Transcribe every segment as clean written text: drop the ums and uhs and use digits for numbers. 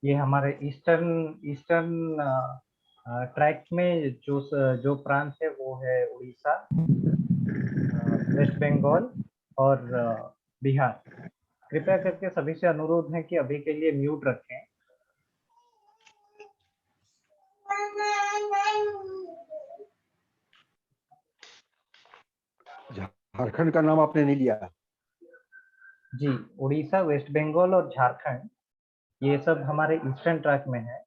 ये हमारे eastern eastern track में जो प्रांत है वो है उड़ीसा, वेस्ट बंगाल और बिहार। कृपया करके सभी से अनुरोध है कि अभी के लिए म्यूट रखें। झारखंड का नाम आपने नहीं लिया। जी, उड़ीसा, वेस्ट बंगाल और झारखंड ये सब हमारे ईस्टर्न ट्रैक में है।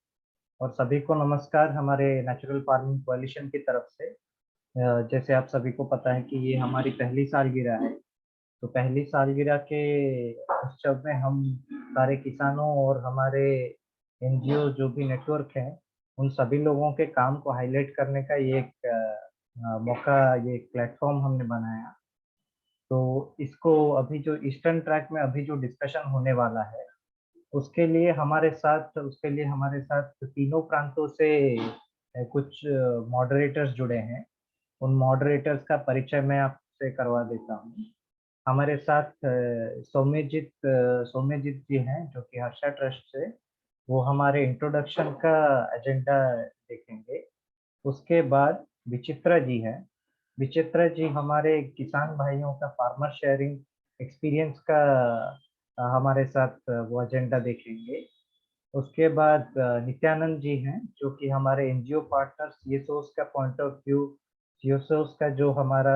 और सभी को नमस्कार हमारे नेचुरल फार्मिंग कोalition की तरफ से। जैसे आप सभी को पता है कि ये हमारी पहली सालगिरह है, तो पहली सालगिरह के उत्सव में हम सारे किसानों और हमारे एनजीओ जो भी नेटवर्क हैं, उन सभी लोगों के काम को हाईलाइट करने का ये एक मौका, ये एक प्लेटफॉर्म हमने बनाया। तो इसको अभी जो ईस्टर्न ट्रैक में अभी जो डिस्कशन होने वाला है, उसके लिए हमारे साथ तीनों प्रांतों से कुछ मॉडरेटर्स जुड़े हैं। उन मॉडरेटर्स का परिचय मैं आपसे करवा देता हूँ। हमारे साथ सौम्यजीत जी हैं जो कि हर्षा ट्रस्ट से, वो हमारे इंट्रोडक्शन का एजेंडा देखेंगे। उसके बाद विचित्रा जी हैं। विचित्रा जी हमारे किसान भाइयों का फार्मर शेयरिंग एक्सपीरियंस का हमारे साथ वो एजेंडा देखेंगे। उसके बाद नित्यानंद जी हैं जो कि हमारे एनजीओ पार्टनर सीएसओस का पॉइंट ऑफ व्यू, सीएसओस का जो हमारा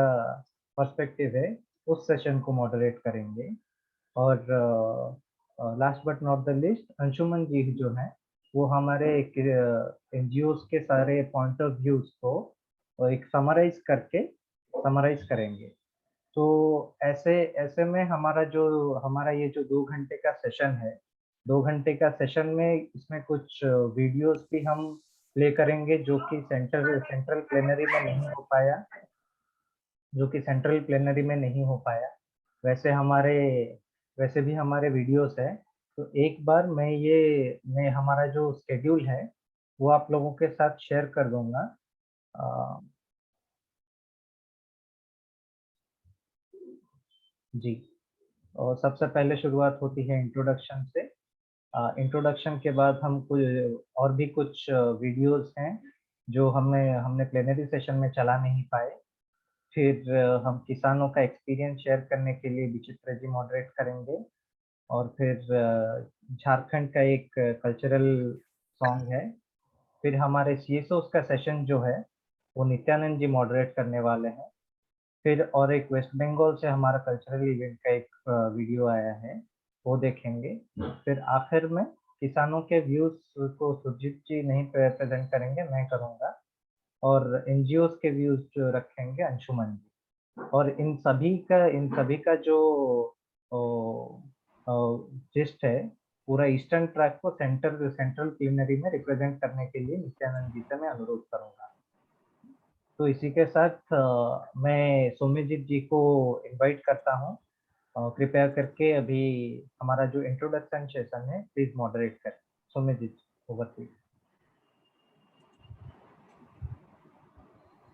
पर्सपेक्टिव है, उस सेशन को मॉडरेट करेंगे। और last but not the least Anshuman ji जो हैं, वो हमारे एनजीओस के सारे पॉइंट ऑफ व्यूज को एक समराइज करेंगे। तो ऐसे ऐसे में हमारा ये जो 2 घंटे का सेशन है, 2 घंटे का सेशन में इसमें कुछ वीडियोस भी हम प्ले करेंगे जो कि सेंट्रल प्लेनरी में नहीं हो पाया। वैसे हमारे वैसे भी हमारे वीडियोस है। तो एक बार मैं हमारा जो स्केड्यूल है वो आप लोगों के साथ शेयर कर दूंगा। जी, और सबसे पहले शुरुआत होती है इंट्रोडक्शन से। इंट्रोडक्शन के बाद हम कुछ और भी कुछ वीडियोस हैं जो हमने प्लेनरी सेशन में चला नहीं पाए। फिर हम किसानों का एक्सपीरियंस शेयर करने के लिए विचित्र जी मॉडरेट करेंगे। और फिर झारखंड का एक कल्चरल सॉन्ग है। फिर हमारे सीएसओस का सेशन जो है वो नित्यानंद जी मॉडरेट करने वाले हैं। फिर और एक वेस्ट बंगाल से हमारा कल्चरल इवेंट का एक वीडियो आया है, वो देखेंगे। फिर आखिर में किसानों के व्यूज को सुरजीत जी नहीं प्रेजेंट करेंगे, मैं करूँगा। और एनजीओस के व्यूज जो रखेंगे अंशुमन जी। और इन सभी का जो जिस्ट है, पूरा ईस्टर्न ट्रैक को सेंट्रल प्लीनरी में रिप्रेजेंट करने के लिए नित्यानंद जी से मैं अनुरोध करूंगा। तो इसी के साथ मैं सौम्यजीत जी को इनवाइट करता हूँ। कृपया करके अभी हमारा जो इंट्रोडक्शन सेशन है प्लीज मॉडरेट करें। Saumyajit, over to you.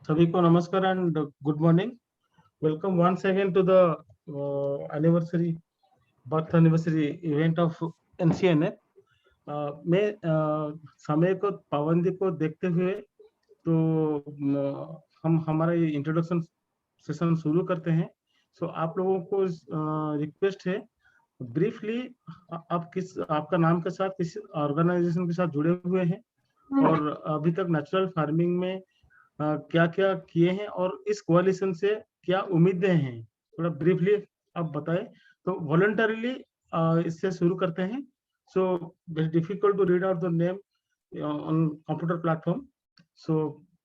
सभी को नमस्कार and good morning. Welcome once again to the birth anniversary event of NCNA. मैं समय को पाबंदी को देखते हुए तो हम हमारा ये इंट्रोडक्शन सेशन शुरू करते हैं। सो आप लोगों को रिक्वेस्ट है, ब्रीफली आपका नाम के साथ किस ऑर्गेनाइजेशन के साथ जुड़े हुए हैं और अभी तक नेचुरल फार्मिंग में क्या क्या किए हैं और इस कोalition से क्या उम्मीदें हैं, थोड़ा ब्रीफली आप बताएं। तो वॉलंटरीली इससे शुरू करते हैं। So very difficult to read out the name on computer platform. So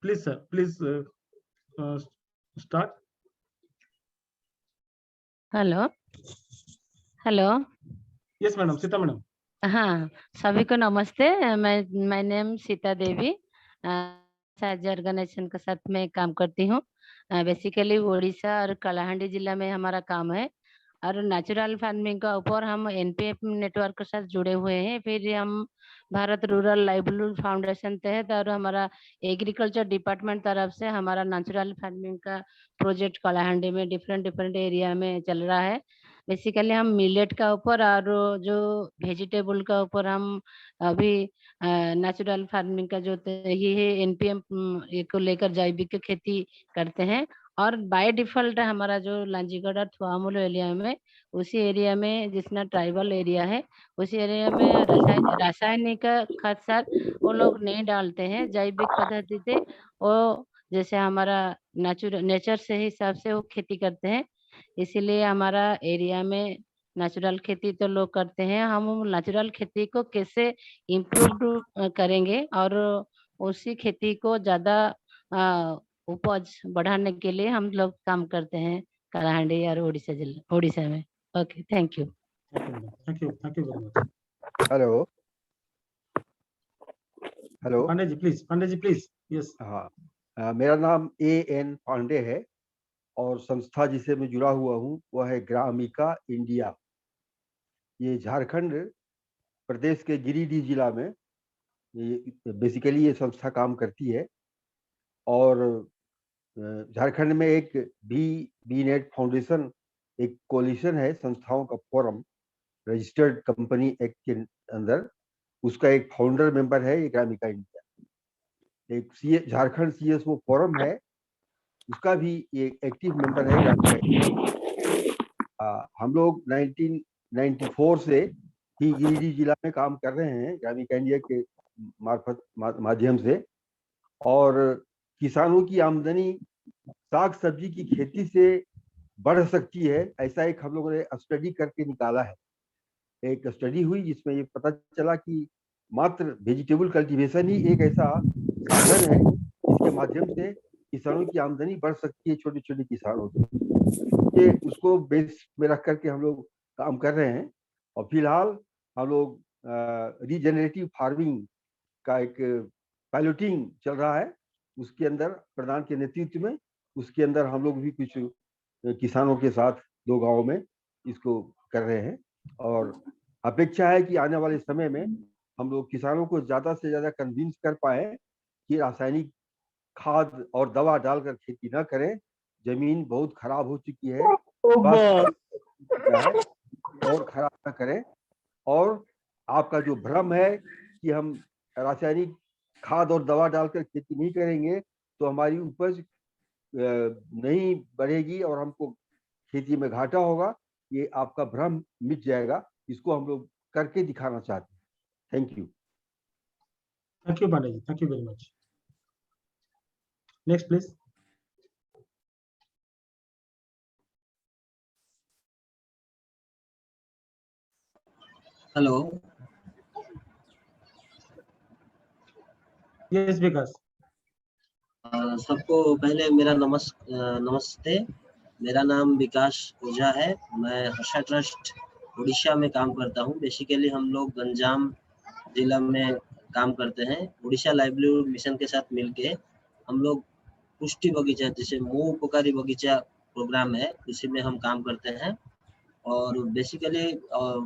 please sir, please start. Hello hello. Yes madam, Sita madam. हाँ, सभी को नमस्ते। मैं नेम सीता देवी, साज ऑर्गेनाइजेशन के साथ में काम करती हूँ। बेसिकली उड़ीसा और कलाहांडी जिला में हमारा काम है और नेचुरल फार्मिंग का ऊपर हम एनपीएफ नेटवर्क के साथ जुड़े हुए हैं। फिर हम भारत रूरल लाइवलीहुड फाउंडेशन तहत और हमारा एग्रीकल्चर डिपार्टमेंट तरफ से हमारा नेचुरल फार्मिंग का प्रोजेक्ट कलाहांडी में डिफरेंट एरिया में चल रहा है। बेसिकली हम मिलेट का ऊपर और जो वेजिटेबल का ऊपर हम अभी नेचुरल फार्मिंग का जो ये है एनपीएम को लेकर जैविक खेती करते हैं। और बाय डिफॉल्ट हमारा जो लांजीगढ़ और थुआमुल एरिया में, उसी एरिया में जितना ट्राइबल एरिया है, उसी एरिया में रासायनिक खाद सार वो लोग नहीं डालते हैं, जैविक पद्धति से वो जैसे हमारा नेचर से हिसाब से वो खेती करते हैं। इसीलिए हमारा एरिया में नेचुरल खेती तो लोग करते हैं। हम नेचुरल खेती को कैसे इम्प्रूव करेंगे और उसी खेती को ज्यादा उपज बढ़ाने के लिए हम लोग काम करते हैं कलाहांडी और उड़ीसा में। Okay, thank you. Thank you very much. Hello hello. Pandey ji please. Yes. हाँ, मेरा नाम AN पांडे है और संस्था जिसे मैं जुड़ा हुआ हूँ वह है ग्रामिका इंडिया। ये झारखंड प्रदेश के गिरिडीह जिला में बेसिकली ये संस्था काम करती है। और झारखंड में एक बीनेट फाउंडेशन, एक कोलिशन है संस्थाओं का फोरम, रजिस्टर्ड कंपनी एक्ट के अंदर, उसका एक फाउंडर मेंबर है ये ग्रामिका इंडिया। एक झारखंड CSO फोरम है, उसका भी ये एक्टिव मेंबर है ग्रामिका इंडिया। हम लोग 1994 से ही गिरिडीह जिला में काम कर रहे हैं ग्रामिका इंडिया के माध्यम से। और किसानों की आमदनी साग सब्जी की खेती से बढ़ सकती है, ऐसा एक हम लोगों ने स्टडी करके निकाला है। एक स्टडी हुई जिसमें ये पता चला कि मात्र वेजिटेबल कल्टीवेशन ही एक ऐसा साधन है जिसके माध्यम से किसानों की आमदनी बढ़ सकती है, छोटे छोटे किसानों की। ये उसको बेस में रख करके हम लोग काम कर रहे हैं। और फिलहाल हम लोग रीजेनरेटिव फार्मिंग का एक पायलटिंग चल रहा है, उसके अंदर प्रधान के नेतृत्व में, उसके अंदर हम लोग भी कुछ किसानों के साथ 2 गांवों में इसको कर रहे हैं। और अपेक्षा है कि आने वाले समय में हम लोग किसानों को ज्यादा से ज्यादा कन्विंस कर पाए कि रासायनिक खाद और दवा डालकर खेती न करें। जमीन बहुत खराब हो चुकी है, और खराब न करें। और आपका जो भ्रम है कि हम रासायनिक खाद और दवा डालकर खेती नहीं करेंगे तो हमारी उपज नहीं बढ़ेगी और हमको खेती में घाटा होगा, ये आपका भ्रम मिट जाएगा। इसको हम लोग करके दिखाना चाहते हैं। Thank you Pandey ji, thank you very much. Next please. Hello. Yes Vikas. सबको पहले मेरा नमस्ते। मेरा नाम विकास ओझा है। मैं हर्षा ट्रस्ट उड़ीसा में काम करता हूँ। बेसिकली हम लोग गंजाम जिला में काम करते हैं। उड़ीसा लाइवलीहुड मिशन के साथ मिलके हम लोग पुष्टि बगीचा, जैसे मुंह उपकारी बगीचा प्रोग्राम है, उसी में हम काम करते हैं। और बेसिकली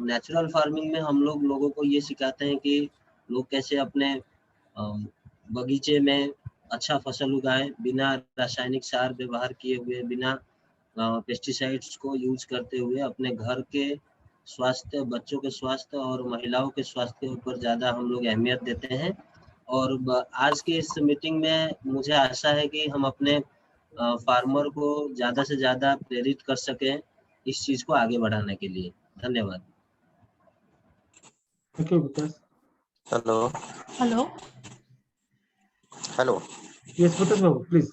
नेचुरल फार्मिंग में हम लोगों को ये सिखाते हैं कि लोग कैसे अपने बगीचे में अच्छा फसल उगाएं, बिना रासायनिक सार व्यवहार किए हुए, बिना पेस्टिसाइड्स को यूज करते हुए अपने घर के स्वास्थ्य, बच्चों के स्वास्थ्य और महिलाओं के स्वास्थ्य के ऊपर ज़्यादा हम लोग अहमियत देते हैं। और आज की इस मीटिंग में मुझे आशा है कि हम अपने फार्मर को ज़्यादा से ज़्यादा प्रेरित कर सकें इस चीज़ को आगे बढ़ाने के लिए। धन्यवाद। Thank you Vikas. Hello hello. Hello. Yes Bhutesh Babu please.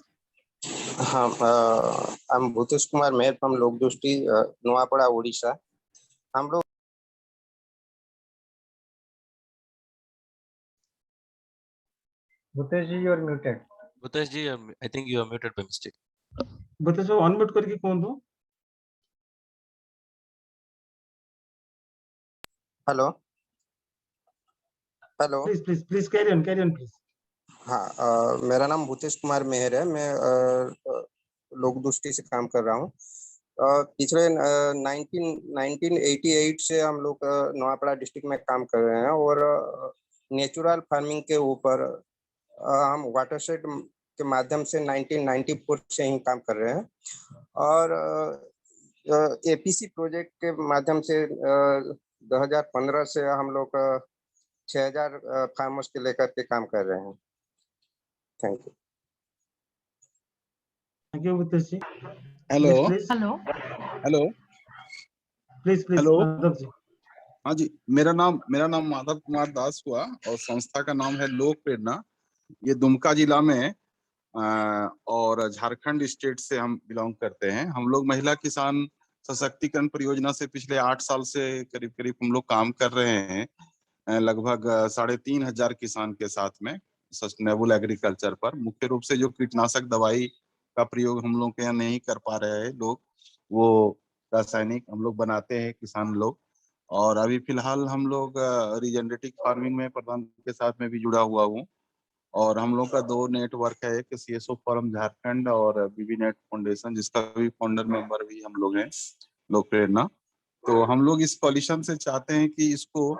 हाँ, I am Bhutesh Kumar Meher from Lokdrishti, Noapara, Orissa. हम लोग Bhutesh ji, you are muted. Bhutesh ji, I think you are muted by mistake. Bhutesh Babu unmute करके कौन दो। Hello hello. Please carry on please. हाँ, मेरा नाम भूतेश कुमार मेहर है। मैं लोकदृष्टि से काम कर रहा हूँ। पिछले 1988 से हम लोग नोआपड़ा डिस्ट्रिक्ट में काम कर रहे हैं और नेचुरल फार्मिंग के ऊपर हम वाटरशेड के माध्यम से 1994 से ही काम कर रहे हैं। और एपीसी प्रोजेक्ट के माध्यम से 2015 से हम लोग 6000 फार्मर्स के लेकर के काम कर रहे हैं। Thank you. Thank you Mitesh ji. Hello please hello hello please hello Madhav ji. हाँ जी, मेरा नाम माधव कुमार दास हुआ और संस्था का नाम है लोक प्रेरणा। ये दुमका जिला में और झारखंड स्टेट से हम बिलोंग करते हैं। हम लोग महिला किसान सशक्तिकरण परियोजना से पिछले 8 साल से करीब करीब हम लोग काम कर रहे हैं। लगभग 3500 किसान के साथ में सस्टेनेबल एग्रीकल्चर पर। मुख्य रूप से जो कीटनाशक दवाई का प्रयोग हम लोग के यहाँ नहीं कर पा रहे हैं लोग, वो रासायनिक हम लोग बनाते हैं किसान लोग। और अभी फिलहाल हम लोग रीजेनरेटिव फार्मिंग में प्रधान के साथ में भी जुड़ा हुआ हूँ। और हम लोग का 2 नेटवर्क है, एक सीएसओ फोरम झारखंड और बीबी नेट फाउंडेशन, जिसका भी फाउंडर मेंबर भी हम लोग हैं, लोक प्रेरणा। तो हम लोग इस कॉलिशन से चाहते हैं कि इसको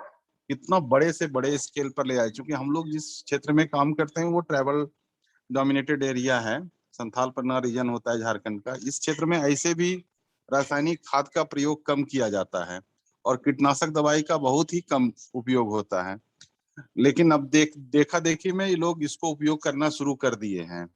कितना बड़े से बड़े स्केल पर ले आए, क्योंकि हम लोग जिस क्षेत्र में काम करते हैं वो ट्राइबल डोमिनेटेड एरिया है, संथाल परगना रीजन होता है झारखंड का। इस क्षेत्र में ऐसे भी रासायनिक खाद का प्रयोग कम किया जाता है और कीटनाशक दवाई का बहुत ही कम उपयोग होता है। लेकिन अब देखा देखी में ये लोग इसको उपयोग करना शुरू कर दिए हैं।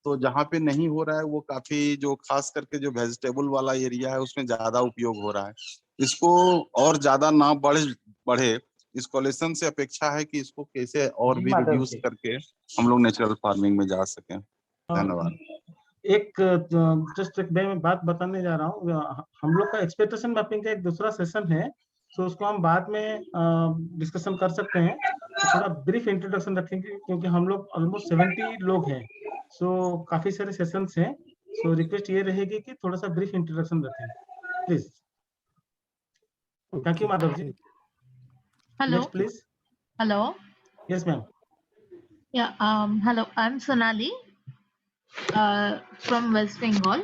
तो जहाँ पे नहीं हो रहा है वो काफी, जो खास करके जो वेजिटेबल वाला एरिया है उसमें ज्यादा उपयोग हो रहा है। इसको और ज्यादा ना बढ़े, इस कॉलेशन से अपेक्षा है कि इसको कैसे और जी भी माधव रिड्यूस जी। करके हम लोग नेचुरल फार्मिंग में जा सकें। धन्यवाद। एक जस्ट एक मैं बात बताने जा रहा हूँ। हम लोग का एक्सपेक्टेशन मैपिंग का एक दूसरा सेशन है, तो उसको हम बाद में डिस्कशन कर सकते हैं। तो थोड़ा ब्रीफ इंट्रोडक्शन रखेंगे क्योंकि हम लोग ऑलमोस्ट 70 लोग हैं, सो काफी सारे सेशंस हैं। सो रिक्वेस्ट ये रहेगी कि थोड़ा सा ब्रीफ इंट्रोडक्शन रखें please. Thank you Madhav ji. Hello next please. Hello yes ma'am. Hello I am Sonali from West Bengal.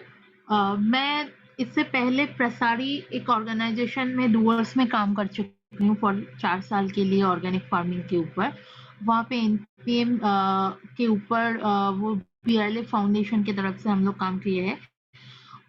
मैं इससे पहले प्रसारी एक ऑर्गेनाइजेशन में डूअर्स में काम कर चुकी हूँ फॉर 4 साल के लिए ऑर्गेनिक फार्मिंग के ऊपर। वहाँ पे एनपीएम के ऊपर वो पीआरएल फाउंडेशन की तरफ से हम लोग काम किए हैं।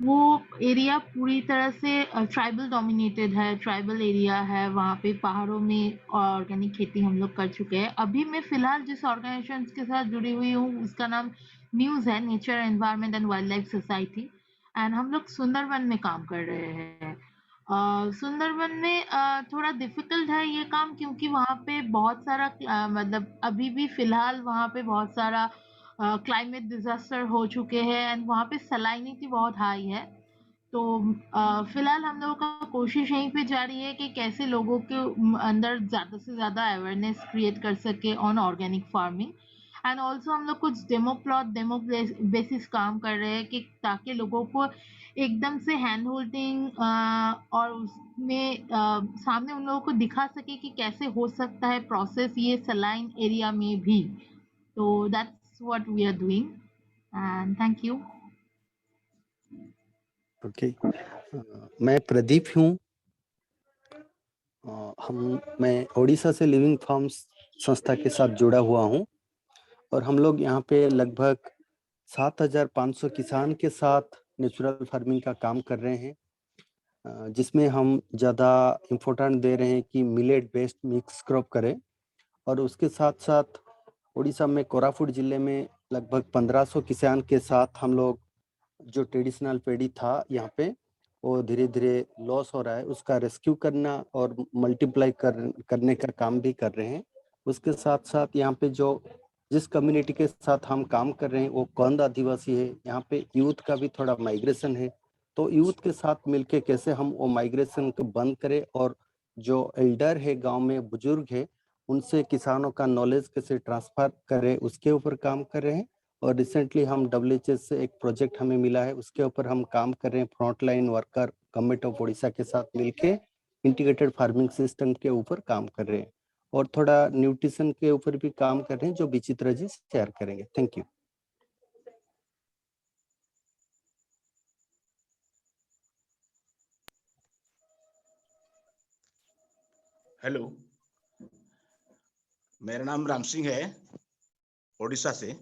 वो एरिया पूरी तरह से ट्राइबल डोमिनेटेड है, ट्राइबल एरिया है। वहाँ पे पहाड़ों में ऑर्गेनिक खेती हम लोग कर चुके हैं। अभी मैं फिलहाल जिस ऑर्गेनाइजेशन के साथ जुड़ी हुई हूँ उसका नाम न्यूज़ है, nature environment and wild life society. And हम लोग सुंदरवन में काम कर रहे हैं। सुंदरवन में थोड़ा डिफिकल्ट है ये काम क्योंकि वहाँ पे बहुत सारा मतलब अभी भी फिलहाल वहाँ पे बहुत सारा क्लाइमेट डिजास्टर हो चुके हैं एंड वहाँ पे सलाइनिटी बहुत हाई है। तो फिलहाल हम लोगों का कोशिश यहीं पे जारी है कि कैसे लोगों के अंदर ज़्यादा से ज़्यादा अवेयरनेस क्रिएट कर सके on organic farming. And also हम लोग कुछ डेमो बेसिस काम कर रहे हैं कि ताकि लोगों को एकदम से हैंड होल्डिंग और उसमें सामने उन लोगों को दिखा सके कि कैसे हो सकता है प्रोसेस ये सलाइन एरिया में भी। तो that's what we are doing and thank you. Okay, मैं प्रदीप हूँ। मैं ओडिशा से लिविंग फार्म्स संस्था के साथ जुड़ा हुआ हूँ और हम लोग यहाँ पे लगभग 7500 किसान के साथ नेचुरल फार्मिंग का काम कर रहे हैं, जिसमें हम ज़्यादा इम्पोर्टेंट दे रहे हैं कि मिलेट बेस्ड मिक्स क्रॉप करें। और उसके साथ साथ उड़ीसा में कोरापुट जिले में लगभग 1500 किसान के साथ हम लोग जो ट्रेडिशनल पेड़ी था यहाँ पे वो धीरे धीरे लॉस हो रहा है, उसका रेस्क्यू करना और मल्टीप्लाई करने का काम भी कर रहे हैं। उसके साथ साथ यहाँ पे जो जिस कम्युनिटी के साथ हम काम कर रहे हैं वो कंद आदिवासी है। यहाँ पे यूथ का भी थोड़ा माइग्रेशन है, तो यूथ के साथ मिलके कैसे हम वो माइग्रेशन को बंद करें और जो एल्डर है गांव में बुजुर्ग है उनसे किसानों का नॉलेज कैसे ट्रांसफर करें उसके ऊपर काम कर रहे हैं। और रिसेंटली हम WHS से एक प्रोजेक्ट हमें मिला है, उसके ऊपर हम काम कर रहे हैं frontline worker government of Orissa के साथ मिलके इंटीग्रेटेड फार्मिंग सिस्टम के ऊपर काम कर रहे हैं और थोड़ा न्यूट्रिशन के ऊपर भी काम कर रहे हैं जो विचित्रा जी शेयर करेंगे। Thank you. हेलो, मेरा नाम राम सिंह है, ओडिशा से।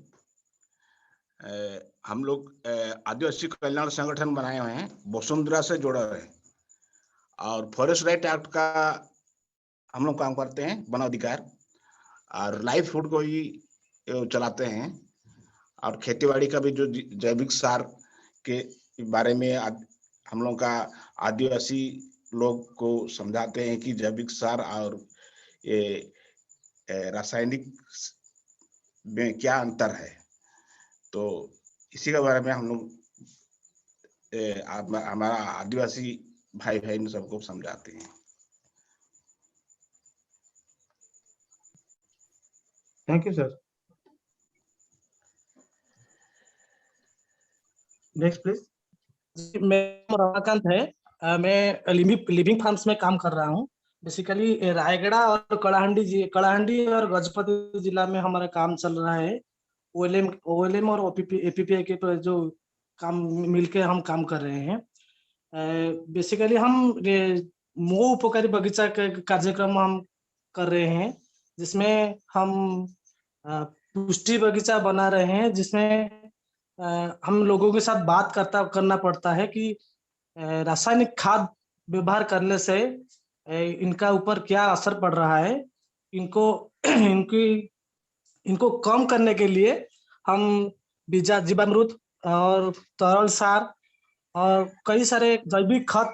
हम लोग आदिवासी कल्याण संगठन बनाए हुए हैं, वसुंधरा से जुड़े हुए हैं और फॉरेस्ट राइट एक्ट का हम लोग काम करते हैं, वन अधिकार, और लाइव फूड को ही चलाते हैं, और खेतीबाड़ी का भी जो जैविक सार के बारे में हम लोग का आदिवासी लोग को समझाते हैं कि जैविक सार और ये रासायनिक में क्या अंतर है। तो इसी के बारे में हम लोग हमारा आदिवासी भाई बहन सबको समझाते हैं। Thank you sir. Next please. मैं रमाकांत है। मैं लिविंग फार्म्स में काम कर रहा हूँ। बेसिकली रायगढ़ और कलाहांडी और गजपति जिला में हमारा काम चल रहा है। ओएलएम और एपीपीआई के जो काम मिलके हम काम कर रहे हैं। बेसिकली हम मो उपकारी बगीचा का कार्यक्रम हम कर रहे हैं, जिसमें हम पुष्टि बगीचा बना रहे हैं, जिसमें हम लोगों के साथ बात करना पड़ता है कि रासायनिक खाद व्यवहार करने से इनका ऊपर क्या असर पड़ रहा है। इनको कम करने के लिए हम जीवामृत और तरल सार और कई सारे जैविक खाद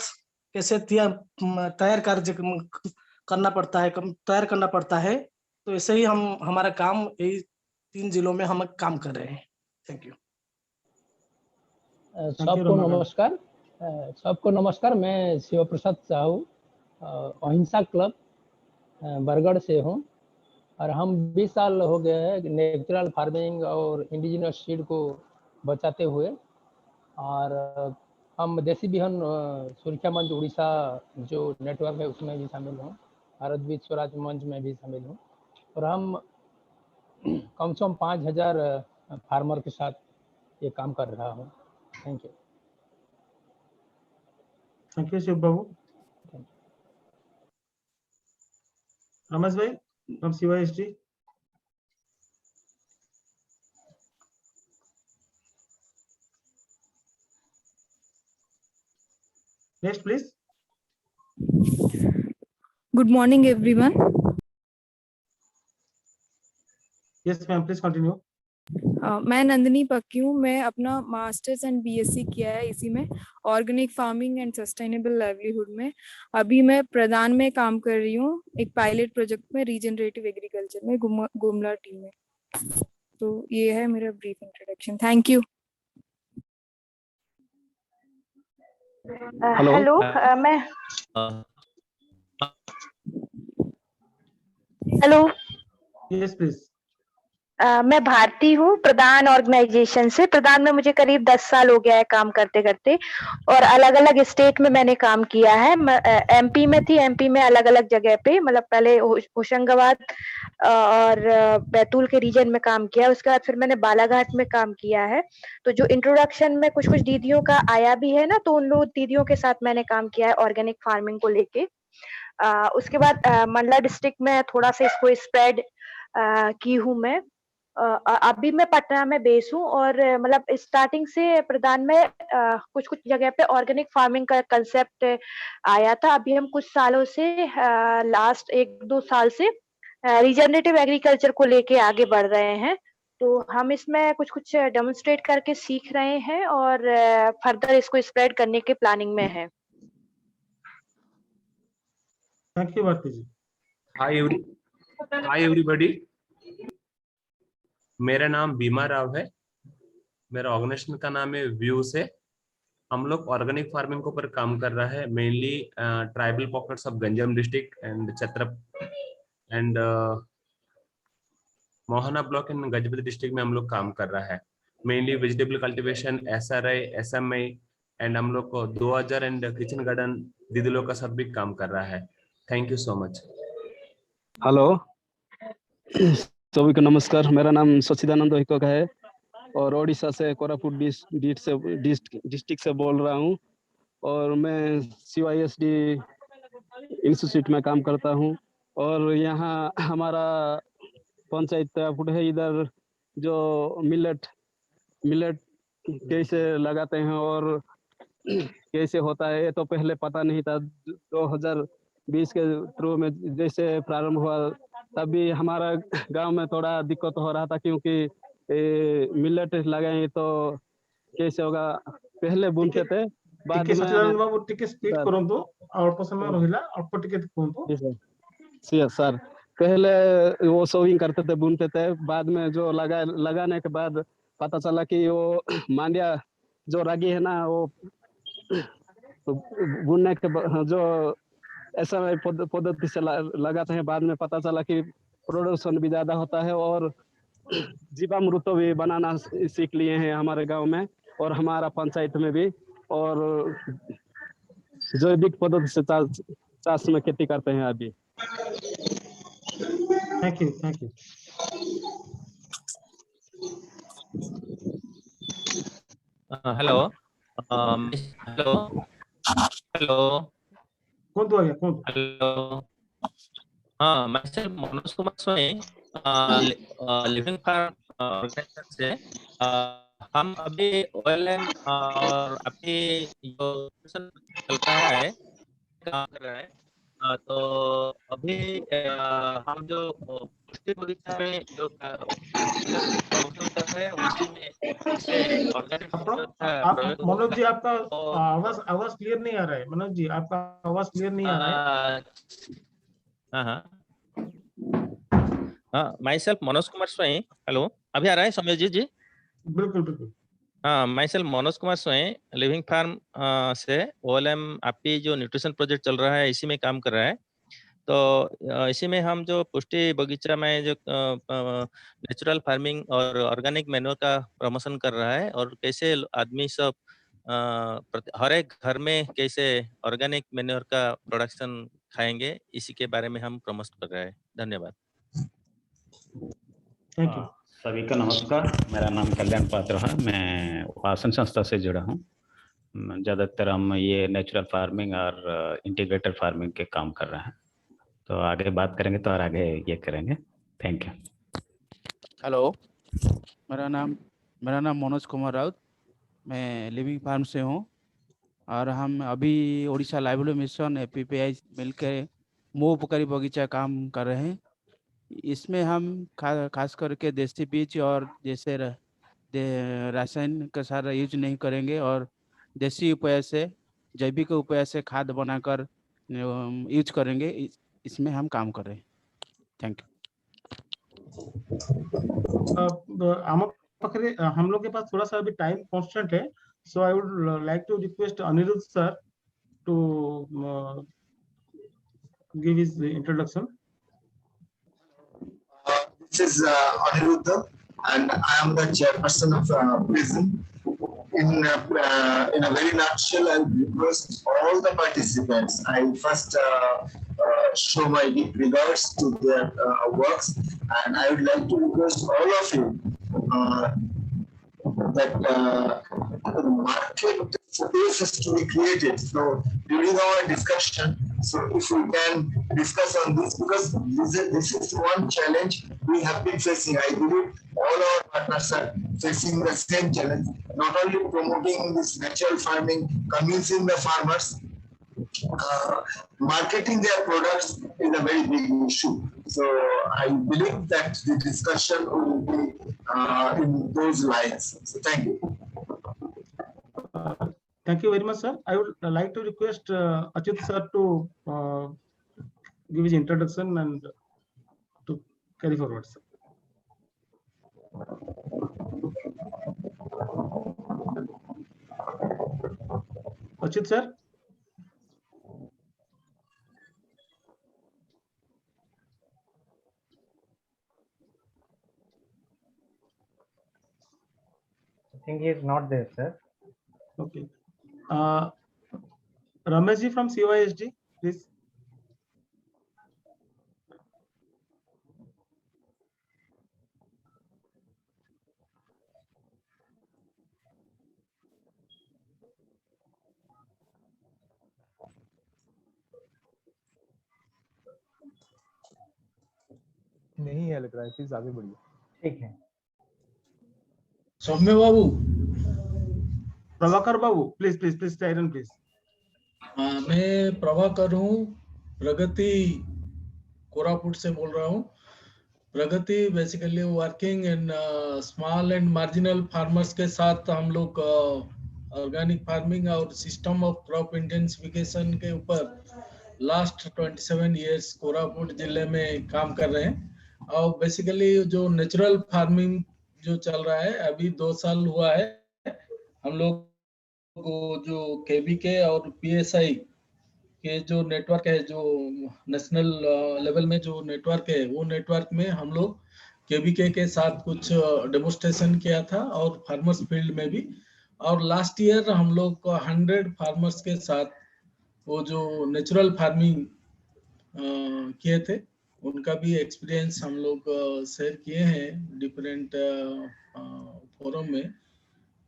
कैसे तैयार करना पड़ता है। तो ऐसे ही हमारा काम यही 3 जिलों में हम काम कर रहे हैं। Thank you. सबको नमस्कार। मैं शिव प्रसाद साहू अहिंसा क्लब बरगढ़ से हूँ, और हम 20 साल हो गए हैं नेचुरल फार्मिंग और इंडिजिनस सीड को बचाते हुए। और हम देसी बिहन सुरक्षा मंच उड़ीसा जो नेटवर्क है उसमें भी शामिल हूँ, भारत बीज स्वराज मंच में भी शामिल हूँ, और हम कम से कम 5000 फार्मर के साथ ये काम कर रहा हूँ। Thank you. Thank you Shiv Babu. Ramesh Bhai from CYSD। Next please. Good morning everyone. Yes ma'am, please continue. मैं नंदिनी पक्की हूँ। मैं अपना मास्टर्स एंड BSc किया है इसी में, organic farming and sustainable livelihood में। अभी मैं प्रदान में काम कर रही हूँ एक पायलट प्रोजेक्ट में, रीजनरेटिव एग्रीकल्चर में, गुमला टीम में। तो ये है मेरा brief introduction. Thank you. Hello. मैं हेलो। Yes please. मैं भारती हूँ, प्रदान ऑर्गेनाइजेशन से। प्रदान में मुझे करीब 10 साल हो गया है काम करते करते, और अलग अलग स्टेट में मैंने काम किया है। MP में थी, MP में अलग अलग जगह पे, मतलब पहले होशंगाबाद और बैतूल के रीजन में काम किया। उसके बाद फिर मैंने बालाघाट में काम किया है। तो जो इंट्रोडक्शन में कुछ दीदियों का आया भी है ना, तो उन लोग दीदियों के साथ मैंने काम किया है ऑर्गेनिक फार्मिंग को लेके। उसके बाद मंडला डिस्ट्रिक्ट में थोड़ा सा इसको स्प्रेड की हूँ मैं। अभी मैं पटना में बेस हूँ, और मतलब स्टार्टिंग से प्रदान में कुछ जगह पे ऑर्गेनिक फार्मिंग का कंसेप्ट आया था। अभी हम कुछ सालों से लास्ट 1-2 साल से रीजनरेटिव एग्रीकल्चर को लेके आगे बढ़ रहे हैं। तो हम इसमें कुछ डेमोन्स्ट्रेट करके सीख रहे हैं, और फर्दर इसको स्प्रेड करने के प्लानिंग में है। Thank you Bharti ji. Hi everybody. मेरा नाम बीमा राव है। मेरा ऑर्गेनाइजेशन का नाम है व्यू से। हम लोग ऑर्गेनिक फार्मिंग के ऊपर काम कर रहा है, mainly tribal pockets of Ganjam district and Chhatrapur and Mohana block in Gajapati district में हम लोग काम कर रहा है। Mainly vegetable cultivation, SRI, SMI, and हम लोग को 2000 एंड किचन गार्डन दीदी लोग का सब भी काम कर रहा है। Thank you so much. Hello सभी को नमस्कार। मेरा नाम सचिदानंद हिकोक है और ओडिशा से कोरापुट डिस्ट्रिक्ट से बोल रहा हूँ, और मैं CYSD इंस्टीट्यूट में काम करता हूँ। और यहाँ हमारा पंचायत फुट है, इधर जो मिलेट मिलेट कैसे लगाते हैं और कैसे होता है, ये तो पहले पता नहीं था। 2020 के थ्रू में जैसे प्रारंभ हुआ तभी हमारा गांव में थोड़ा दिक्कत हो रहा था, क्योंकि मिलेट लगाएंगे तो कैसे होगा, पहले बुनते थे बाद टिके सचिदानंद में। बाबू टिके स्पीड सर करंतु अल्प समय रहिला अल्प टिके कहंतु। जी सर, पहले वो सोविंग करते थे, बुनते थे, बाद में जो लगाने के बाद पता चला कि वो मांडिया जो रागी है ना, वो बुनने के जो ऐसा पद्धति से लगाते हैं, बाद में पता चला कि प्रोडक्शन भी ज्यादा होता है और जीवामृत भी बनाना सीख लिए हैं हमारे गांव में और हमारा पंचायत में भी, और जैविक पद्धति से चाष में खेती करते हैं अभी। Thank you thank you. Hello hello hello कौन तो आ गया कौन? हेलो हाँ, मैं सर मनोज कुमार स्वयं लिविंग फार्म ऑर्गेनाइजेशन से हम अभी OLM और अभी जो चल रहा है काम कर रहा है। तो अभी हम जो पुष्टि परीक्षा में जो प्रमोशन कर रहे हैं उसी में से ऑर्गेनिक आप मनोज जी आपका आवाज क्लियर नहीं आ रहा है। मनोज जी आपका आवाज क्लियर नहीं आ रहा है। हाँ माई सेल्फ मनोज कुमार स्वयं। हेलो, अभी आ रहा है सौम्यजीत जी? बिल्कुल बिल्कुल। हाँ, माई सेल्फ मनोज कुमार स्वयं लिविंग फार्म से OLM आपकी जो न्यूट्रिशन प्रोजेक्ट चल रहा है इसी में काम कर रहा है। तो इसी में हम जो पुष्टि बगीचा में जो नेचुरल फार्मिंग और ऑर्गेनिक मैन्योर का प्रमोशन कर रहा है और कैसे आदमी सब हर एक घर में कैसे ऑर्गेनिक मैन्योर का प्रोडक्शन खाएंगे, इसी के बारे में हम प्रमोट कर रहे हैं। धन्यवाद। Thank you. सभी को नमस्कार, मेरा नाम कल्याण पात्र है, मैं वासन संस्था से जुड़ा हूँ। ज़्यादातर हम ये नेचुरल फार्मिंग और इंटीग्रेटेड फार्मिंग के काम कर रहे हैं, तो आगे बात करेंगे तो और आगे ये करेंगे। Thank you. हेलो, मेरा नाम मनोज कुमार राउत, मैं लिविंग फार्म से हूँ और हम अभी ओडिशा लाइवलीहुड मिशन PPI मिलकर मुँह उपकारी बगीचा काम कर रहे हैं। इसमें हम खास करके देसी बीज और जैसे रासायनिक का सारा यूज नहीं करेंगे और देसी उपाय से, जैविक उपाय से खाद बनाकर यूज करेंगे। इसमें हम काम कर रहे हैं। Thank you. हम लोग के पास थोड़ा सा अभी टाइम कांस्टेंट है, so I would like to request Aniruddha sir to give his introduction. This is Aniruddha, and I am the chairperson of PRISM. In a very nutshell, I request all the participants. I first show my deep regards to their works, and I would like to request all of you that market space has to be created. So during our discussion, so if we can discuss on this, because this is one challenge we have been facing. I believe all our partners are facing the same challenge. Not only promoting this natural farming, convincing the farmers, marketing their products is a very big issue. So I believe that the discussion will be in those lines. So thank you. Thank you very much, sir. I would like to request Achyut sir to give his introduction and to carry forward, sir. Achyut sir. I think he is not there, sir. Okay. Ramesh ji from CYSD, please. नहीं है लग रहा है, please आगे बढ़िए। ठीक है। Saumya Babu, Prabhakar Babu, please please please टाइरन प्लीज। मैं प्रभाकर हूँ, प्रगति कोरापुट से बोल रहा हूँ। Pragati basically working in small and marginal farmers के साथ हम लोग ऑर्गेनिक फार्मिंग और सिस्टम ऑफ क्रॉप इंटेंसिफिकेशन के ऊपर लास्ट 27 इयर्स कोरापुट जिले में काम कर रहे हैं। और बेसिकली जो नेचुरल फार्मिंग जो चल रहा है, अभी 2 साल हुआ है हम लोग को, जो केबीके और पीएसआई के जो नेटवर्क है, जो नेशनल लेवल में जो नेटवर्क है, वो नेटवर्क में हम लोग केबीके के साथ कुछ डेमोन्स्ट्रेशन किया था और फार्मर्स फील्ड में भी। और लास्ट ईयर हम लोग 100 फार्मर्स के साथ वो जो नेचुरल फार्मिंग किए थे, उनका भी एक्सपीरियंस हम लोग शेयर किए हैं डिफरेंट फोरम में।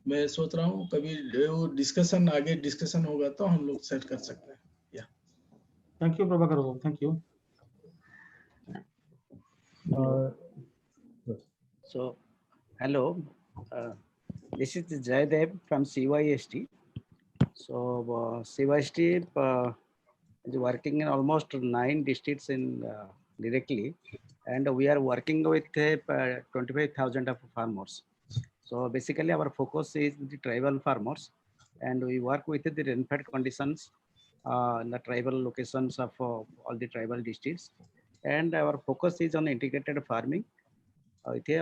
मैं सोच रहा हूँ कभी डिस्कशन, आगे डिस्कशन होगा तो हम लोग सेट कर सकते हैं। Thank you Prabhakar Babu, thank you. So, hello, this is Jaydev from CYST. So, CYST is working in almost 9 districts in directly, and we are working with 25,000 of farmers. So, basically, our focus is the tribal farmers, and we work with the rainfed conditions in the tribal locations of all the tribal districts, and our focus is on integrated farming with a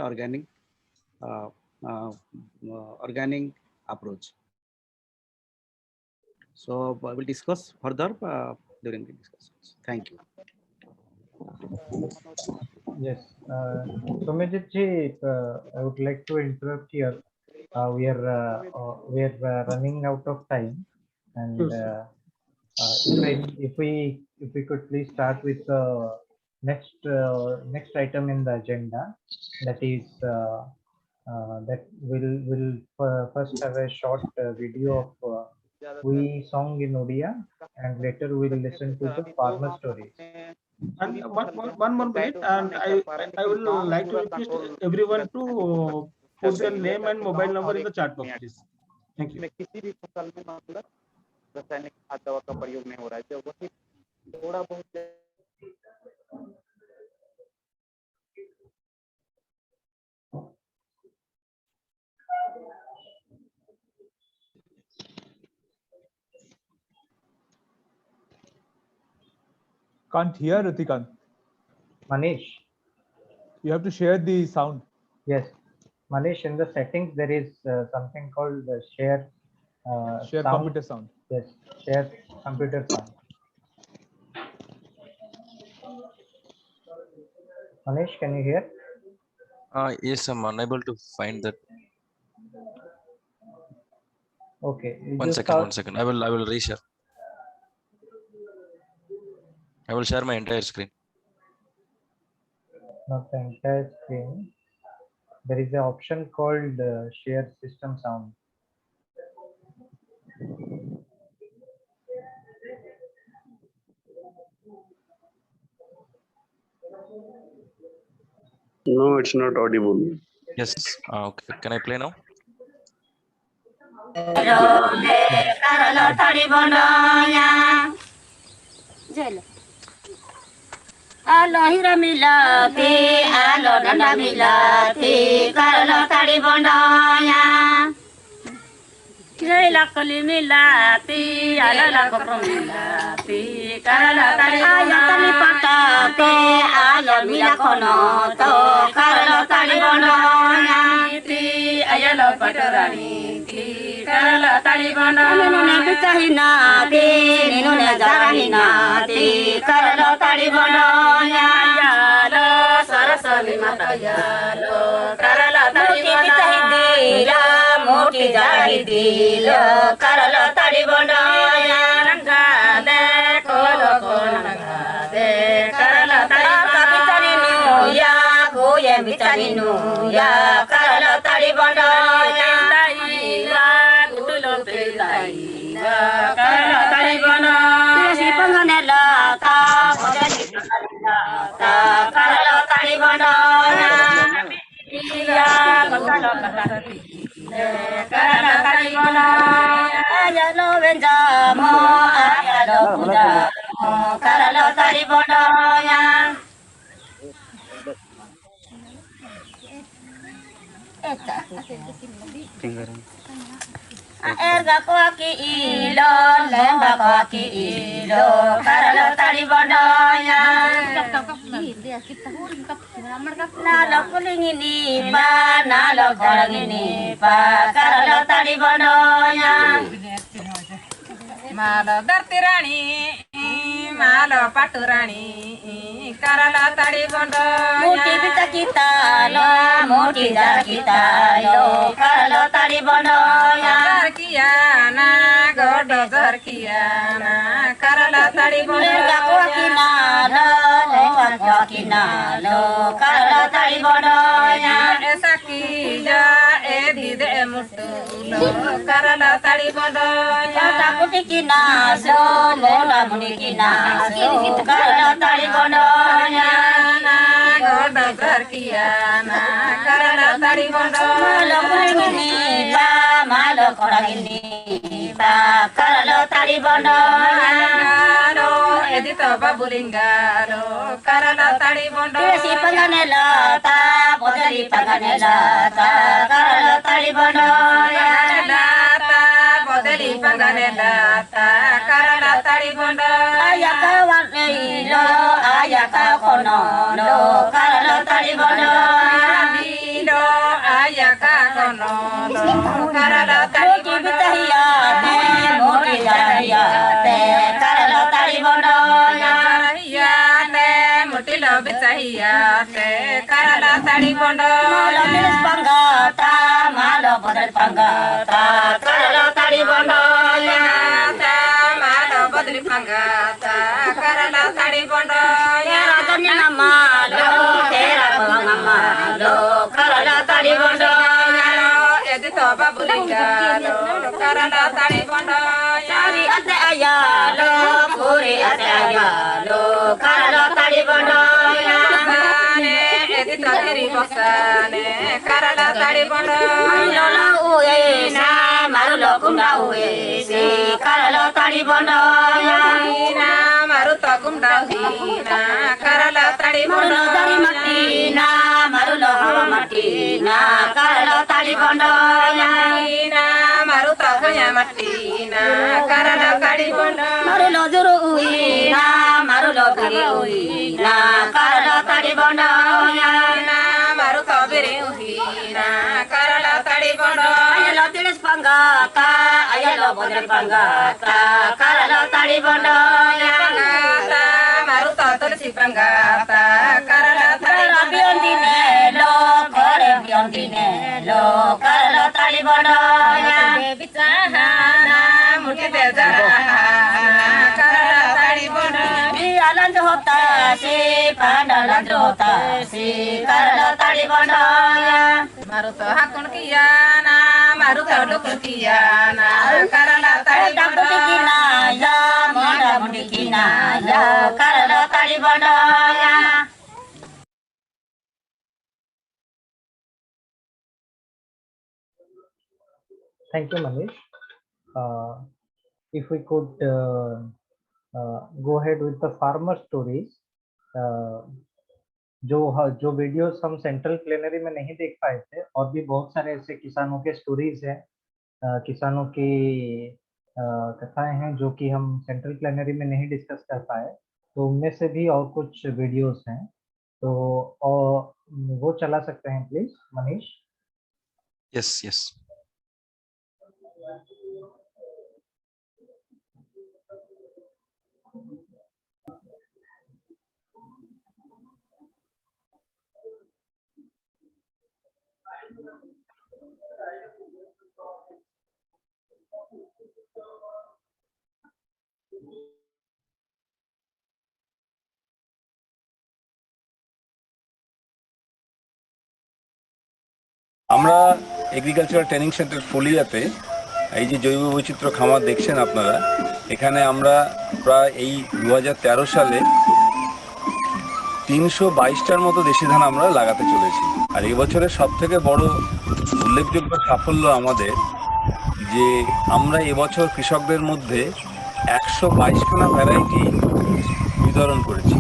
organic approach. So we will discuss further during the discussions. Thank you. Yes, Somajit ji, I would like to interrupt here. We are running out of time, and if we could please start with the next item in the agenda, that is that will first have a short video of we song in Odia, and later we will listen to the farmer stories. And one more minute, and I will like to request everyone to put their name and mobile number in the chat box, please. Thank you. किसी भी फसल में मतलब रासायनिक खाद दवा का प्रयोग नहीं हो रहा है, जो वही थोड़ा बहुत Can't hear Ritikant. Manish, You have to share the sound. yes, Manish, in the settings there is something called share Share sound. computer sound. Yes, share computer sound. Manish, can you hear? Yes, I'm unable to find that. Okay. you One just second, start- one second. I will reshare. I will share my entire screen. Not the entire screen. There is an option called share system sound. No, it's not audible. Yes. Okay. Can I play now? Alo hira milati, alo dana milati, karlo tadi bondanya. Jai lakali milati, alo lakopro milati, karlo tadi bondanya. Ayo tali patate, alo milakono to, karlo tadi bondanya. Ayo lo patorani, karlo tadi bondanya. Nene bitahinati, nene jarahinati, karlo tadi bondanya. Yalo sarasali mata yalo, karlo tadi bondanya. Moti jahidilo, karlo tadi bondanya. Nangade kolo nangade, karlo tadi bondanya. Bitarinu ya, kuye bitarinu ya, karlo tadi bondanya. Ila kutulo pelaiya, karlo tadi bondanya. Si penganela ta, podani penganela ta, karlo tadi bondanya. Iya, kalau kata Erga ko ki ilo, lemba ko ki ilo, karalo tari bodoya. Nalo kuling ini ba, nalo kuling ini ba, karalo tari bodoya. Malo dartirani, malo paturani, karalo tari bodoya. Muti bita kita lo, muti dar kita lo, karalo tari bodoya. Zarkiana, godo zarkiana, karalo tari bodoya. Erga ko kinalo, lemba ko kinalo, karalo tari bodoya. Esakija, edide mutulo, karalo tari bodoya. Takuti kinaso, mola muni kinaso, karalo tari bodoya. Godo zarkiana, karalo tari bodoya. Malo kulingini ba, malo korangini ba, karalo tari bodoya. Lo edito babulingalo, karalo tari bodoya. Si panganela ta, podeli panganela ta, karalo tari bodoya. Lata, bodeli panganela ta, karalo tari bodoya. Ayaka wanelo, ayaka konono, karalo tari bodoya. Dilo, ayaka konono, karalo tari Muti bitahiyate, muti jarahiyate, karalo tari bodoya. Hiyate, mutilo bitahiyate, karalo tari bodoya. Malo tiris panggata, malo podel panggata, karalo tari bodoya. Malo bodeli panggata, karalo tari bodoya. Ratonnya namalo, tera bawang malo, karalo tari bodoya. Edito babulingalo, karalo tari bodoya. Cari ate ayalo, puri ate ayalo, karalo tari bodoya. Edito diri bosane, karalo tari bodoya. Lola uena, marulo kumda uesi, karalo tari bodoya. Hina, maruto kumda hina, karalo tari Marulo dari bodoya. matina, marulo hawa matina, karalo tari bodoya. Hina, maruto punya matina, karalo tari bodoya. Marulo juru uina, marulo biri uina, karalo tari bodoya. Hina, maruto biri hina, karalo tari bodoya. Ayalo tiris panggata, ayalo bodre panggata, karalo tari bodoya. Panggata, maruto tulsi panggata, karalo tari Kara biondinelo, kore biondinelo, karalo tari bodoya. Bicahana, muti bejarahana, karalo tari bodoya. Bialan jota si, pandalan jota si, karalo tari bodoya. Maruto hakun kiyana, maruto dukun kiyana, karalo tari Takuti bodoya. kinaya, moda mundi kinaya, karalo tari bodoya. Thank you, Manish. If we could go ahead with the farmer stories, जो videos हम central plenary में नहीं देख पाए थे, और भी बहुत सारे ऐसे किसानों के स्टोरीज हैं, किसानों की कथाएं हैं जो कि हम सेंट्रल प्लेनरी में नहीं डिस्कस कर पाए, तो उनमें से भी और कुछ वीडियोस हैं, तो और वो चला सकते हैं प्लीज मनीष। Yes, yes. আমরা এগ্রিকালচারাল ট্রেনিং সেন্টার ফলিয়াতে এই যে জৈব বৈচিত্র্য খামার দেখছেন আপনারা, এখানে আমরা প্রায় এই 2013 সালে 322টার মতো দেশি ধান আমরা লাগাতে চলেছি। আর এই বছরের সবথেকে বড় উল্লেখযোগ্য সাফল্য আমাদের যে আমরা এবছর কৃষকদের মধ্যে 122খানা ভ্যারাইটি বিতরণ করেছি।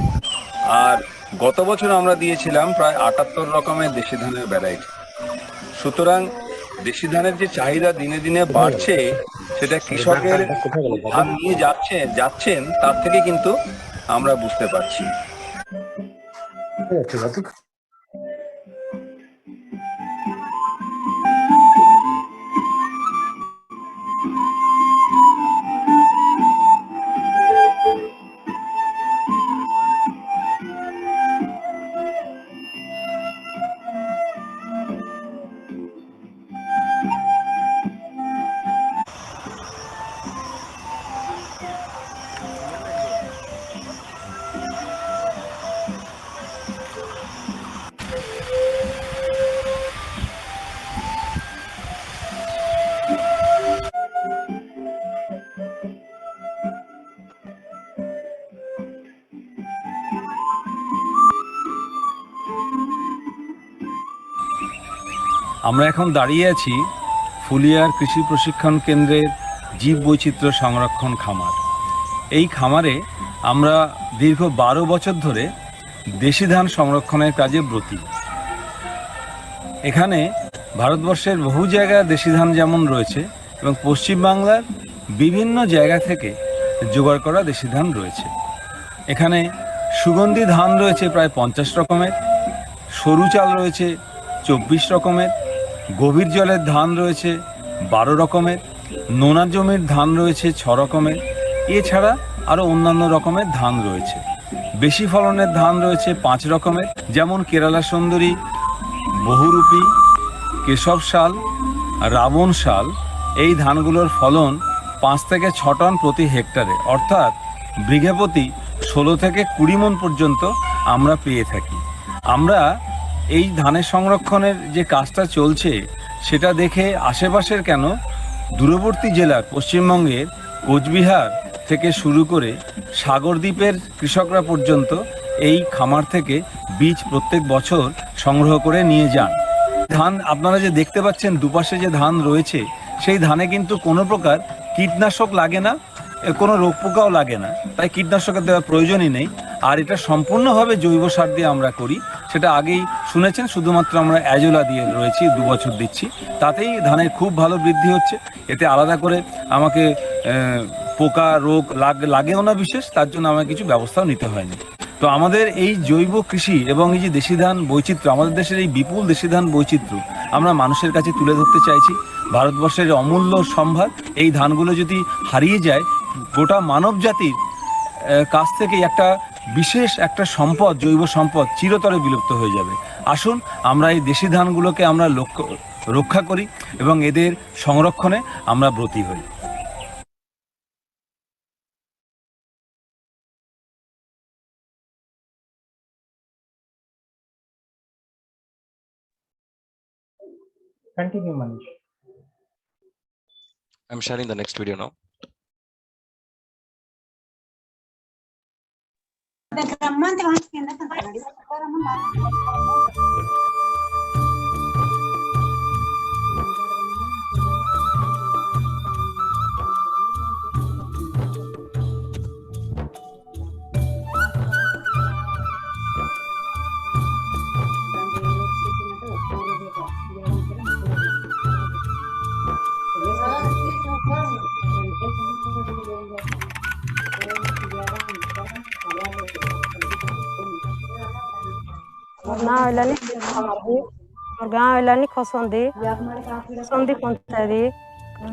আর গত বছর আমরা দিয়েছিলাম প্রায় 78 রকমের দেশি ধানের ভ্যারাইটি। সুতরাং দেশি ধানের যে চাহিদা দিনে দিনে বাড়ছে, সেটা কৃষকের ধান নিয়ে যাচ্ছেন তার থেকে কিন্তু আমরা বুঝতে পারছি। আমরা এখন দাঁড়িয়ে আছি ফুলিয়ার কৃষি প্রশিক্ষণ কেন্দ্রের জীব বৈচিত্র্য সংরক্ষণ খামার। এই খামারে আমরা দীর্ঘ 12 বছর ধরে দেশি ধান সংরক্ষণের কাজে ব্রতী। এখানে ভারতবর্ষের বহু জায়গায় দেশি ধান যেমন রয়েছে এবং পশ্চিমবাংলার বিভিন্ন জায়গা থেকে জোগাড় করা দেশি ধান রয়েছে। এখানে সুগন্ধি ধান রয়েছে প্রায় 50 রকমের, সরু চাল রয়েছে 24 রকমের, গভীর জলের ধান রয়েছে 12 রকমের, নোনা জমির ধান রয়েছে 6 রকমের, এছাড়া আরও অন্যান্য রকমের ধান রয়েছে। বেশি ফলনের ধান রয়েছে 5 রকমের, যেমন কেরালা সুন্দরী, বহুরূপী, কেশব শাল, রাবণ শাল। এই ধানগুলোর ফলন 5 থেকে 6 টন প্রতি হেক্টরে, অর্থাৎ বিঘে প্রতি 16 থেকে 20 মণ পর্যন্ত আমরা পেয়ে থাকি। আমরা এই ধানের সংরক্ষণের যে কাজটা চলছে সেটা দেখে আশেপাশের কেন দূরবর্তী জেলার পশ্চিমবঙ্গের কোচবিহার থেকে শুরু করে সাগরদ্বীপের কৃষকরা পর্যন্ত এই খামার থেকে বীজ প্রত্যেক বছর সংগ্রহ করে নিয়ে যান। ধান আপনারা যে দেখতে পাচ্ছেন দুপাশে যে ধান রয়েছে, সেই ধানে কিন্তু কোনো প্রকার কীটনাশক লাগে না, কোনো রোগ পোকাও লাগে না, তাই কীটনাশকের দেওয়ার প্রয়োজনই নেই। আর এটা সম্পূর্ণভাবে জৈব সার দিয়ে আমরা করি, সেটা আগেই শুনেছেন। শুধুমাত্র আমরা অ্যাজোলা দিয়ে রয়েছি, 2 বছর দিচ্ছি, তাতেই ধানের খুব ভালো বৃদ্ধি হচ্ছে। এতে আলাদা করে আমাকে পোকা রোগ লাগেও না বিশেষ, তার জন্য আমাকে কিছু ব্যবস্থাও নিতে হয়নি। তো আমাদের এই জৈব কৃষি এবং এই যে দেশি ধান বৈচিত্র্য, আমাদের দেশের এই বিপুল দেশি ধান বৈচিত্র্য আমরা মানুষের কাছে তুলে ধরতে চাইছি। ভারতবর্ষের অমূল্য সম্ভার, এই ধানগুলো যদি হারিয়ে যায়, গোটা মানব জাতির কাছ থেকে একটা বিশেষ একটা সম্পদ, জৈব সম্পদ চিরতরে বিলুপ্ত হয়ে যাবে। আসুন আমরা এই দেশি ধানগুলোকে আমরা রক্ষা করি এবং এদের সংরক্ষণে আমরা ব্রতী হই। Continue, Manish. I'm sharing the next video now. ना हलानी और गाँव हलानी खसंदी संदी पंचायत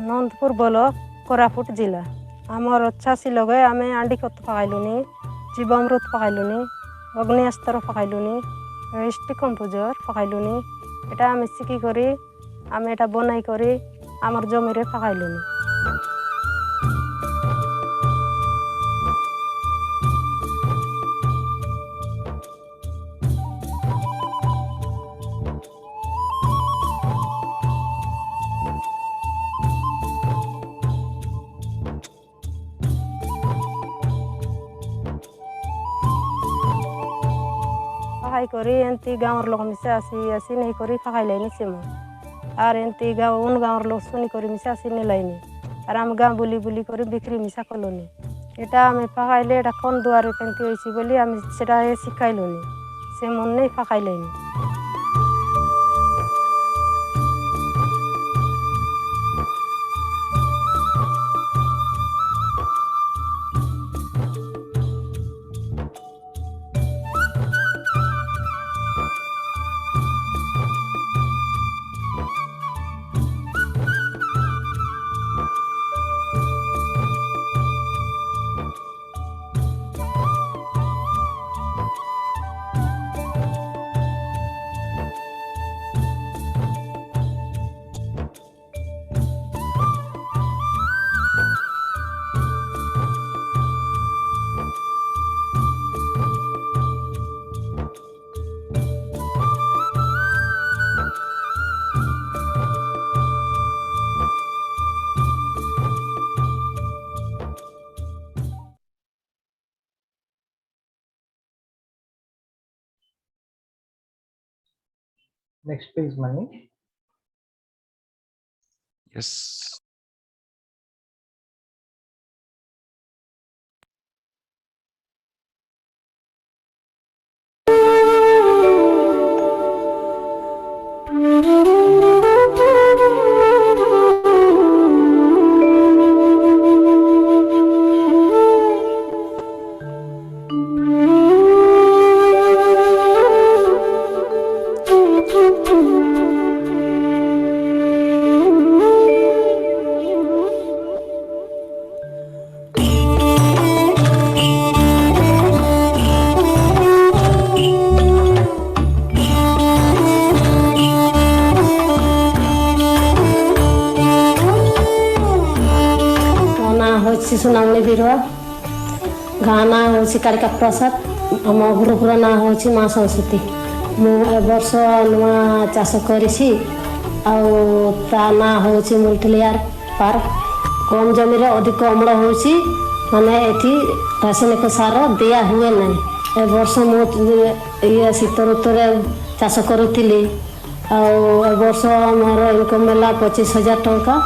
नंदपुर ब्लॉक कोरापुट जिला। आमर 86 लगे आम आंडी खत पकाइलुनी, जीवामृत पकाइलुनी, अग्निअस्त्र पकाइलुनी, एसटी कंपोजर पकाइलुनी। एटा आम शिखी करी आम एटा बनाई करी आमर जमी रे पकाइलुनी। पकाई करी एंती गाँव लोग मिसे आसी नहीं करी पकाई लाइनी सिमो और एंती गाँव उन गाँव लोग सुनी करी मिसे आसी नहीं लाइनी और आम गाँव बुली बुली करी बिक्री मिसा कलोनी। एटा आम पकाइले एटा कौन दुआरे केंती होइसी बोली आम सेटा शिखाइलुनी से मन नहीं फाकाइलेनी Next, please, Manish. Yes. सुनावणी बीरवा गाना होची कालिका प्रसाद आम ग्रुपर ना होची माँ सरस्वती मु वर्ष नुआ चाष करिसी ता ना होची मल्टीलेयर पार्क कम जमी रे अधिक अम्ल होची माने एठी रासायनिक सार दिया हुए ना ए वर्ष मु ये शीत ऋतु रे चाष करूथिली ए वर्ष मोर इनकम मेला 25,000 टंका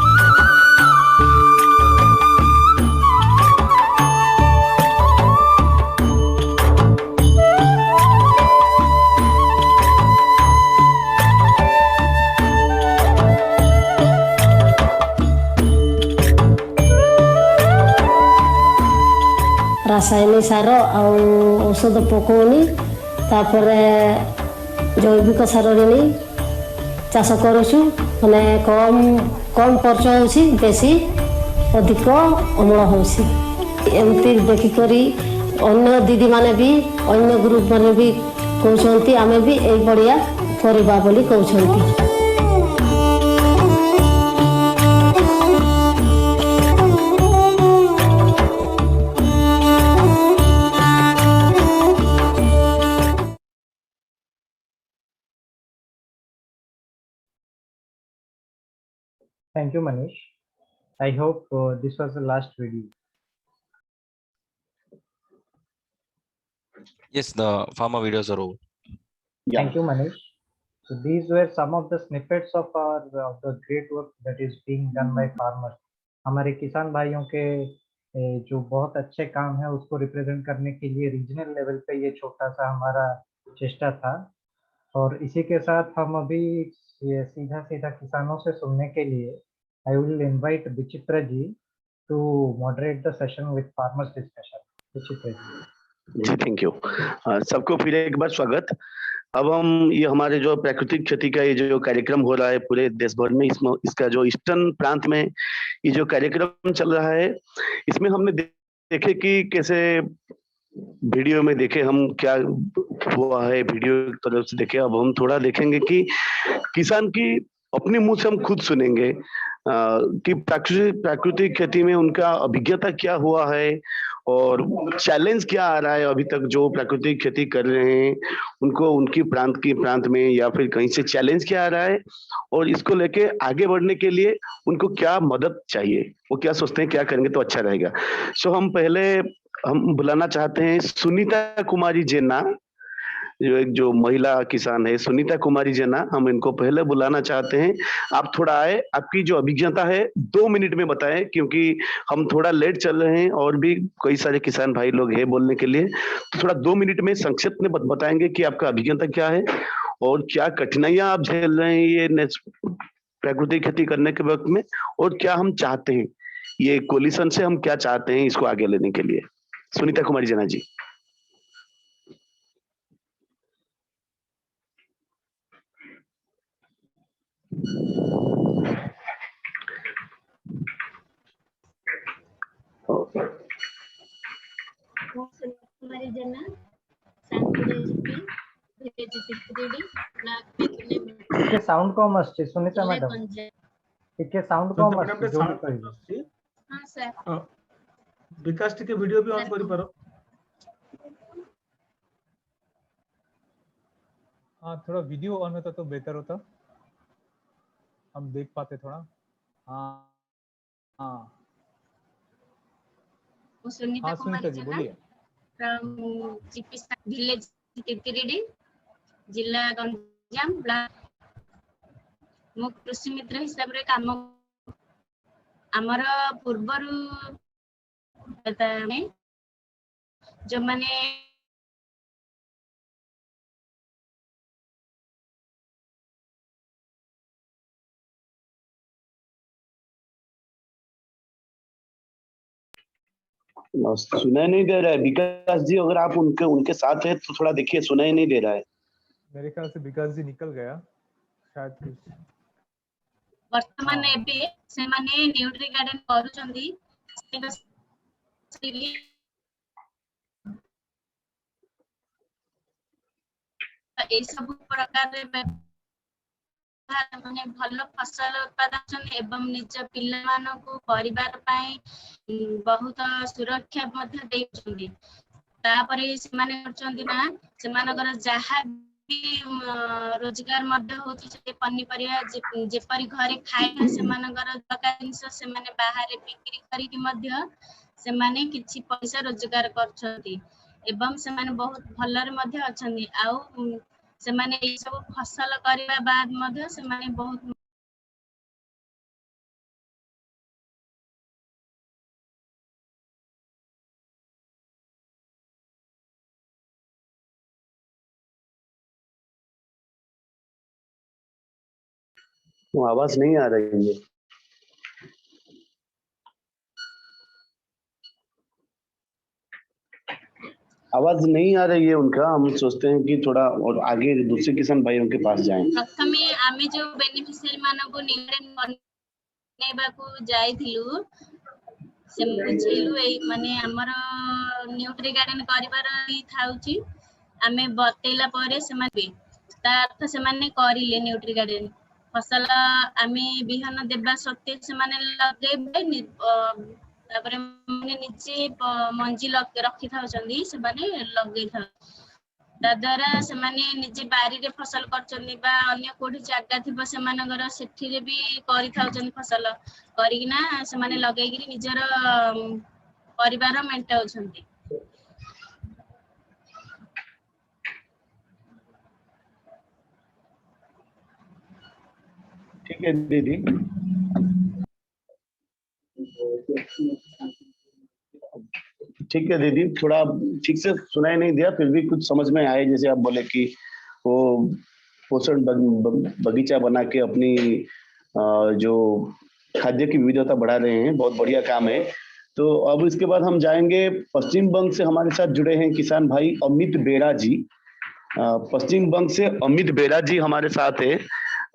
रासायनिक सार औषध पकौनी जैविक सार चाष करुछु माने कम कम खर्च होछि बेसी अधिक अम्ल होछि एमती देखिकरी अन्य दीदी माने भी अन्य ग्रुप माने भी कहउछंती आमे भी ए बढ़िया करबा बोली कहउछंती Thank you, Manish. I hope this was the last video. Yes, the farmer videos are over. Thank you, Manish. So these were some of the snippets of the great work that is being done by farmers. हमारे किसान भाइयों के जो बहुत अच्छे काम है उसको रिप्रेजेंट करने के लिए रीजनल लेवल पे ये छोटा सा हमारा चेष्टा था और इसी के साथ हम अभी ये सीधा किसानों से सुनने के लिए I will invite Vichitra ji to moderate the session with farmers discussion. Vichitra ji thank you सबको फिर एक बार स्वागत। अब हम ये हमारे जो प्राकृतिक खेती का ये जो कार्यक्रम हो रहा है पूरे देश भर में इसका जो ईस्टर्न प्रांत में ये जो कार्यक्रम चल रहा है इसमें हमने देखे कि कैसे वीडियो में देखे हम क्या हुआ है वीडियो तरफ से देखे अब हम थोड़ा देखेंगे कि किसान की अपने मुंह से हम खुद सुनेंगे कि प्राकृतिक खेती में उनका अभिज्ञता क्या हुआ है और चैलेंज क्या आ रहा है अभी तक जो प्राकृतिक खेती कर रहे हैं उनको उनकी प्रांत में या फिर कहीं से चैलेंज क्या आ रहा है और इसको लेके आगे बढ़ने के लिए उनको क्या मदद चाहिए वो क्या सोचते हैं क्या करेंगे तो अच्छा रहेगा। सो हम बुलाना चाहते हैं सुनीता कुमारी जेना जो महिला किसान है सुनीता कुमारी जना, हम इनको पहले बुलाना चाहते हैं। आप थोड़ा आए, आपकी जो अभिज्ञता है 2 मिनट में बताएं, क्योंकि हम थोड़ा लेट चल रहे हैं और भी कई सारे किसान भाई लोग हैं बोलने के लिए। तो थोड़ा 2 मिनट में संक्षिप्त में बताएंगे कि आपका अभिज्ञता क्या है और क्या कठिनाइयां आप झेल रहे हैं ये प्राकृतिक खेती करने के वक्त में, और क्या हम चाहते हैं, ये कोलिशन से हम क्या चाहते हैं इसको आगे लेने के लिए। सुनीता कुमारी जना जी। ଟିକେ ସାଉଣ୍ଡ କମ ଆସୁଛି ସୁନିତା ମ୍ୟାଡାମ, ଟିକେ ସାଉଣ୍ଡ କମ ଆସୁଛି ଯୋଉଠି କହିବେ। हाँ सर विकास टिके वीडियो भी ऑन करी पारो। हाँ थोड़ा वीडियो ऑन होता तो बेहतर होता, हम देख पाते थोड़ा। हाँ हाँ सुनीता सुनीता जी बोलिए। फ्रॉम जीपी विलेज तिरतिरिडी जिला गंजाम ब्लॉक। मो कृषि मित्र हिसाब रे काम आमर पूर्वरु जो माने सुनाई नहीं दे रहा है विकास जी, अगर आप उनके साथ है तो थोड़ा देखिए, सुनाई नहीं दे रहा है। मेरे ख्याल से विकास जी निकल गया शायद कुछ। वर्तमान एबे से माने न्यूट्री गार्डन करूचंदी ए सब प्रकार रे माने भल फसल उत्पादन एवं निज पिला मानको परिवार पाई बहुत सुरक्षा मध्ये देउछंदी। तापरे सेमाने करचंदी ना सेमानकर जहा भी रोजगार मध्ये होची से पन्नीपरिया जेपरि घरे खाए सेमानकर दरकार जिंस सेमाने बाहर बिक्री करी कि मध्ये सेमाने किछि पैसा रोजगार करछंती एवं सेमाने बहुत भलरे मध्ये अछंदी। आउ सेमाने ए सब फसल करिबा बाद मध्ये सेमाने बहुत वो आवाज नहीं आ रही है। आवाज नहीं आ रही है उनका, हम सोचते हैं कि थोड़ा और आगे दूसरे किसान भाइयों के पास जाएं। प्रथमे आमे जो बेनिफिशियरी मानको निगरेन बनेबा को जाइथिलु से बुझेलु ए माने हमर न्यूट्री गार्डन करिवार थाउची आमे बतेला परे से माने ता अर्थ से माने करिले न्यूट्री गार्डन फसल आमे बिहन देबा सत्ते से माने लगेबे तापरे माने निचे मंजी रखी थाउचंदी से माने लगै था दादारा से माने निजे बारी रे फसल करचंदी बा अन्य कोठी जागा थिबो से मानगर सेठी रे भी करि थाउचंदी फसल करिना से माने लगै गिरी निजर परिवार मेंटाउचंदी। ठीक है दीदी। ठीक है दीदी, थोड़ा ठीक से सुनाई नहीं दिया, फिर भी कुछ समझ में आए। जैसे आप बोले कि वो पोषण बगीचा बना के अपनी जो खाद्य की विविधता बढ़ा रहे हैं, बहुत बढ़िया काम है। तो अब इसके बाद हम जाएंगे पश्चिम बंग से, हमारे साथ जुड़े हैं किसान भाई अमित बेरा जी। पश्चिम बंग से अमित बेरा जी हमारे साथ है।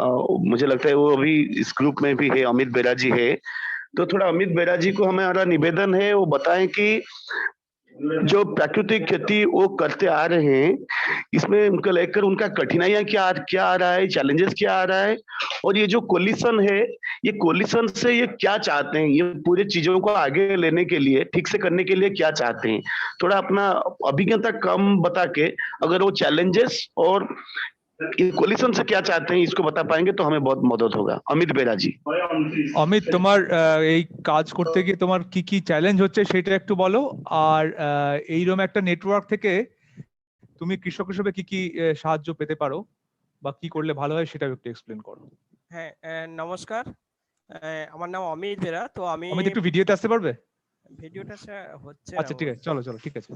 मुझे लगता है वो अभी इस ग्रुप में भी है, अमित बेरा जी है। तो थोड़ा अमित बेरा जी को हमारा निवेदन है वो बताएं कि जो प्राकृतिक खेती वो करते आ रहे हैं, इसमें उनको लेकर उनका कठिनाइयां क्या आ रहा है, चैलेंजेस क्या आ रहा है, और ये जो कोलिशन है, ये कोलिशन से ये क्या चाहते हैं, ये पूरे चीजों को आगे लेने के लिए, ठीक से करने के लिए क्या चाहते हैं। थोड़ा अपना अभिज्ञता कम बता के अगर वो चैलेंजेस और ये कोलिशन से क्या चाहते हैं इसको बता पाएंगे तो हमें बहुत मदद होगा। अमित बेरा जी। অমিত, তোমার এই কাজ করতে গিয়ে তোমার কি কি চ্যালেঞ্জ হচ্ছে সেটা একটু বলো। আর এইরকম একটা নেটওয়ার্ক থেকে তুমি কৃষক হিসেবে কি কি সাহায্য পেতে পারো বা কি করলে ভালো হয় সেটাও একটু এক্সপ্লেন করো। হ্যাঁ, নমস্কার, আমার নাম অমিত বেরা। তো আমি অমিত একটু ভিডিওতে আসতে পারবে? ভিডিওটা হচ্ছে আচ্ছা ঠিক আছে, চলো চলো ঠিক আছে।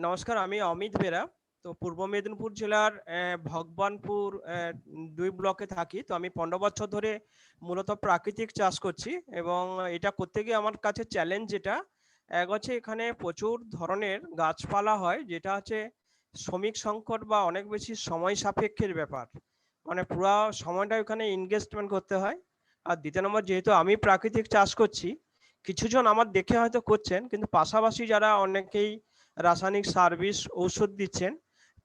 নমস্কার, আমি অমিত বেরা। তো পূর্ব মেদিনীপুর জেলার ভগবানপুর 2 ব্লকে থাকি। তো আমি 15 বছর ধরে মূলত প্রাকৃতিক চাষ করছি এবং এটা করতে গিয়ে আমার কাছে চ্যালেঞ্জ যেটা এক হচ্ছে, এখানে প্রচুর ধরনের গাছপালা হয়, যেটা হচ্ছে শ্রমিক সংকট বা অনেক বেশি সময় সাপেক্ষের ব্যাপার, মানে পুরো সময়টা ওখানে ইনভেস্টমেন্ট করতে হয়। আর দ্বিতীয় নম্বর, যেহেতু আমি প্রাকৃতিক চাষ করছি, কিছুজন আমার দেখে হয়তো করছেন, কিন্তু পাশাপাশি যারা অনেকেই রাসায়নিক সার্ভিস ঔষধ দিচ্ছেন,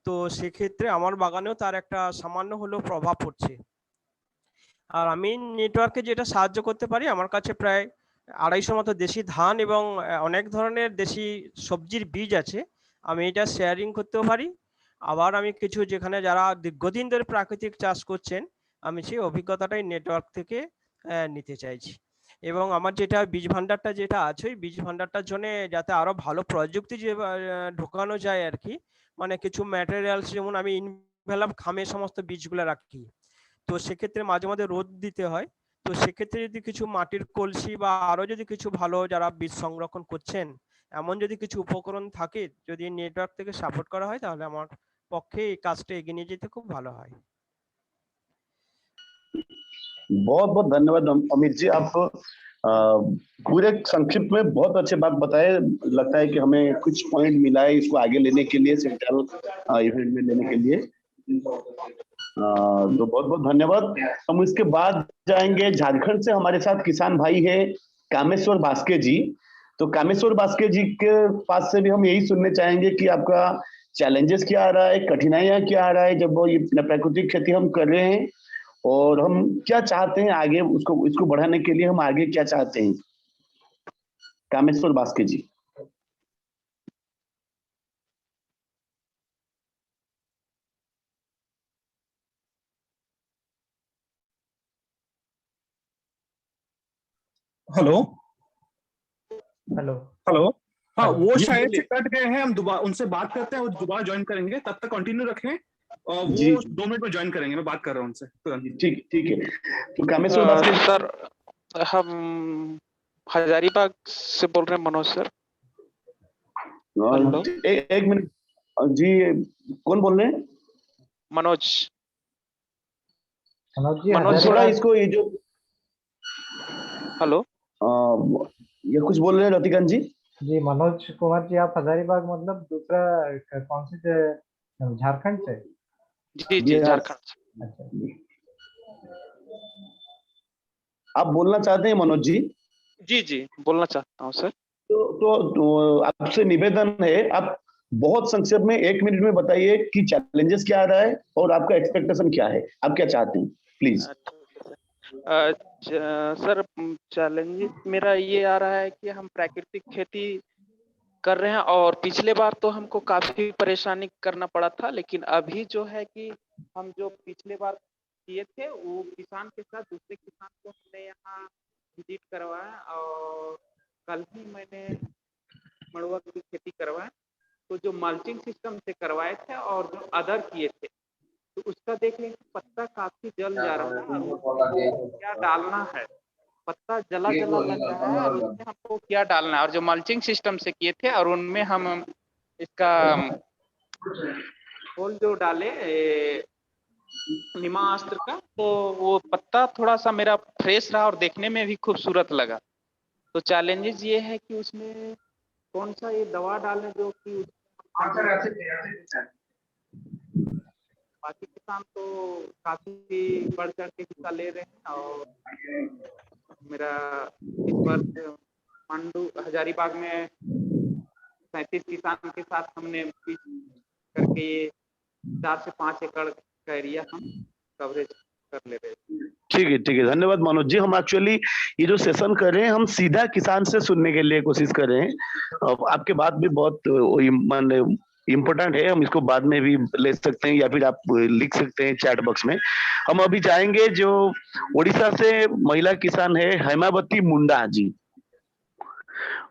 তো সেক্ষেত্রে আমার বাগানেও তার একটা সামান্য হলেও প্রভাব পড়ছে। আর আমি নেটওয়ার্কে যেটা সাহায্য করতে পারি, আমার কাছে প্রায় 250 মতো দেশি ধান এবং অনেক ধরনের দেশি সবজির বীজ আছে, আমি এটা শেয়ারিং করতেও পারি। আবার আমি কিছু যেখানে যারা দীর্ঘদিন ধরে প্রাকৃতিক চাষ করছেন, আমি সেই অভিজ্ঞতাটাই নেটওয়ার্ক থেকে নিতে চাইছি। এবং আমার যেটা বীজ ভান্ডারটা যেটা আছে, ওই বীজ ভান্ডারটার জন্য যাতে আরো ভালো প্রযুক্তি যে ঢোকানো যায় আর কি, মানে কিছু ম্যাটেরিয়ালস, যেমন আমি ইনভেলপ খামে সমস্ত বীজগুলো রাখি, তো সেক্ষেত্রে মাঝে মাঝে রোদ দিতে হয়। তো সেক্ষেত্রে যদি কিছু মাটির কলসি বা আরো যদি কিছু ভালো যারা বীজ সংরক্ষণ করছেন এমন যদি কিছু উপকরণ থাকে, যদি নেটওয়ার্ক থেকে সাপোর্ট করা হয়, তাহলে আমার পক্ষে এই কাজটা এগিয়ে নিয়ে যেতে খুব ভালো হয়। बहुत बहुत धन्यवाद अमित जी, आप पूरे संक्षिप्त में बहुत अच्छे बात बताए। लगता है कि हमें कुछ पॉइंट मिला है इसको आगे लेने के लिए, सेंट्रल इवेंट में लेने के लिए। तो बहुत बहुत धन्यवाद। हम इसके बाद जाएंगे झारखंड से, हमारे साथ किसान भाई है कामेश्वर बास्के जी। तो कामेश्वर बास्के जी के पास से भी हम यही सुनने चाहेंगे कि आपका चैलेंजेस क्या आ रहा है, कठिनाइयां क्या आ रहा है जब वो ये प्राकृतिक खेती हम कर रहे हैं, और हम क्या चाहते हैं आगे, इसको बढ़ाने के लिए हम आगे क्या चाहते हैं। Kameshwar Baske ji. Hello hello hello. हाँ, हेलो। वो जी, शायद बोलिए। से कट गए हैं, हम दोबारा उनसे बात करते हैं और दोबारा ज्वाइन करेंगे, तब तक कंटिन्यू रखें। जी। वो 2 मिनट में ज्वाइन करेंगे, मैं बात कर रहा हूँ उनसे तुरंत। ठीक ठीक है। तो कामेश्वर बास्के जी। सर, हम हजारीबाग से बोल रहे हैं, मनोज सर। हेलो। एक मिनट जी, कौन बोल रहे हैं? मनोज। मनोज जी, मनोज थोड़ा इसको ये जो हेलो, ये कुछ बोल रहे हैं रतिकांत जी? जी मनोज कुमार जी, आप हजारीबाग मतलब दूसरा कौन से झारखंड से? जी जी, झारखंड। अच्छा, आप बोलना चाहते हैं मनोज जी? जी जी, बोलना चाहता हूँ सर। तो आपसे निवेदन है, आप बहुत संक्षेप में 1 मिनट में बताइए कि चैलेंजेस क्या आ रहा है और आपका एक्सपेक्टेशन क्या है, आप क्या चाहते हैं, प्लीज। सर, चैलेंजेस मेरा ये आ रहा है कि हम प्राकृतिक खेती कर रहे हैं और पिछले बार तो हमको काफी परेशानी करना पड़ा था, लेकिन अभी जो है कि हम जो पिछले बार किए थे वो किसान के साथ दूसरे किसान को हमने यहाँ विजिट करवाया, और कल ही मैंने मड़ुआ की खेती करवाया। तो जो मल्चिंग सिस्टम से करवाए थे और जो अदर किए थे, तो उसका देख लें पत्ता काफी जल जा रहा है, और उसमें क्या डालना है, पत्ता जला जला लग रहा है, और उसमें हमको क्या डालना है। और जो मल्चिंग सिस्टम से किए थे और उनमें हम इसका खोल जो डाले निमास्त्र का, तो वो पत्ता थोड़ा सा मेरा फ्रेश रहा और देखने में भी खूबसूरत लगा। तो चैलेंजेस ये है कि उसमें कौन सा ये दवा डालें जो कि बाकी किसान तो काफी बढ़ चढ़ के हिस्सा ले रहे हैं, और मेरा इस बार मंडू हजारीबाग में 37 किसान के साथ हमने करके ये 4 से 5 एकड़ का एरिया हम कवरेज कर ले रहे हैं। ठीक है, धन्यवाद मनोज जी। हम एक्चुअली ये जो सेशन कर रहे हैं, हम सीधा किसान से सुनने के लिए कोशिश कर रहे हैं। आपके बात भी बहुत इम्पोर्टेंट है, हम इसको बाद में भी ले सकते हैं या फिर आप लिख सकते हैं चैट बॉक्स में। हम अभी जाएंगे जो उड़ीसा से महिला किसान है हेमावती मुंडा जी,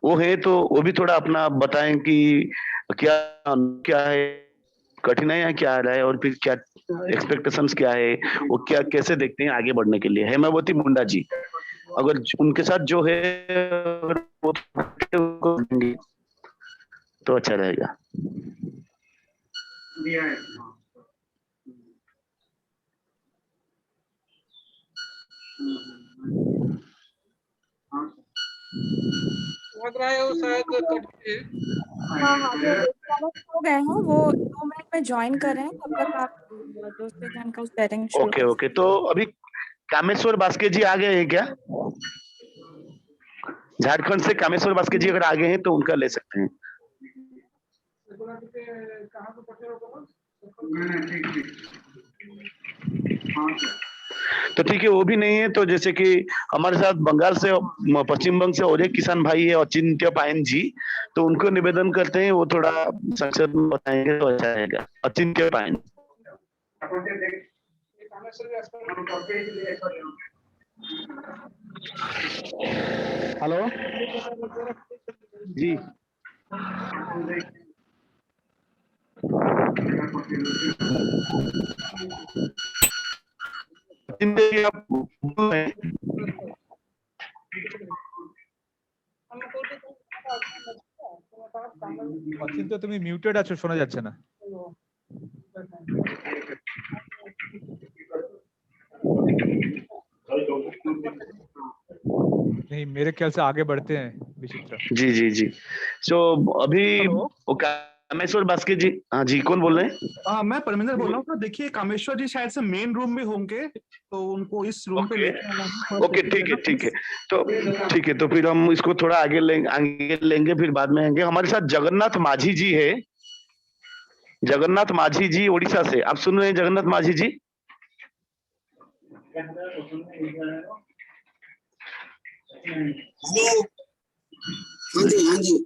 वो है, तो वो भी थोड़ा अपना बताएं कि क्या क्या है, कठिनाइयाँ क्या आ रहा है और फिर क्या एक्सपेक्टेशंस क्या है, वो क्या कैसे देखते हैं आगे बढ़ने के लिए। हेमावती मुंडा जी, अगर उनके साथ जो है वो तो अच्छा रहेगा। लग रहा है वो शायद कट गए। हाँ हाँ वो हो गए हैं, वो 2 मिनट में ज्वाइन कर रहे हैं, तब तक आप दूसरे जन का सेटिंग शुरू ओके कर ओके, तो अभी कामेश्वर बास्के जी आ गए हैं क्या? झारखंड से कामेश्वर बास्के जी अगर आ गए हैं तो उनका ले सकते हैं। तो ठीक है, वो भी नहीं है तो जैसे कि हमारे साथ बंगाल से, पश्चिम बंग से और एक किसान भाई है अचिंत्य पायन जी, तो उनको निवेदन करते हैं वो थोड़ा संक्षेप में बताएंगे तो अच्छा रहेगा। अचिंत्य पायन। हेलो जी, অচিন্ত তুমি মিউটেড আছো, শোনা যাচ্ছে না। नहीं, मेरे ख्याल से आगे बढ़ते हैं विचित्र। जी जी जी, तो अभी वो कामेश्वर बास्के जी, हाँ जी, कौन बोल रहे हैं? हाँ, मैं परमिंदर बोल रहा हूँ। तो देखिए कामेश्वर जी शायद से मेन रूम में होंगे, तो उनको इस रूम पे लेके आना है। ओके ठीक है ठीक है, तो ठीक है, तो फिर हम इसको थोड़ा आगे लेंगे फिर बाद में आएंगे। हमारे साथ जगन्नाथ माझी जी है, जगन्नाथ माझी जी उड़ीसा से। आप सुन रहे हैं जगन्नाथ माझी जी? हाँ जी,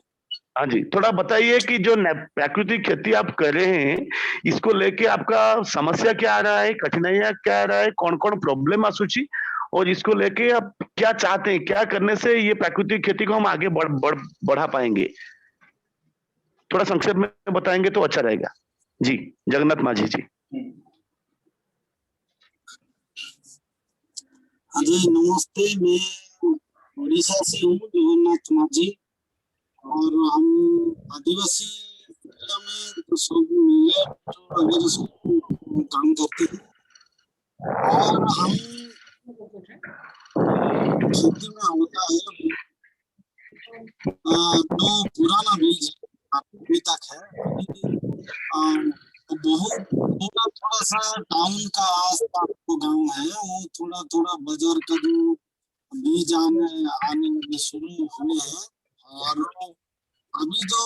हाँ जी, थोड़ा बताइए कि जो प्राकृतिक खेती आप कर रहे हैं इसको लेके आपका समस्या क्या आ रहा है, कठिनाइयां क्या आ रहा है, कौन कौन प्रॉब्लम आसूची, और इसको लेके आप क्या चाहते हैं, क्या करने से ये प्राकृतिक खेती को हम आगे बढ़ा पाएंगे, थोड़ा संक्षेप में बताएंगे तो अच्छा रहेगा। जी, जगन्नाथ माझी जी। हाँ जी, नमस्ते। मैं उड़ीसा से हूँ, जगन्नाथ माझी, और हम आदिवासी एरिया में तो सब मिलेट वगैरह सब काम करते हैं। और हम खेती में होता है जो पुराना बीज अभी तक है, बहुत थोड़ा सा टाउन का आसपास जो गांव है वो थोड़ा बाजार का जो बीज आने शुरू हुए हैं। और अभी जो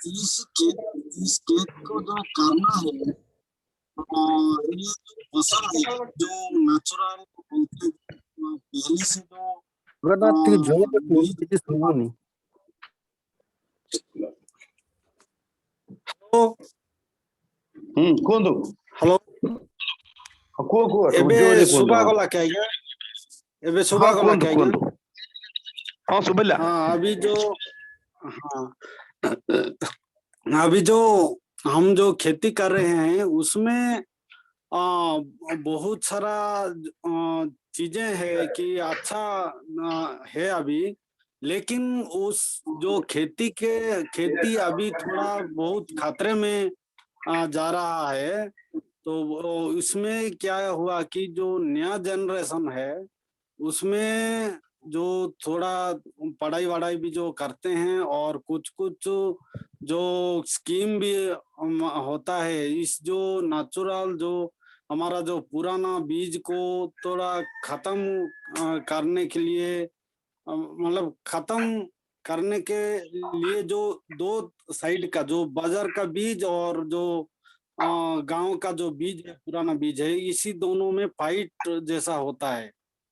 इस खेत को जो करना है, ये फसल है जो नेचुरल बोलते पहले से जो କୁହନ୍ତୁ। हेलो, କୁହ କୁହ, ଏବେ ଶୁଭା ଗଲା क्या क्या? ଏବେ ଶୁଭା ଗଲା क्या क्या? हाँ सुबह। हाँ, अभी जो हम जो खेती कर रहे हैं उसमें बहुत सारा चीजें है कि अच्छा है अभी, लेकिन उस जो खेती अभी थोड़ा बहुत खतरे में जा रहा है। तो इसमें क्या हुआ कि जो नया जनरेशन है उसमें जो थोड़ा पढ़ाई वढ़ाई भी जो करते हैं और कुछ जो स्कीम भी होता है, इस जो नेचुरल जो हमारा जो पुराना बीज को थोड़ा खत्म करने के लिए, मतलब खत्म करने के लिए जो दो साइड का जो बाजार का बीज और जो गांव का जो बीज है, पुराना बीज है, इसी दोनों में फाइट जैसा होता है।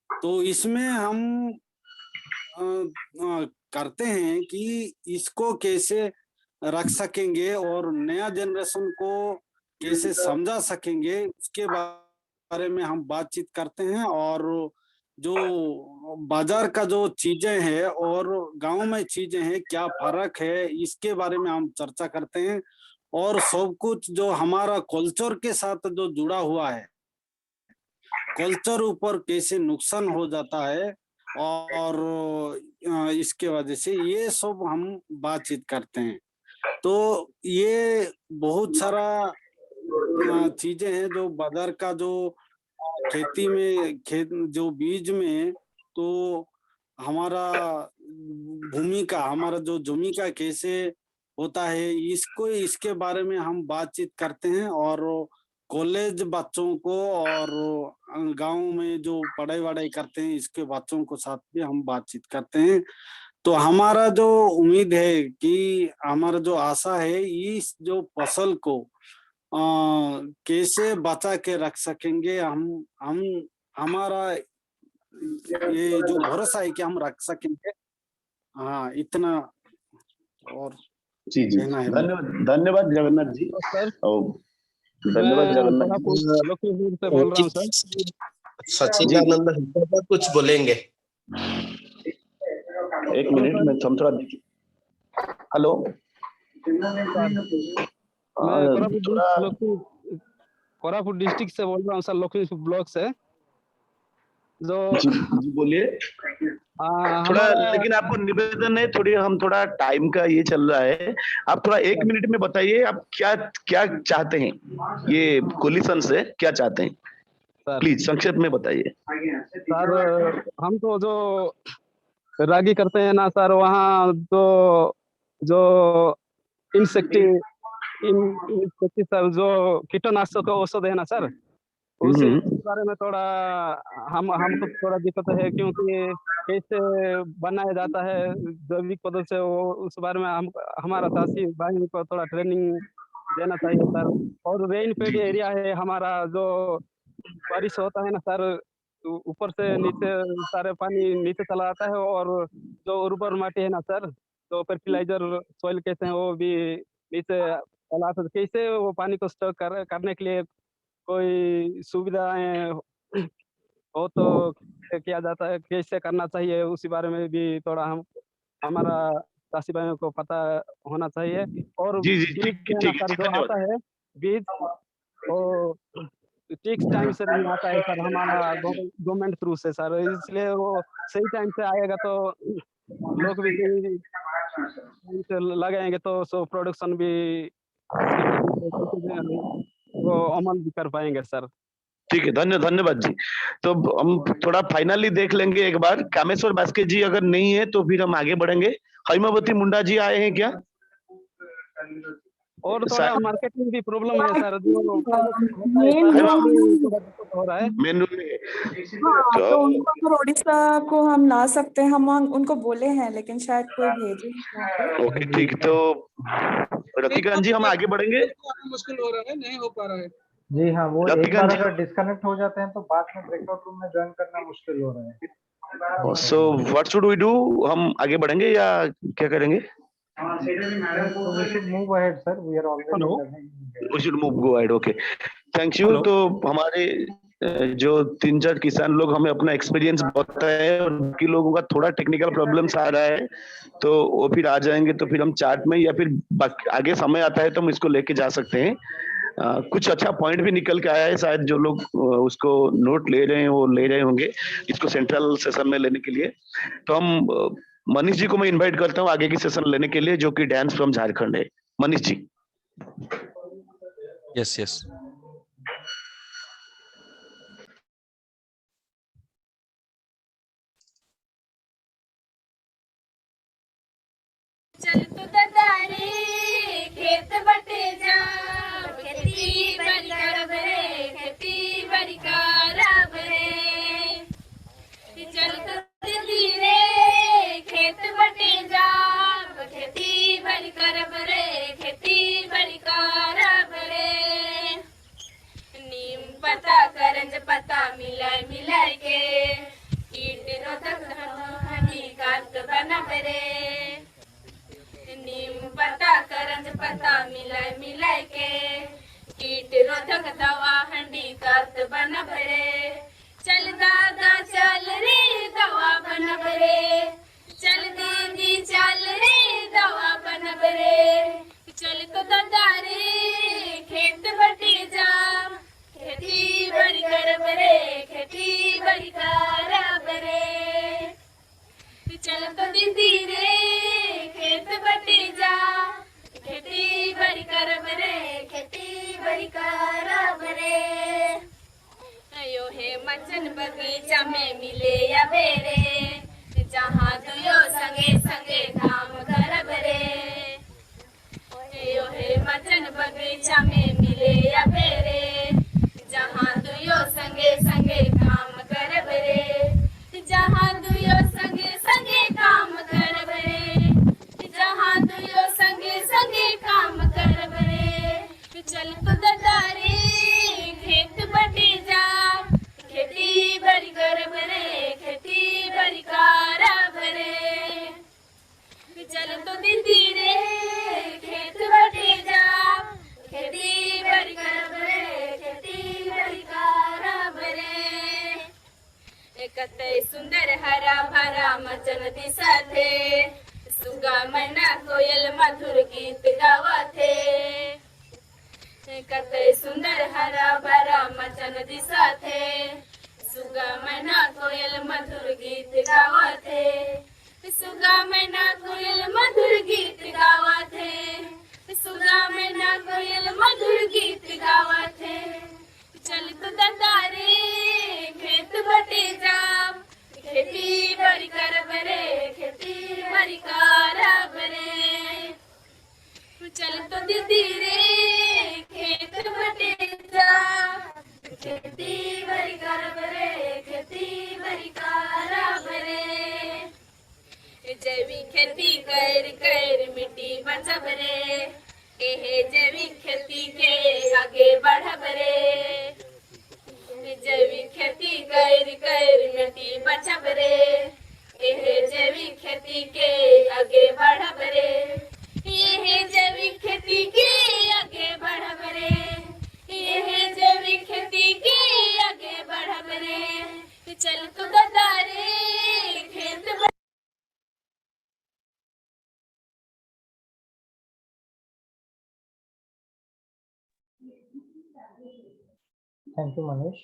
तो इसमें हम करते हैं कि इसको कैसे रख सकेंगे और नया जनरेशन को कैसे समझा सकेंगे, उसके बारे में हम बातचीत करते हैं। और जो बाजार का जो चीजें हैं और गांव में चीजें हैं, क्या फर्क है, इसके बारे में हम चर्चा करते हैं। और सब कुछ जो हमारा कल्चर के साथ जो जुड़ा हुआ है, कल्चर ऊपर कैसे नुकसान हो जाता है और इसके वजह से ये सब हम बातचीत करते हैं। तो ये बहुत सारा चीजें हैं जो बाजार का जो खेती में जो बीज में तो हमारा भूमिका, हमारा जो जमी का कैसे होता है, इसके बारे में हम बातचीत करते हैं। और कॉलेज बच्चों को और गांव में जो पढ़ाई वढ़ाई करते हैं इसके बच्चों को साथ भी हम बातचीत करते हैं। तो हमारा जो उम्मीद है कि हमारा जो आशा है, इस जो फसल को कैसे बचा के रख सकेंगे, हम हमारा ये जो भरोसा है कि हम रख सकेंगे। हाँ, इतना और जी जी, धन्यवाद जगन्नाथ जी। धन्यवाद जगन्नाथ लखीमपुर से बोल रहा हूँ सर। सच्चिदानंद कुछ बोलेंगे? एक मिनट में हम थोड़ा देखिए। हेलो, कोरापुट डिस्ट्रिक्ट से बोल रहा हूँ सर, लखीमपुर ब्लॉक से। जो जी बोलिए। थोड़ा लेकिन आपको निवेदन है, हम थोड़ा टाइम का ये चल रहा है, आप थोड़ा 1 मिनट में बताइए आप क्या क्या चाहते हैं, ये कोलिशन से क्या चाहते हैं, प्लीज संक्षेप में बताइए। सर हम तो जो रागी करते हैं ना सर, वहाँ तो जो इंसेक्टिसाइड जो कीटनाशक औषध है ना सर, उसी बारे में थोड़ा हमको थोड़ा दिक्कत है, क्योंकि कैसे बनाया जाता है जैविक पद्धति से, वो उस बारे में हमारा चाषी भाई को थोड़ा ट्रेनिंग देना चाहिए सर। और रेन फेड एरिया है हमारा, जो बारिश होता है ना सर, ऊपर से नीचे सारे पानी नीचे चला आता है, और जो उर्वर माटी है ना सर, तो फर्टिलाइजर सॉइल कहते हैं, वो भी नीचे चला आता है। कैसे वो पानी को स्टोर करने के लिए कोई सुविधाएं हो तो किया जाता है, कैसे करना चाहिए, उसी बारे में भी थोड़ा हमारा चाषी भाइयों को पता होना चाहिए। और बीज जो आता है बीज, वो ठीक टाइम से नहीं आता है सर, हमारा गवर्नमेंट थ्रू से सर, इसलिए वो सही टाइम से आएगा तो लोग भी सही टाइम से लगाएंगे, तो सो प्रोडक्शन भी वो अमल भी कर पाएंगे सर। ठीक है, धन्यवाद जी। तो हम थोड़ा फाइनली देख लेंगे एक बार, कामेश्वर बास्के जी अगर नहीं है तो फिर हम आगे बढ़ेंगे। हैमावती मुंडा जी आए हैं क्या? और थोड़ा मार्केटिंग भी प्रॉब्लम है सर, जो हो रहा है मेनू में। तो उनको ओडिशा को हम ला सकते हैं, हम उनको बोले हैं, लेकिन शायद कोई भेजे। ओके ठीक, तो रतिकांत जी हम आगे बढ़ेंगे। मुश्किल हो रहा है, नहीं हो पा रहा है। जी हाँ, वो एक बार अगर डिस्कनेक्ट हो जाते हैं तो बाद में ब्रेकआउट रूम में ज्वाइन करना मुश्किल हो रहा है। So what should we do, हम आगे बढ़ेंगे या क्या करेंगे? We should move ahead, sir. We are already. We should go ahead. Okay. Thank you. तो हमारे जो 3-4 किसान लोग हमें अपना एक्सपीरियंस बताए और बाकी लोगों का थोड़ा टेक्निकल प्रॉब्लम्स आ रहा है, तो वो फिर आ जाएंगे, तो फिर हम चार्ट में या फिर आगे समय आता है तो हम इसको लेके जा सकते हैं। कुछ अच्छा पॉइंट भी निकल के आया है, शायद जो लोग उसको नोट ले रहे हैं वो ले रहे होंगे इसको सेंट्रल सेशन में लेने के लिए। तो हम मनीष जी को मैं इनवाइट करता हूँ आगे की सेशन लेने के लिए, जो कि डांस फ्रॉम झारखंड है। मनीष जी। Yes yes. चल तू दादारी खेत बटे जा, खेती बड़ी करब रे, खेती बड़ी करब रे। चल तू दीदी रे खेत बटे जा, खेती बड़ी करब रे, खेती बड़ी करब रे। नीम पत्ता करंज पत्ता मिलाय मिलाय के, कीट रोधक हानिकारक बनब रे। नीम पत्ता करंज पत्ता मिलाय मिलाय के, कीट रोधक दवा हानिकारक बनब रे। चल दादा चल रे मचन बगीचा में मिले या बेरे जहाँ दुयो संगे संगे काम करब रे ओहे मचन बगीचा में मिले या बेरे जहाँ दुयो संगे संगे काम करब रे जहाँ दुयो संगे संगे काम करब रे जहाँ दुयो संगे संगे काम करब रे चल तो ददारी खेत बटी जा खेती बड़ी करब रे खेती बड़ी करब रे चल तो दीदी रे खेत बटी जा खेती बड़ी करब रे खेती बड़ी करब रे कते सुंदर हरा भरा मचन दिसथे सुगा मैना कोयल मधुर गीत गावथे कते सुंदर हरा भरा मचन दिसथे सुगा मैना कोयल मधुर गीत गावथे सुगा मैना कोयल मधुर गीत गावथे सुगा मैना कोयल मधुर गीत गावथे चल तो ददारे खेत बटे जा खेती बड़ी करब रे खेती बड़ी करब रे चल तो दीदी रे खेत बटे जा खेती बड़ी करब रे खेती बड़ी करब रे जैविक खेती कर कर मिट्टी बचब रे एहे जैविक खेती के आगे बढ़ब रे जैविक खेती कर कर मिट्टी बचब रे एहे जैविक खेती के आगे बढ़ब रे एहे जैविक खेती के आगे बढ़ब रे एहे जैविक खेती के आगे बढ़ब रे चल तो ददारे खेत थैंक यू मनीष।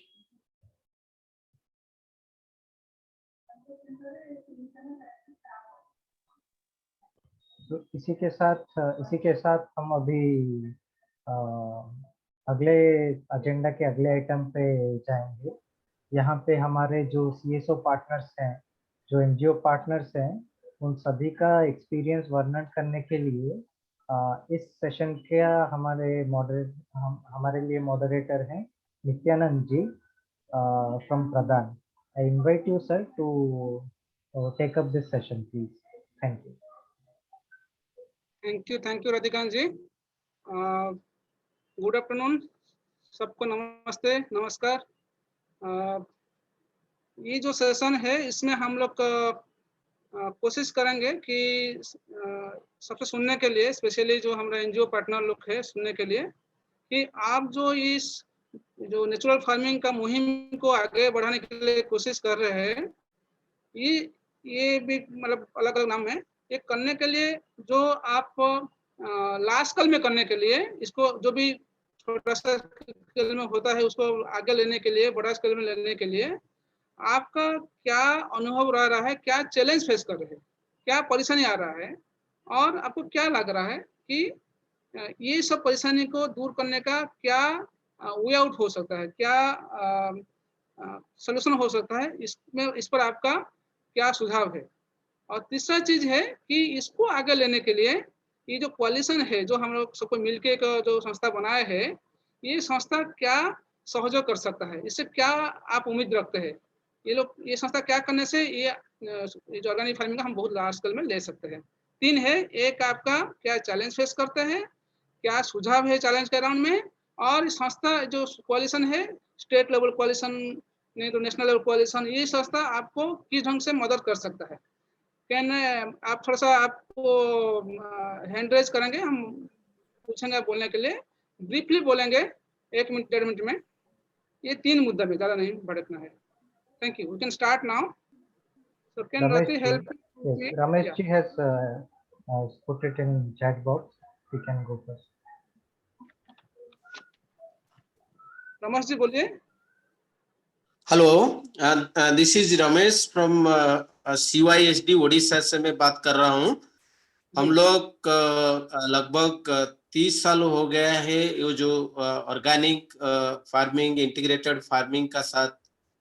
तो इसी के साथ हम अभी अगले एजेंडा के अगले आइटम पे जाएंगे। यहाँ पे हमारे जो CSO पार्टनर्स हैं, जो NGO पार्टनर्स हैं, उन सभी का एक्सपीरियंस वर्णन करने के लिए इस सेशन के हमारे लिए मॉडरेटर हैं नित्यानंद जी फ्रॉम प्रदान। I invite you, sir, to take up this session, please. Thank you. Thank you, Radhikant ji. Good afternoon सबको, नमस्ते, नमस्कार। ये जो सेशन है इसमें हम लोग कोशिश करेंगे कि सबसे सुनने के लिए, स्पेशली जो हमारे NGO पार्टनर लोग हैं, सुनने के लिए कि आप जो इस जो नेचुरल फार्मिंग का मुहिम को आगे बढ़ाने के लिए कोशिश कर रहे हैं, ये भी मतलब अलग अलग नाम है। ये करने के लिए जो आप लार्ज स्केल में करने के लिए, इसको जो भी छोटा सा स्केल में होता है उसको आगे लेने के लिए, बड़ा स्केल में लेने के लिए आपका क्या अनुभव रहा है, क्या चैलेंज फेस कर रहे हैं, क्या परेशानी आ रहा है, और आपको क्या लग रहा है कि ये सब परेशानी को दूर करने का क्या वे आउट हो सकता है, क्या सलूशन हो सकता है, इस पर आपका क्या सुझाव है। और तीसरा चीज है कि इसको आगे लेने के लिए ये जो कोalition है, जो हम लोग सबको मिलके जो संस्था बनाए है, ये संस्था क्या सहयोग कर सकता है, इससे क्या आप उम्मीद रखते हैं, ये संस्था क्या करने से ये जो ऑर्गेनिक फार्मिंग का हम बहुत लार्ज स्केल में ले सकते हैं। 3 है, एक आपका क्या चैलेंज फेस करते हैं, क्या सुझाव है चैलेंज के राउंड में, और संस्था जो कोalition है, स्टेट लेवल कोalition नहीं तो नेशनल लेवल कोalition, ये संस्था आपको किस ढंग से मदद कर सकता है। कैन आप थोड़ा सा आपको हैंड रेज करेंगे, हम पूछेंगे बोलने के लिए, ब्रीफली बोलेंगे 1 मिनट 1.5 मिनट में। ये 3 मुद्दा में, ज़्यादा नहीं भटकना है। Thank you. We can start now. So can Rati help? Yes, Ramesh ji has put it in chat box. We can go first. Ramesh ji बोलिए। Hello, this is Ramesh from CYSD Odisha से मैं बात कर रहा हूँ। हम लोग लगभग 30 साल हो गया है ये जो ऑर्गेनिक फार्मिंग, इंटीग्रेटेड फार्मिंग का साथ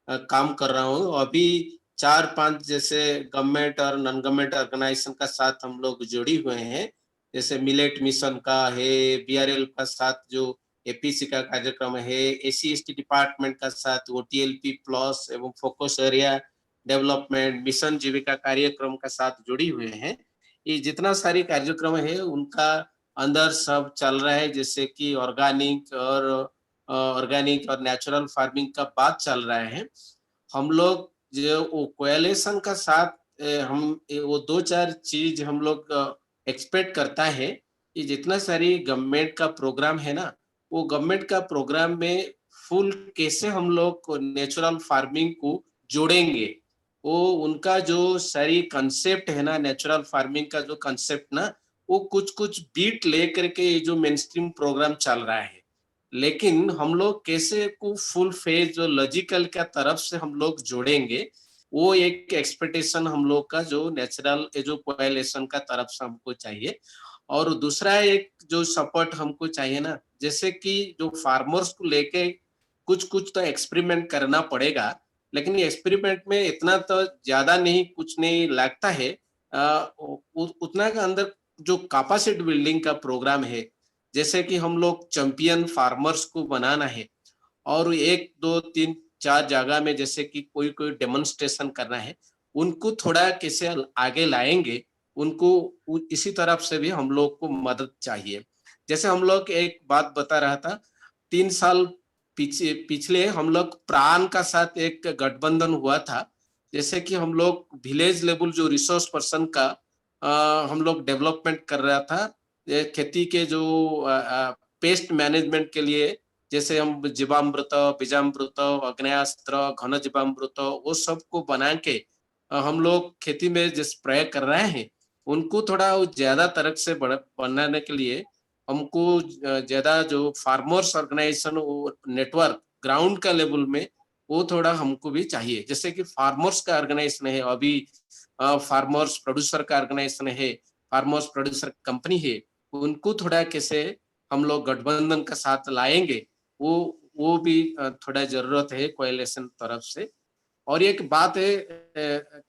काम कर रहा हूँ। अभी 4-5 जैसे गवर्नमेंट और नॉन गवर्नमेंट ऑर्गेनाइजेशन का साथ हम लोग जुड़ी हुए हैं, जैसे मिलेट मिशन का है, बीआरएल का साथ जो एपीसी का कार्यक्रम है, एससी/एसटी डिपार्टमेंट का साथ ओटीएलपी प्लस एवं फोकस एरिया डेवलपमेंट, मिशन जीविका कार्यक्रम का साथ जुड़ी हुए हैं। ये जितना सारी कार्यक्रम है उनका अंदर सब चल रहा है, जैसे कि ऑर्गेनिक और नेचुरल फार्मिंग का बात चल रहा है। हम लोग जो कोएलिशन का साथ हम वो 2-4 चीज हम लोग एक्सपेक्ट करता है कि जितना सारी गवर्नमेंट का प्रोग्राम है ना, वो गवर्नमेंट का प्रोग्राम में फुल कैसे हम लोग नेचुरल फार्मिंग को जोड़ेंगे। वो उनका जो सारी कंसेप्ट है ना, नेचुरल फार्मिंग का जो कंसेप्ट ना, वो कुछ बीट लेकर के ये जो मेन स्ट्रीम प्रोग्राम चल रहा है, लेकिन हम लोग कैसे को फुल फेज जो लॉजिकल का तरफ से हम लोग जोड़ेंगे, वो एक एक्सपेक्टेशन हम लोग का जो नेचुरल जो कोएलिशन का तरफ से हमको चाहिए। और दूसरा एक जो सपोर्ट हमको चाहिए ना, जैसे कि जो फार्मर्स को लेके कुछ तो एक्सपेरिमेंट करना पड़ेगा, लेकिन ये एक्सपेरिमेंट में इतना तो ज्यादा नहीं कुछ नहीं लगता है। उतना का अंदर जो कैपेसिटी बिल्डिंग का प्रोग्राम है, जैसे कि हम लोग चैंपियन फार्मर्स को बनाना है और 1, 2, 3, 4 जगह में जैसे कि कोई डेमोन्स्ट्रेशन करना है, उनको थोड़ा कैसे आगे लाएंगे, उनको इसी तरफ से भी हम लोग को मदद चाहिए। जैसे हम लोग एक बात बता रहा था, 3 साल पिछले हम लोग प्राण का साथ एक गठबंधन हुआ था, जैसे कि हम लोग विलेज लेवल जो रिसोर्स पर्सन का हम लोग डेवलपमेंट कर रहा था, खेती के जो पेस्ट मैनेजमेंट के लिए, जैसे हम जीवामृत, बीजामृत, अग्नेयास्त्र, घन जीवामृत वो सब को बना के हम लोग खेती में जिस प्रयोग कर रहे हैं, उनको थोड़ा ज्यादा तरह से बनाने के लिए हमको ज्यादा जो फार्मर्स ऑर्गेनाइजेशन नेटवर्क ग्राउंड का लेवल में वो थोड़ा हमको भी चाहिए। जैसे कि फार्मर्स का ऑर्गेनाइजेशन है, अभी फार्मर्स प्रोड्यूसर का ऑर्गेनाइजेशन है, फार्मर्स प्रोड्यूसर कंपनी है, उनको थोड़ा कैसे हम लोग गठबंधन का साथ लाएंगे, वो भी थोड़ा जरूरत है कोएलिशन तरफ से। और एक बात है,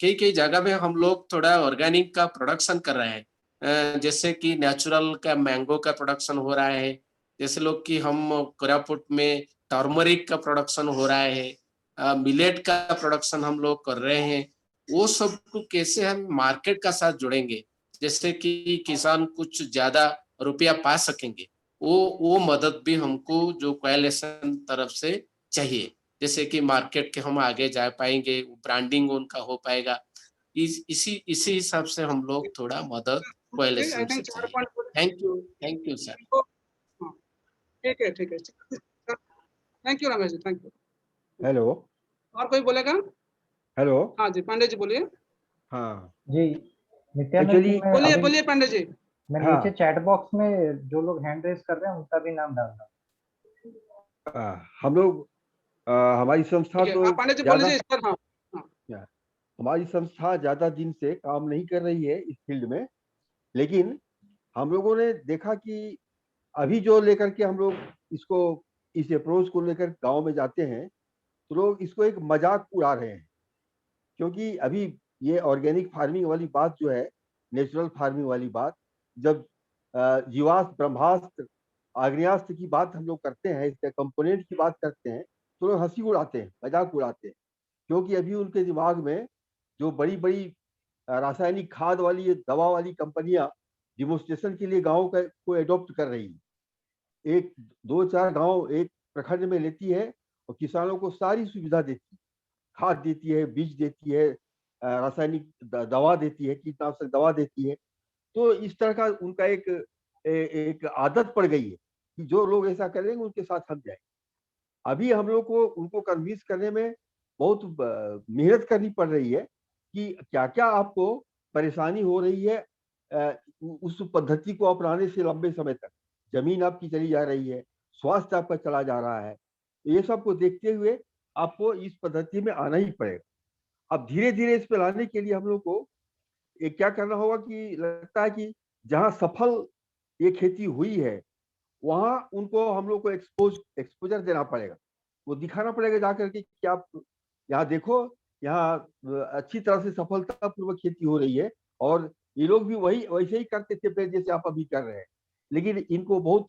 कई जगह में हम लोग थोड़ा ऑर्गेनिक का प्रोडक्शन कर रहे हैं, जैसे कि नेचुरल का मैंगो का प्रोडक्शन हो रहा है, जैसे लोग कि हम कोरापुट में टर्मरिक का प्रोडक्शन हो रहा है, मिलेट का प्रोडक्शन हम लोग कर रहे हैं। वो सब को कैसे हम मार्केट का साथ जोड़ेंगे, जैसे कि किसान कुछ ज्यादा रुपया पा सकेंगे, वो मदद भी हमको जो कोएलिशन तरफ से चाहिए, जैसे कि मार्केट के हम आगे जा पाएंगे, ब्रांडिंग उनका हो पाएगा। इसी हिसाब से हम लोग थोड़ा मदद कोएलिशन से चाहिए। Thank you sir. ठीक है thank you Ramesh ji, thank you. Hello, और कोई बोलेगा? हेलो। हाँ जी, पांडे जी बोलिए। हाँ जी, नित्यानंद जी, बोलिए पांडे जी। मैं नीचे चैट बॉक्स में जो लोग हैंड रेज कर रहे हैं उनका भी नाम डाल रहा हूँ। हम लोग हमारी संस्था तो पांडे जी बोलिए सर। हाँ, हमारी संस्था ज्यादा दिन से काम नहीं कर रही है इस फील्ड में, लेकिन हम लोगों ने देखा कि अभी जो लेकर के हम लोग इस अप्रोच को लेकर गांव में जाते हैं, तो लोग इसको एक मजाक उड़ा रहे हैं, क्योंकि अभी ये ऑर्गेनिक फार्मिंग वाली बात जो है, नेचुरल फार्मिंग वाली बात, जब जीवाश्म, ब्रह्मास्त्र, आग्नेयास्त्र की बात हम लोग करते हैं, इसके कंपोनेंट की बात करते हैं, तो लोग हंसी उड़ाते हैं, मजाक उड़ाते हैं, क्योंकि अभी उनके दिमाग में जो बड़ी बड़ी रासायनिक खाद वाली, दवा वाली कंपनियां डिमोन्स्ट्रेशन के लिए गाँव को एडॉप्ट कर रही है। 1, 2, 4 गांव एक प्रखंड में लेती है और किसानों को सारी सुविधा देती है, खाद देती है, बीज देती है, रासायनिक दवा देती है, कीटनाशक दवा देती है। तो इस तरह का उनका एक आदत पड़ गई है कि जो लोग ऐसा करेंगे उनके साथ हम जाएं। अभी हम लोग को उनको कन्विंस करने में बहुत मेहनत करनी पड़ रही है कि क्या क्या आपको परेशानी हो रही है उस पद्धति को अपनाने से। लंबे समय तक जमीन आपकी चली जा रही है, स्वास्थ्य आपका चला जा रहा है, ये सब को देखते हुए आपको इस पद्धति में आना ही पड़ेगा। अब धीरे धीरे इस पे लाने के लिए हम लोग को एक क्या करना होगा कि लगता है कि जहाँ सफल ये खेती हुई है, वहाँ उनको हम लोग को एक्सपोजर देना पड़ेगा, वो दिखाना पड़ेगा जाकर के कि आप यहाँ देखो, यहाँ अच्छी तरह से सफलतापूर्वक खेती हो रही है, और ये लोग भी वही वैसे ही करते थे पहले जैसे आप अभी कर रहे हैं, लेकिन इनको बहुत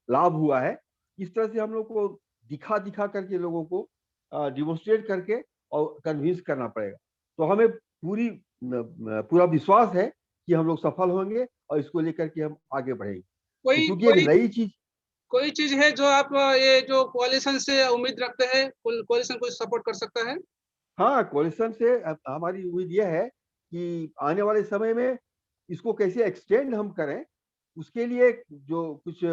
लाभ हुआ है। इस तरह से हम लोग को दिखा दिखा करके लोगों को डिमोन्स्ट्रेट करके और कन्विंस करना पड़ेगा। तो हमें पूरा विश्वास है कि हम लोग सफल होंगे और इसको लेकर के हम आगे बढ़ेंगे, क्योंकि एक नई चीज। कोई चीज है जो आप ये जो कोalition से उम्मीद रखते हैं, कोalition को सपोर्ट कर सकता है? हाँ, कोalition से हमारी उम्मीद यह है कि आने वाले समय में इसको कैसे एक्सटेंड हम करें, उसके लिए जो कुछ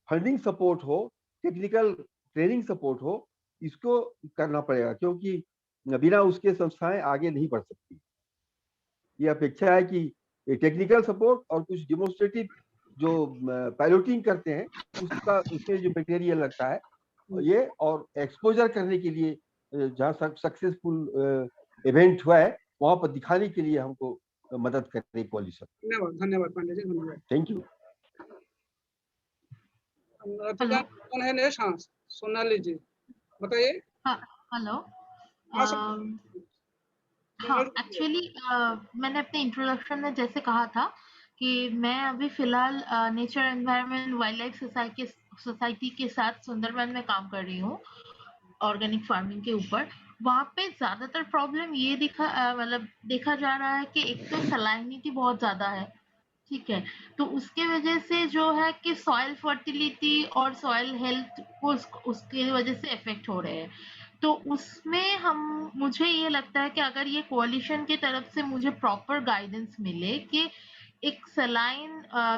फंडिंग सपोर्ट हो, टेक्निकल ट्रेनिंग सपोर्ट हो, इसको करना पड़ेगा, क्योंकि बिना उसके संस्थाएं आगे नहीं बढ़ सकती। ये अपेक्षा है कि टेक्निकल सपोर्ट और कुछ डिमोन्स्ट्रेटिव जो पायलटिंग करते हैं उसका, उसमें जो मटेरियल लगता है ये, और एक्सपोजर करने के लिए जहाँ सक्सेसफुल इवेंट हुआ है वहां पर दिखाने के लिए हमको मदद कर रही कोalition। धन्यवाद पांडे जी, धन्यवाद। Thank you. कौन है नेक्स्ट? हाँ, सोनाली जी बताइए। हेलो। हाँ, एक्चुअली मैंने अपने इंट्रोडक्शन में जैसे कहा था कि मैं अभी फिलहाल nature environment wild life society के साथ सुंदरबन में काम कर रही हूँ ऑर्गेनिक फार्मिंग के ऊपर। वहाँ पे ज्यादातर प्रॉब्लम ये देखा जा रहा है कि एक तो सलाइनिटी बहुत ज्यादा है, ठीक है, तो उसके वजह से जो है कि सॉइल फर्टिलिटी और सॉइल हेल्थ को उसके वजह से इफेक्ट हो रहे हैं। तो उसमें मुझे ये लगता है कि अगर ये कोalition की तरफ से मुझे प्रॉपर गाइडेंस मिले कि एक सलाइन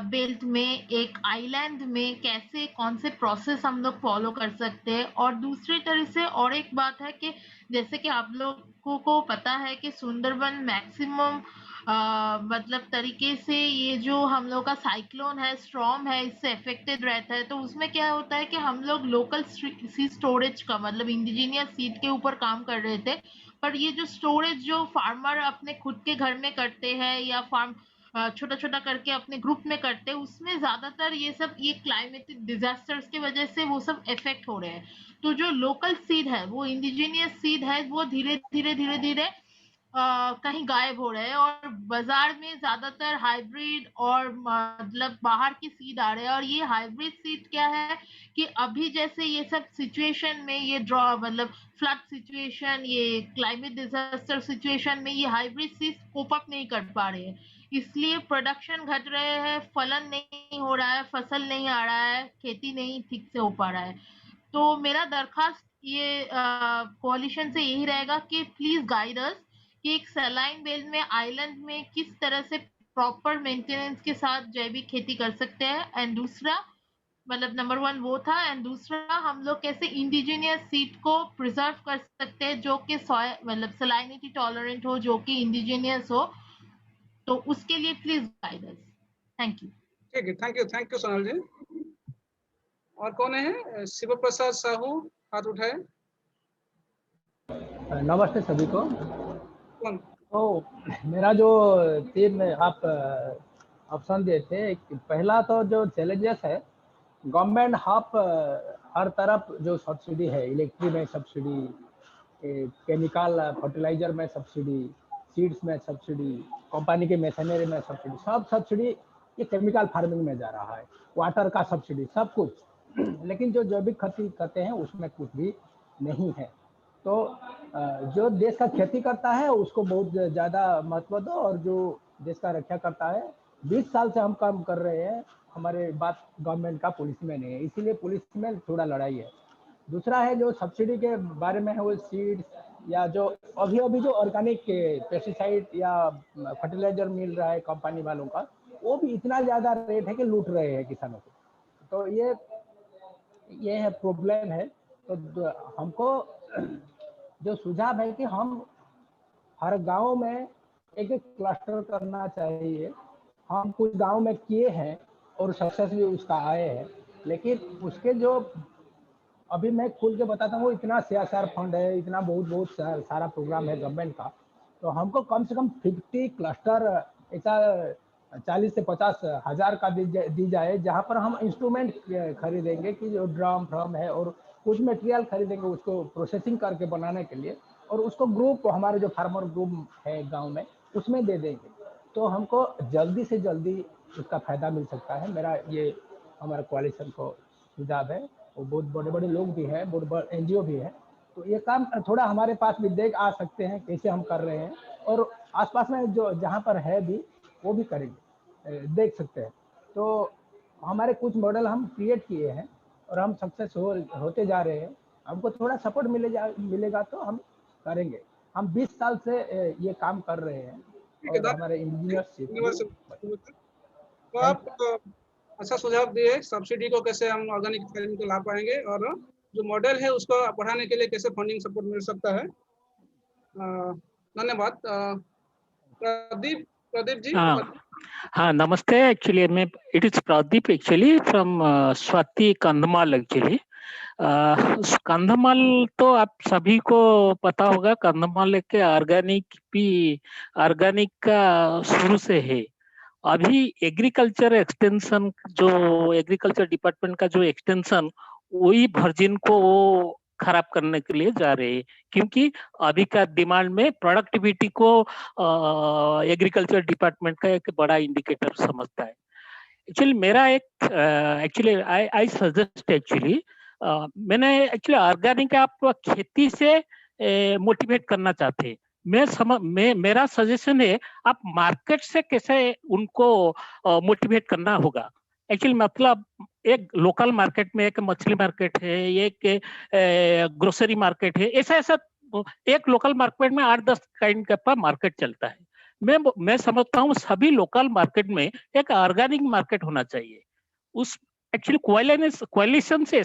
बेल्ट में, एक आइलैंड में कैसे कौन से प्रोसेस हम लोग फॉलो कर सकते हैं। और दूसरी तरह से और एक बात है कि जैसे कि आप लोगों को पता है कि सुंदरबन मैक्सिमम तरीके से ये जो हम लोग का साइक्लोन है, स्टॉर्म है, इससे अफेक्टेड रहता है। तो उसमें क्या होता है कि हम लोग लोकल सीड स्टोरेज का इंडिजीनियस सीड के ऊपर काम कर रहे थे, पर ये जो स्टोरेज जो फार्मर अपने खुद के घर में करते हैं या फार्म छोटा छोटा करके अपने ग्रुप में करते हैं, उसमें ज्यादातर ये क्लाइमेटिक डिजास्टर्स की वजह से वो सब इफेक्ट हो रहे हैं। तो जो लोकल सीड है, वो इंडिजीनियस सीड है, वो धीरे धीरे कहीं गायब हो रहे हैं और बाजार में ज्यादातर हाइब्रिड और बाहर की सीड आ रहे हैं। और ये हाइब्रिड सीड क्या है कि अभी जैसे ये सब सिचुएशन में, ये फ्लड सिचुएशन, ये क्लाइमेट डिजास्टर सिचुएशन में ये हाइब्रिड सीड कोप अप नहीं कर पा रहे हैं, इसलिए प्रोडक्शन घट रहे हैं, फलन नहीं हो रहा है, फसल नहीं आ रहा है, खेती नहीं ठीक से हो पा रहा है। तो मेरा दरखास्त ये कोalition से यही रहेगा कि प्लीज गाइड अस कि एक सलाइन बेल्ट में, आइलैंड में किस तरह से प्रॉपर मेंटेनेंस के साथ जैविक खेती कर सकते हैं। एंड दूसरा नंबर 1 वो था, एंड दूसरा हम लोग कैसे इंडिजीनियस सीड को प्रिजर्व कर सकते हैं जो कि सलाइनिटी टॉलरेंट हो, जो कि इंडिजीनियस हो। तो उसके लिए please guide us. Thank you. ठीक है, थैंक यू सोनल जी। और कौन है? शिव प्रसाद साहू हाथ उठाए। नमस्ते सभी को। तो मेरा जो 3 आप ऑप्शन दिए थे, पहला तो जो चैलेंजेस है, गवर्नमेंट हर तरफ जो सब्सिडी है, इलेक्ट्रिक में सब्सिडी, केमिकल फर्टिलाइजर में सब्सिडी, सीड्स में सब्सिडी, कंपनी के मशीनरी में सब्सिडी, सब सब्सिडी ये केमिकल फार्मिंग में जा रहा है, वाटर का सब्सिडी, सब कुछ। लेकिन जो जैविक खेती करते हैं उसमें कुछ भी नहीं है। तो जो देश का खेती करता है उसको बहुत ज़्यादा महत्व दो, और जो देश का रक्षा करता है, 20 साल से हम काम कर रहे हैं, हमारे बात गवर्नमेंट का पुलिस में नहीं है, इसीलिए पुलिस में थोड़ा लड़ाई है। दूसरा है जो सब्सिडी के बारे में है, वो सीड्स या जो अभी जो ऑर्गेनिक पेस्टिसाइड या फर्टिलाइजर मिल रहा है कंपनी वालों का, वो भी इतना ज़्यादा रेट है कि लूट रहे हैं किसानों को। तो ये है प्रॉब्लम है। तो हमको जो सुझाव है कि हम हर गांव में एक क्लस्टर करना चाहिए। हम कुछ गांव में किए हैं और सक्सेस भी उसका आए हैं, लेकिन उसके जो अभी मैं खुल के बताता हूँ, इतना CSR फंड है, इतना बहुत सारा प्रोग्राम है गवर्नमेंट का। तो हमको कम से कम 50 क्लस्टर ऐसा 40 से 50 हज़ार का दी जाए, जहाँ पर हम इंस्ट्रूमेंट खरीदेंगे कि जो ड्रम फ्रम है और कुछ मटेरियल खरीदेंगे उसको प्रोसेसिंग करके बनाने के लिए, और उसको ग्रुप हमारे जो फार्मर ग्रुप है गांव में उसमें दे देंगे तो हमको जल्दी से जल्दी उसका फायदा मिल सकता है। मेरा ये हमारा कोalition को सुझाव है। वो बहुत बड़े बड़े लोग भी हैं, बहुत बड़े एनजीओ भी है, तो ये काम थोड़ा हमारे पास भी देख आ सकते हैं कैसे हम कर रहे हैं और आसपास में जो जहाँ पर है भी वो भी करेंगे, देख सकते हैं। तो हमारे कुछ मॉडल हम क्रिएट किए हैं और हम सक्सेस होते जा रहे हैं। हमको थोड़ा सपोर्ट मिलेगा तो हम करेंगे। हम 20 साल से ये काम कर रहे हैं और हमारे इंजीनियर्स तो आप अच्छा सुझाव दिए सब्सिडी को कैसे हम ऑर्गेनिक फार्मिंग को ला पाएंगे और जो मॉडल है उसको बढ़ाने के लिए कैसे फंडिंग सपोर्ट मिल सकता है। धन्यवाद। प्रदीप जी। हाँ नमस्ते। एक्चुअली मैं it is Pradeep actually from Swati Kandhamal actually. Kandhamal तो आप सभी को पता होगा, कंधमाल के ऑर्गेनिक का शुरू से है। अभी एग्रीकल्चर एक्सटेंशन जो एग्रीकल्चर डिपार्टमेंट का जो एक्सटेंशन वही वर्जिन को वो खराब करने के लिए जा रहे हैं, क्योंकि अभी का डिमांड में प्रोडक्टिविटी को एग्रीकल्चर डिपार्टमेंट का एक बड़ा इंडिकेटर समझता है। एक्चुअली मेरा एक आई सजेस्ट एक्चुअली मैंने एक्चुअली ऑर्गेनिक आप खेती से मोटिवेट करना चाहते हैं। मेरा सजेशन है आप मार्केट से कैसे उनको मोटिवेट करना होगा। एक्चुअली मतलब एक लोकल मार्केट में एक मछली मार्केट है, एक ग्रोसरी मार्केट है, ऐसा एक लोकल मार्केट में 8-10 काइंड का मार्केट चलता है। मैं समझता हूँ सभी लोकल मार्केट में एक ऑर्गेनिक मार्केट होना चाहिए। उस एक्चुअली कोalition से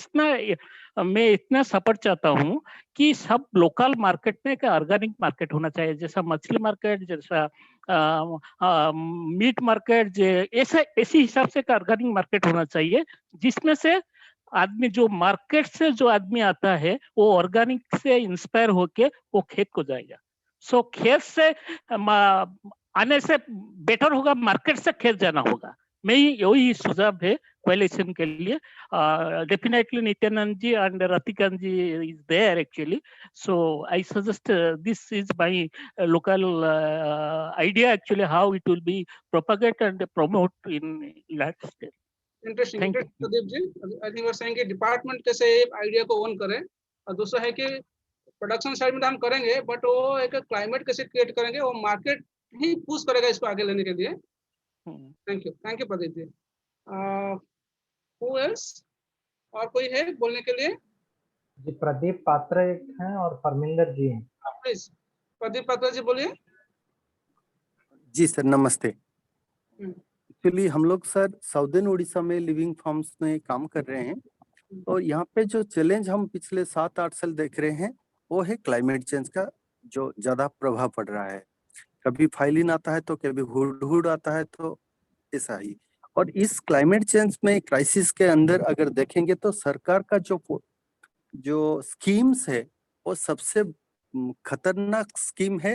मैं इतना सपोर्ट चाहता हूँ कि सब लोकल मार्केट में एक ऑर्गेनिक मार्केट होना चाहिए, जैसा मछली मार्केट, जैसा मीट मार्केट, ऐसे हिसाब से एक ऑर्गेनिक मार्केट होना चाहिए, जिसमें से आदमी जो मार्केट से जो आदमी आता है वो ऑर्गेनिक से इंस्पायर होके वो खेत को जाएगा। सो खेत से आने से बेटर होगा मार्केट से खेत जाना होगा। मैं यही सुझाव है कोalition के लिए। Definitely Nityanand ji and Ratikant ji is there actually, so I suggest this is my local idea actually how it will be propagated and promote in large scale. Interesting Pradeep ji. I think वो saying कि डिपार्टमेंट कैसे आइडिया को ओन करे, और दूसरा है कि production side में हम करेंगे बट वो एक क्लाइमेट कैसे क्रिएट करेंगे, वो मार्केट ही पुश करेगा इसको आगे लेने के लिए। Thank you Pradeep ji. Who else? और कोई है बोलने के लिए? जी प्रदीप पात्रा एक हैं और परमिंदर जी हैं। प्लीज प्रदीप पात्रा जी बोलिए। जी सर नमस्ते। एक्चुअली हम लोग सर साउदर्न उड़ीसा में लिविंग फार्म्स में काम कर रहे हैं, और यहाँ पे जो चैलेंज हम पिछले 7-8 साल देख रहे हैं वो है क्लाइमेट चेंज का जो ज्यादा प्रभाव पड़ रहा है। कभी फाइलिन आता है तो कभी हुडहुड आता है, तो ऐसा ही। और इस क्लाइमेट चेंज में क्राइसिस के अंदर अगर देखेंगे तो सरकार का जो स्कीम्स है वो सबसे खतरनाक स्कीम है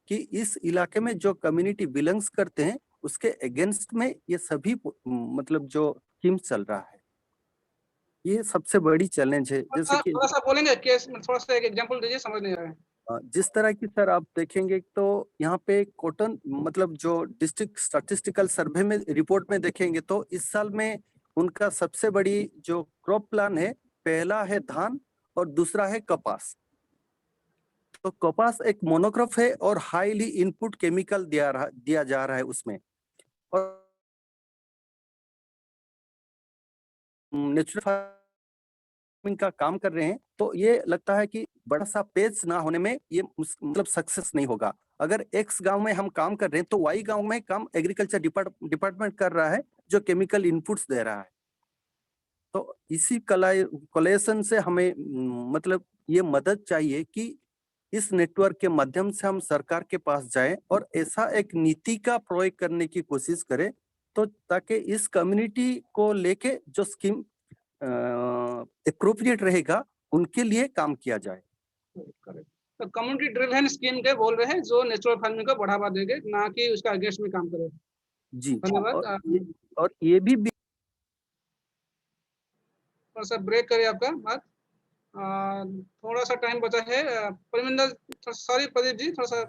कि इस इलाके में जो कम्युनिटी बिलोंग्स करते हैं उसके अगेंस्ट में ये सभी मतलब जो स्कीम्स चल रहा है, ये सबसे बड़ी चैलेंज है। जैसे कि थोड़ा सा बोलेंगे केस में, थोड़ा सा एक एग्जांपल दीजिए, समझ नहीं आ रहा है। जिस तरह की सर आप देखेंगे तो यहाँ पे कॉटन मतलब जो डिस्ट्रिक्ट स्टैटिस्टिकल सर्वे में रिपोर्ट में देखेंगे तो इस साल में उनका सबसे बड़ी जो क्रॉप प्लान है, पहला है धान और दूसरा है कपास। तो कपास एक मोनोक्रॉप है और हाईली इनपुट केमिकल दिया जा रहा है उसमें, और नेचुरल फार्मिंग का काम कर रहे हैं। तो ये लगता है कि बड़ा सा पेज ना होने में ये मतलब सक्सेस नहीं होगा। अगर एक्स गांव में हम काम कर रहे हैं तो वाई गांव में काम एग्रीकल्चर डिपार्टमेंट कर रहा है जो केमिकल इनपुट्स दे रहा है। तो इसी कोलेशन से हमें मतलब ये मदद चाहिए कि इस नेटवर्क के माध्यम से हम सरकार के पास जाएं और ऐसा एक नीति का प्रयोग करने की कोशिश करें, तो ताकि इस कम्युनिटी को लेके जो स्कीम एप्रोप्रिएट रहेगा उनके लिए काम किया जाए। तो कम्युनिटी ड्रिवन स्कीम के बोल रहे हैं जो नेचुरल फार्मिंग को बढ़ावा देंगे, ना कि उसका अगेंस्ट में काम करे। जी धन्यवाद। और ये भी थोड़ा सा ब्रेक करें आपका बात। थोड़ा सा टाइम बचा है। परमिंदर, सॉरी प्रदीप जी, थोड़ा सा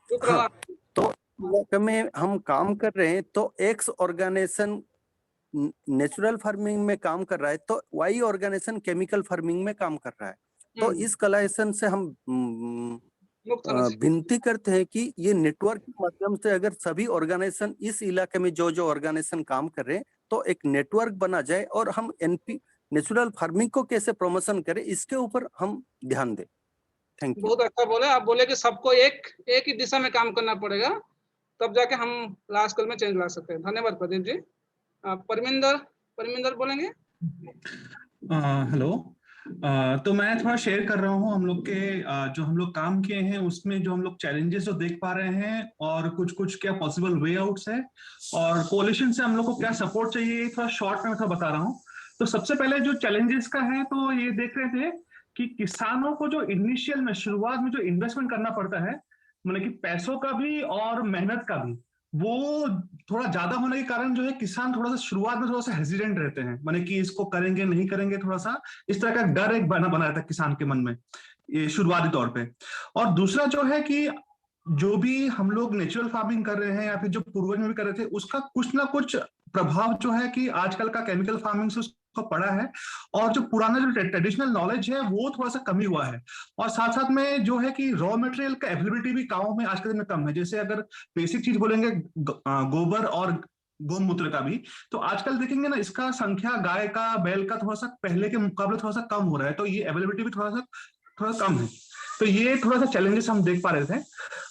रुक रहा। हाँ, तो इलाके में हम काम कर रहे हैं, तो एक्स ऑर्गेनाइजेशन नेचुरल फार्मिंग में काम कर रहा है, तो वाई ऑर्गेनाइजेशन केमिकल फार्मिंग में काम कर रहा है। तो इस कलेक्शन से हम विनती करते हैं कि ये नेटवर्क के माध्यम से अगर सभी ऑर्गेनाइजेशन इस इलाके में जो जो ऑर्गेनाइजेशन काम कर रहे हैं, तो एक नेटवर्क बना जाए और हम एनपी नेचुरल फार्मिंग को कैसे प्रमोशन करें, इसके ऊपर हम ध्यान दें। Thank you. बहुत अच्छा बोले आप। बोले कि सबको एक ही दिशा में काम करना पड़ेगा, तब जाके हम लास्ट कल में चेंज ला सकते हैं। धन्यवाद प्रदीप जी। परमिंदर बोलेंगे। हेलो, तो मैं थोड़ा शेयर कर रहा हूँ हम लोग के जो हम लोग काम किए हैं उसमें जो हम लोग चैलेंजेस जो देख पा रहे हैं और कुछ क्या पॉसिबल वे आउट्स है और कोalition से हम लोग को क्या सपोर्ट चाहिए, थोड़ा शॉर्ट में थोड़ा बता रहा हूँ। तो सबसे पहले जो चैलेंजेस का है, तो ये देख रहे थे कि किसानों को जो इनिशियल में शुरुआत में जो इन्वेस्टमेंट करना पड़ता है, मतलब कि पैसों का भी और मेहनत का भी, वो थोड़ा ज्यादा होने के कारण जो है किसान थोड़ा सा शुरुआत में थोड़ा सा हेजिडेंट रहते हैं, माने कि इसको करेंगे नहीं करेंगे, थोड़ा सा इस तरह का डर एक बना रहता है किसान के मन में ये शुरुआती तौर पे। और दूसरा जो है कि जो भी हम लोग नेचुरल फार्मिंग कर रहे हैं या फिर जो पूर्वज में भी कर रहे थे, उसका कुछ ना कुछ प्रभाव जो है कि आजकल का केमिकल फार्मिंग से उसको पड़ा है, और जो पुराना जो ट्रेडिशनल नॉलेज है वो थोड़ा सा कमी हुआ है। और साथ साथ में जो है कि रॉ मटेरियल का अवेलेबिलिटी भी गाँव में आज के दिन में कम है। जैसे अगर बेसिक चीज बोलेंगे गोबर और गोमूत्र का भी, तो आजकल देखेंगे ना इसका संख्या गाय का बैल का थोड़ा सा पहले के मुकाबले थोड़ा सा कम हो रहा है, तो ये अवेलेबिलिटी भी थोड़ा कम है। तो ये थोड़ा सा चैलेंजेस हम देख पा रहे थे।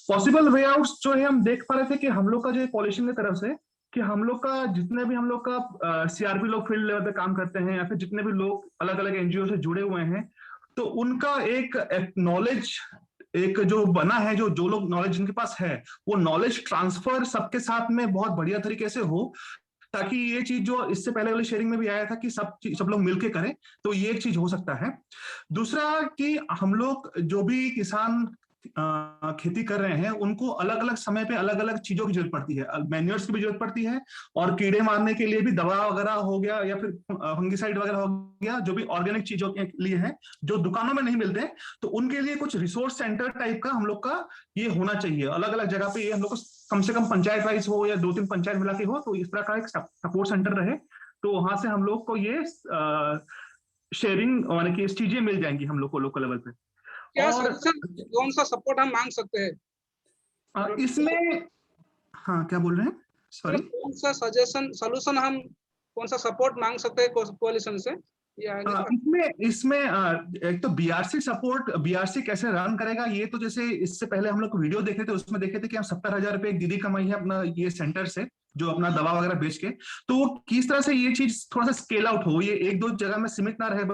पॉसिबल वे आउट्स जो है हम देख पा रहे थे कि हम लोग का जो कोalition की तरफ से कि हम लोग का जितने भी हम लोग का सीआरपी लोग फील्ड लेवल पे काम करते हैं या फिर जितने भी लोग अलग अलग एनजीओ से जुड़े हुए हैं, तो उनका एक नॉलेज एक जो बना है, जो लोग नॉलेज जिनके पास है वो नॉलेज ट्रांसफर सबके साथ में बहुत बढ़िया तरीके से हो, ताकि ये चीज जो इससे पहले वाली शेयरिंग में भी आया था कि सब लोग मिलके करें, तो ये एक चीज हो सकता है। दूसरा कि हम लोग जो भी किसान खेती कर रहे हैं उनको अलग अलग समय पे अलग अलग चीजों की जरूरत पड़ती है, मैन्योर्स की भी जरूरत पड़ती है, और कीड़े मारने के लिए भी दवा वगैरह हो गया या फिर फंगिसाइड वगैरह हो गया, जो भी ऑर्गेनिक चीजों के लिए है जो दुकानों में नहीं मिलते, तो उनके लिए कुछ रिसोर्स सेंटर टाइप का हम लोग का ये होना चाहिए। अलग अलग जगह पे ये हम लोग को कम से कम पंचायत वाइज हो या 2-3 पंचायत मिला के हो, तो इस तरह का एक सपोर्ट सेंटर रहे, तो वहां से हम लोग को ये शेयरिंग यानी कि चीजें मिल जाएंगी हम लोग को लोकल लेवल पे। क्या कौन सा सपोर्ट हम मांग सकते हैं इसमें? हाँ, क्या बोल रहे हैं? सॉरी, कौन सा सोल्यूशन हम कौन सा सपोर्ट मांग सकते हैं कोalition से? इसमें एक तो बीआरसी सपोर्ट, बीआरसी कैसे रन करेगा, ये तो जैसे इससे पहले हम लोग वीडियो देखे थे, उसमें देखे थे कि हम 70,000 रुपए एक दीदी कमाई है अपना ये सेंटर से, जो अपना दवा वगैरह बेच के, तो वो किस तरह से ये चीज थोड़ा सा स्केल आउट हो, ये 1-2 जगह में सीमित ना रहे,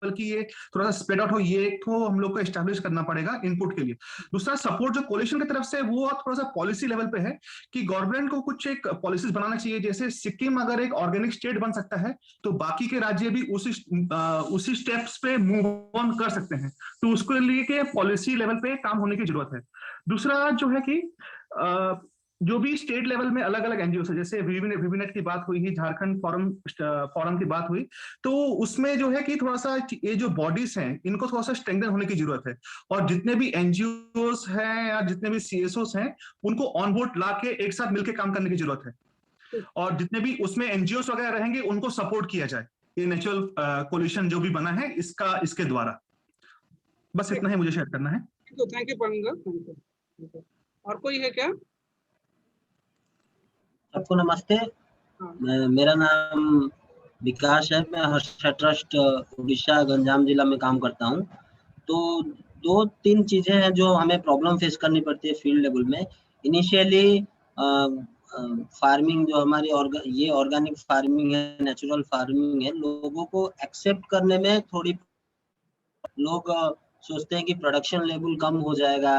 बल्कि ये थोड़ा सा स्प्रेड आउट हो, ये एक तो हम लोग को एस्टैब्लिश करना पड़ेगा इनपुट के लिए। दूसरा सपोर्ट जो कोalition की तरफ से वो थोड़ा सा पॉलिसी लेवल पे है कि गवर्नमेंट को कुछ एक पॉलिसीज बनाना चाहिए। जैसे सिक्किम अगर एक ऑर्गेनिक स्टेट बन सकता है, तो बाकी के राज्य भी उसी स्टेप्स पे मूव ऑन कर सकते हैं, तो उसके लिए के पॉलिसी लेवल पे काम होने की जरूरत है। दूसरा जो है कि जो भी स्टेट लेवल में अलग अलग एनजीओ है, जैसे वीवीनेट की बात हुई, झारखंड फॉरम की बात हुई, तो उसमें जो है कि थोड़ा सा ये जो बॉडीज हैं इनको थोड़ा सा स्ट्रेंथन होने की जरूरत है, और जितने भी एनजीओस हैं या जितने भी सीएसओस हैं उनको ऑन बोर्ड ला के एक साथ मिलकर काम करने की जरूरत है, और जितने भी उसमें एनजीओस वगैरह रहेंगे उनको सपोर्ट किया जाए, ये नेचुरल कोalition जो भी बना है इसके द्वारा। बस इतना ही मुझे शेयर करना है। Thank you Parminder. और कोई है क्या? सबको नमस्ते। मेरा नाम विकास है, मैं हर्षा ट्रस्ट उड़ीसा गंजाम जिला में काम करता हूं। तो 2-3 चीजें हैं जो हमें प्रॉब्लम फेस करनी पड़ती है फील्ड लेवल में। इनिशियली फार्मिंग जो हमारी ये ऑर्गेनिक फार्मिंग है, नेचुरल फार्मिंग है, लोगों को एक्सेप्ट करने में थोड़ी, लोग सोचते हैं कि प्रोडक्शन लेवल कम हो जाएगा,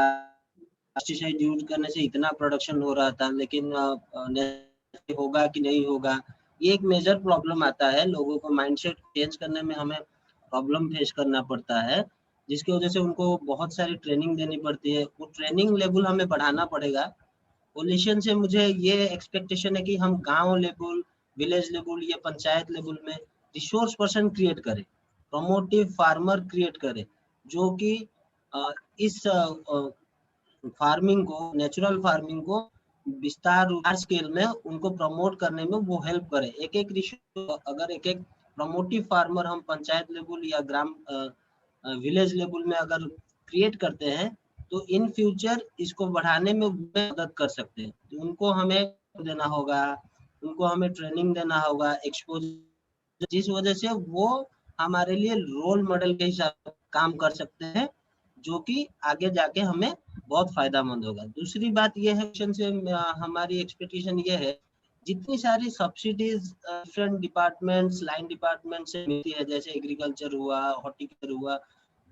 पेस्टिसाइड यूज करने से इतना प्रोडक्शन हो रहा था, लेकिन होगा कि नहीं होगा, ये एक मेजर प्रॉब्लम आता है। लोगों को माइंडसेट चेंज करने में हमें प्रॉब्लम फेस करना पड़ता है, जिसकी वजह से उनको बहुत सारी ट्रेनिंग देनी पड़ती है। वो ट्रेनिंग लेवल हमें बढ़ाना पड़ेगा। कोalition से मुझे ये एक्सपेक्टेशन है कि हम गांव लेवल, विलेज लेवल या पंचायत लेवल में रिसोर्स पर्सन क्रिएट करें, प्रमोटिव फार्मर क्रिएट करें, जो कि इस फार्मिंग को, नेचुरल फार्मिंग को विस्तार लार्ज स्केल में उनको प्रमोट करने में वो हेल्प करे। एक एक अगर एक एक प्रमोटिव फार्मर हम पंचायत लेवल या ग्राम विलेज लेवल में अगर क्रिएट करते हैं तो इन फ्यूचर इसको बढ़ाने में मदद कर सकते हैं। तो उनको हमें देना होगा, उनको हमें ट्रेनिंग देना होगा, एक्सपोजर, जिस वजह से वो हमारे लिए रोल मॉडल के हिसाब से काम कर सकते हैं, जो कि आगे जाके हमें बहुत फायदामंद होगा। दूसरी बात ये है, से हमारी एक्सपेक्टेशन ये है, जितनी सारी subsidies different departments, line department से मिलती है, जैसे एग्रीकल्चर हुआ, हॉर्टिकल्चर हुआ,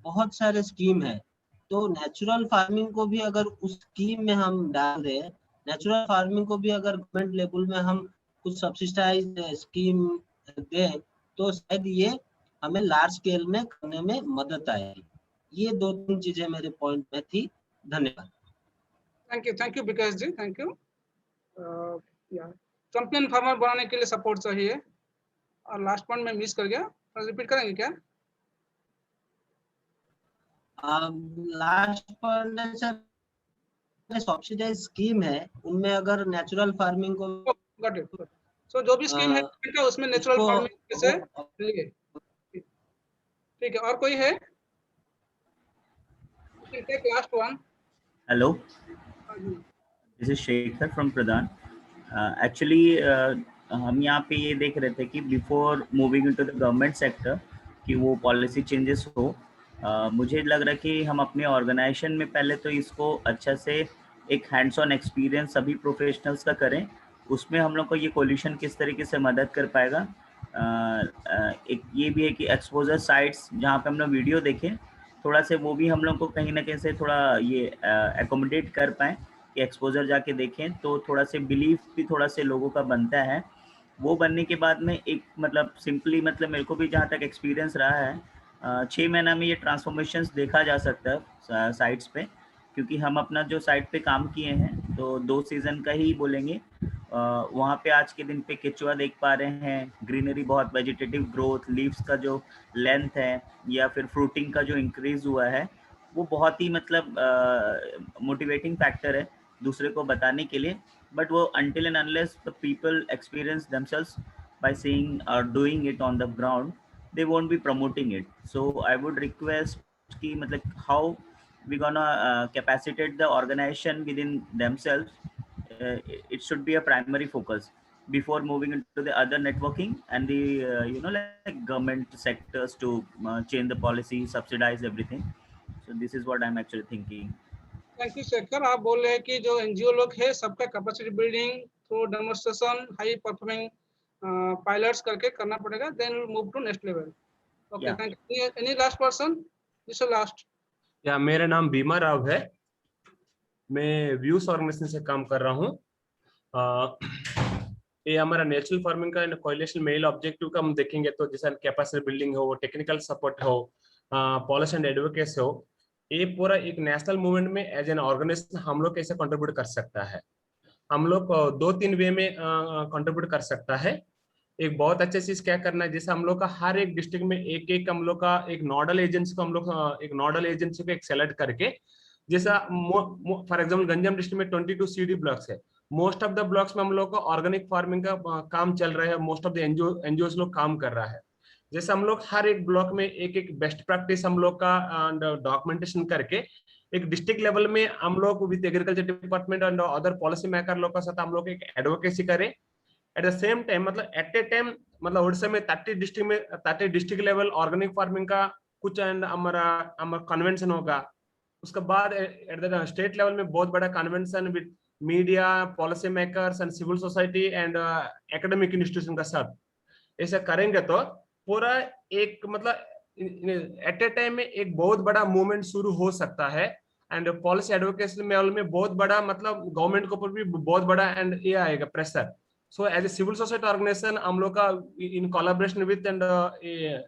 बहुत सारे स्कीम है, तो नेचुरल फार्मिंग को भी अगर उस स्कीम में हम डाल दें, नेचुरल फार्मिंग को भी अगर गवर्नमेंट लेवल में हम कुछ सब्सिडाइज स्कीम दें, तो शायद ये हमें लार्ज स्केल में करने में मदद आएगी। ये 2-3 चीजें मेरे पॉइंट में थी। धन्यवाद। Thank you Vikas ji, thank you. Champion farmer बनाने के लिए सपोर्ट चाहिए। और लास्ट पॉइंट में मिस कर गया, रिपीट करेंगे क्या? Last point sir, subsidise scheme है, उनमें अगर नेचुरल फार्मिंग को गॉट इट। सो जो भी स्कीम है उसमें नेचुरल फार्मिंग कैसे लिए, ठीक है। और कोई है? Last one. Hello, this is Shekhar from Pradhan. Actually, हम यहाँ पे ये देख रहे थे कि before moving into the government sector कि वो पॉलिसी चेंजेस हो, मुझे लग रहा है कि हम अपने ऑर्गेनाइजेशन में पहले तो इसको अच्छा से एक हैंड्स ऑन एक्सपीरियंस सभी प्रोफेशनल्स का करें। उसमें हम लोग को ये कोलिशन किस तरीके से मदद कर पाएगा। एक ये भी है कि एक्सपोजर साइट्स जहाँ पे हम लोग वीडियो देखें, थोड़ा से वो भी हम लोग को कहीं ना कहीं से थोड़ा ये एकोमोडेट कर पाएँ कि एक्सपोजर जाके देखें, तो थोड़ा से बिलीफ भी थोड़ा से लोगों का बनता है। वो बनने के बाद में एक मतलब सिंपली मतलब मेरे को भी जहाँ तक एक्सपीरियंस रहा है, 6 महीना में ये ट्रांसफॉर्मेशंस देखा जा सकता है साइट्स पे, क्योंकि हम अपना जो साइट पे काम किए हैं तो 2 सीज़न का ही बोलेंगे। वहाँ पे आज के दिन पे केचुआ देख पा रहे हैं, ग्रीनरी बहुत, वेजिटेटिव ग्रोथ, लीव्स का जो लेंथ है या फिर फ्रूटिंग का जो इंक्रीज हुआ है, वो बहुत ही मतलब मोटिवेटिंग फैक्टर है दूसरे को बताने के लिए। बट वो until and unless the people experience themselves by seeing or doing it on the ground, they won't be promoting it. So I would request कि मतलब how we gonna capacitate the organization within themselves. It should be a primary focus before moving into the other networking and the like government sectors to change the policy, subsidize everything. So this is what I'm actually thinking. Thank you Shekhar. आप बोल रहे हैं कि जो NGO लोग है सबका capacity building through demonstration, high performing pilots करके करना पड़ेगा, then will move to next level. Okay, thank you. Any last person? This is last. या मेरा नाम भीमा राव है, मैं व्यूज ऑर्गेनाइजेशन से काम कर रहा हूँ। ये हमारा नेचुरल फार्मिंग का कोएलिशन मेल ऑब्जेक्टिव का हम देखेंगे तो जैसे कैपेसिटी बिल्डिंग हो, टेक्निकल सपोर्ट हो, पॉलिसी एंड एडवोकेसी हो, ये पूरा एक नेशनल मूवमेंट में एज एन ऑर्गेनाइजेशन हम लोग कैसे कंट्रीब्यूट कर सकता है। हम लोग 2-3 वे में कंट्रीब्यूट कर सकता है। एक बहुत अच्छा चीज क्या करना है, जैसे हम लोग का हर एक डिस्ट्रिक्ट में एक हम लोग का एक नोडल एजेंसी को हम लोग एक नोडल एजेंसी को एक सेलेक्ट करके, जैसा फॉर एग्जाम्पल गंजाम डिस्ट्रिक्ट में 22 CD ब्लॉक्स है, मोस्ट ऑफ द ब्लॉक्स में हम लोग का ऑर्गेनिक फार्मिंग का काम चल रहा है, मोस्ट ऑफ द एनजीओ लोग काम कर रहा है। जैसे हम लोग हर एक ब्लॉक में एक बेस्ट प्रैक्टिस हम लोग का डॉक्यूमेंटेशन करके एक डिस्ट्रिक्ट लेवल में हम लोग with agriculture department and other policy maker लोग के साथ हम लोग एक एडवोकेसी करें। एट द सेम टाइम मतलब एट ए टाइम मतलब उड़ीसा में 30 डिस्ट्रिक्ट लेवल ऑर्गेनिक फार्मिंग का कुछ एंड हमारा कन्वेंशन होगा। उसके बाद एट द स्टेट लेवल में बहुत बड़ा convention with media, policy makers and civil society and academic institution का साथ ऐसा करेंगे तो पूरा एक मतलब एट ए टाइम में एक बहुत बड़ा मूवमेंट शुरू हो सकता है। एंड पॉलिसी एडवोकेसी में बहुत बड़ा मतलब गवर्नमेंट के ऊपर भी बहुत बड़ा एंड ये आएगा pressure. So as a civil society organisation हम लोग का in collaboration with and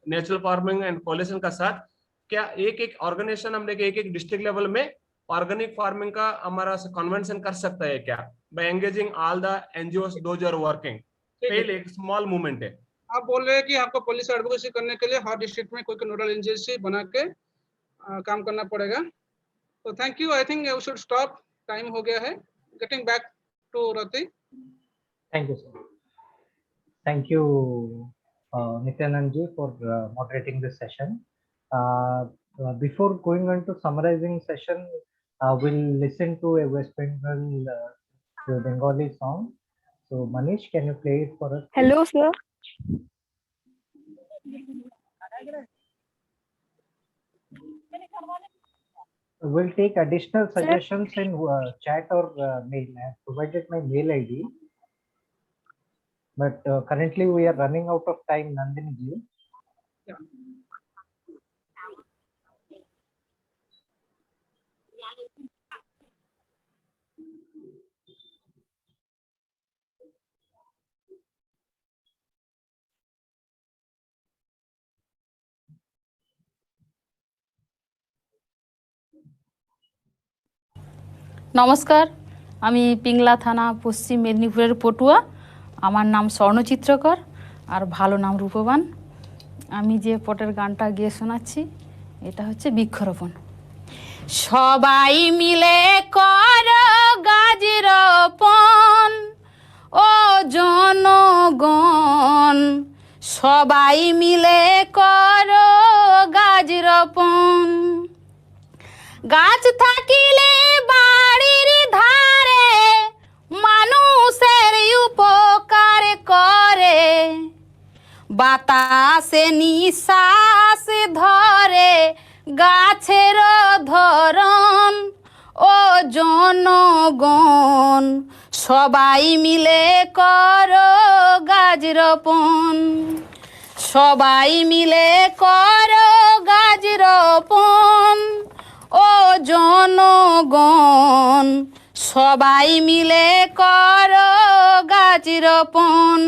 natural farming and coalition का साथ क्या एक ऑर्गेनाइजेशन हम लोग एक डिस्ट्रिक्ट लेवल में ऑर्गेनिक फार्मिंग का हमारा कन्वेंशन कर सकता है क्या, by engaging all the NGOs those are working. पहले एक स्मॉल मूवमेंट है, आप बोल रहे हैं कि आपको पुलिस एडवोकेसी करने के लिए हर डिस्ट्रिक्ट में कोई नोडल एजेंसी बना के काम करना पड़ेगा। तो thank you, I think we should stop, time हो गया है। Getting back to Rati. Thank you, sir. Thank you, Nityanand ji, for moderating this session. Before going on to summarizing session, we'll listen to a West Bengal Bengali song. So, Manish, can you play it for us? Hello, sir. We'll take additional suggestions in chat or mail. I have provided my mail ID. But currently we are running out of time, Nandini ji. Yeah. নমস্কার, আমি পিংলা থানা পশ্চিম মেদিনীপুরের পটুয়া। আমার নাম স্বর্ণচিত্রকর আর ভালো নাম রূপবান। আমি যে পটের গানটা গিয়ে শোনাচ্ছি এটা হচ্ছে বৃক্ষরোপণ। সবাই মিলে করো গাছ রোপণ, ও জনগণ সবাই মিলে করো গাছ রোপণ। গাছ থাকিলে বাড়ির ধারে মানুষের উপকার করে, বাতাসে নিঃশ্বাস ধরে গাছের ধরন, ও জনগণ সবাই মিলে করো গাছ রোপণ। সবাই মিলে করো গাছ রোপণ, ও জনগণ সবাই মিলে করো গাছ রোপণ।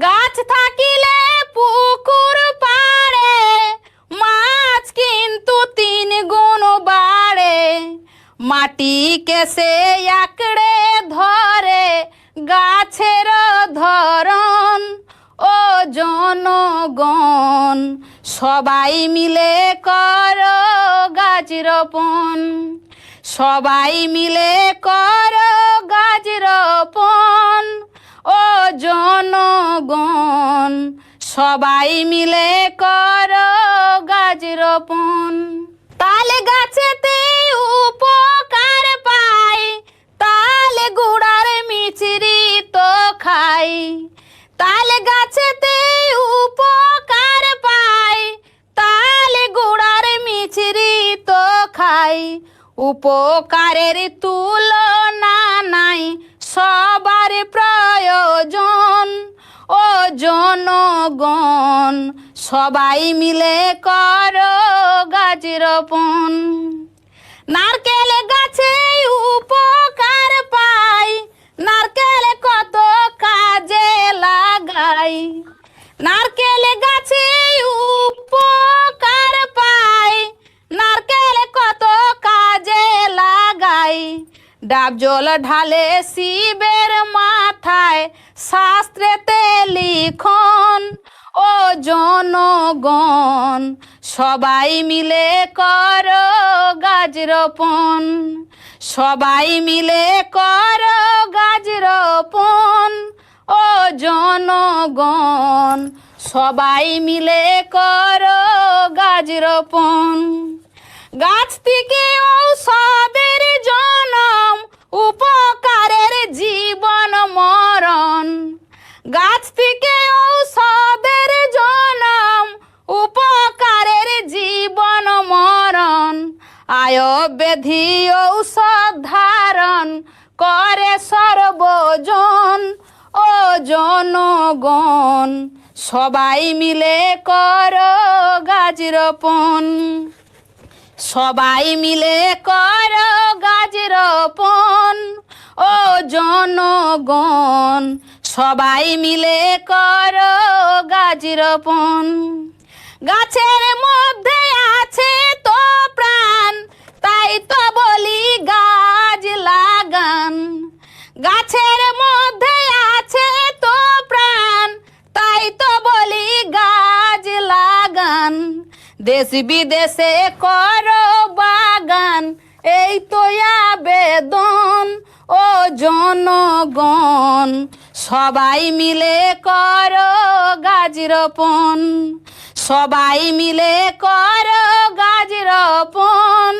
গাছ থাকিলে পুকুর পাড়ে মাছ কিন্তু 3 গুণ বাড়ে, মাটিকে সে আঁকড়ে ধরে গাছের ধরন, ও জনগণ সবাই মিলে করো গাছ রোপণ। সবাই মিলে করো গাছ রোপণ, ও জনগণ সবাই মিলে করো গাছ রোপণ। তাল গাছেতে উপকার পাই, তাল গুড়ার মিছরি তো খাই। তাল গাছেতে উপকার পাই, তাল গুড়ার মিছরি তো খাই। উপকারের তুলনা নাই, সবার প্রয়োজন, ও জনগণ সবাই মিলে করো গাছ রোপণ। নারকেল গাছে উপকার পাই, নারকেল কত কাজে লাগাই। নারকেল গাছে উপকার পাই, নারকেল কত কাজে লাগাই। ডাব জল ঢালে শিবের মাথায়, শাস্ত্রেতে লিখন, ও জনগণ সবাই মিলে করো গাছ রোপণ। সবাই মিলে করো গাছ রোপণ, ও জনগণ সবাই মিলে করো গাছ রোপণ। গাছ থেকে ঔষধের জনম, উপকারের জীবন মরণ। গাছ থেকে ঔষধের জনম, উপকারের জীবন মরণ। আয় ব্যাধি ঔষধ ধারণ করে সর্বজন, ও জনগণ সবাই মিলে করো গাছ রোপণ। সবাই মিলে করো গাছ রোপণ, ও জনগণ সবাই মিলে করো গাছ রোপণ। গাছের মধ্যে আছে তো প্রাণ, তাই তো বলি গাছ লাগান। গাছের মধ্যে আছে তো প্রাণ, তাই তো দেশ বিদেশে করো বাগান এই তো আবেদন ও জনগণ সবাই মিলে করো গাছ রোপণ সবাই মিলে করো গাছ রোপণ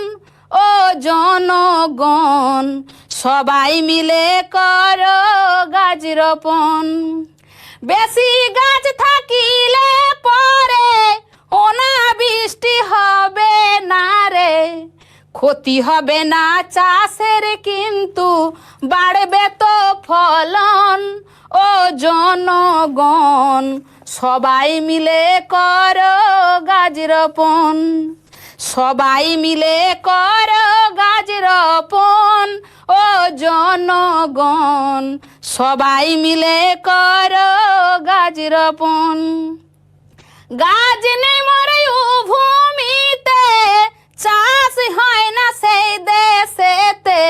ও জনগণ সবাই মিলে করো গাছ রোপণ বেশি গাছ থাকিলে পরে অনাবৃষ্টি হবে না রে ক্ষতি হবে না চাষের কিন্তু বাড়বে তো ফলন ও জনগণ সবাই মিলে করো গাছ রোপণ সবাই মিলে করো গাছ রোপণ ও জনগণ সবাই মিলে করো গাছ রোপণ গাছ নেই মরে ভূমিতে চাষ হয় না সেই দেশেতে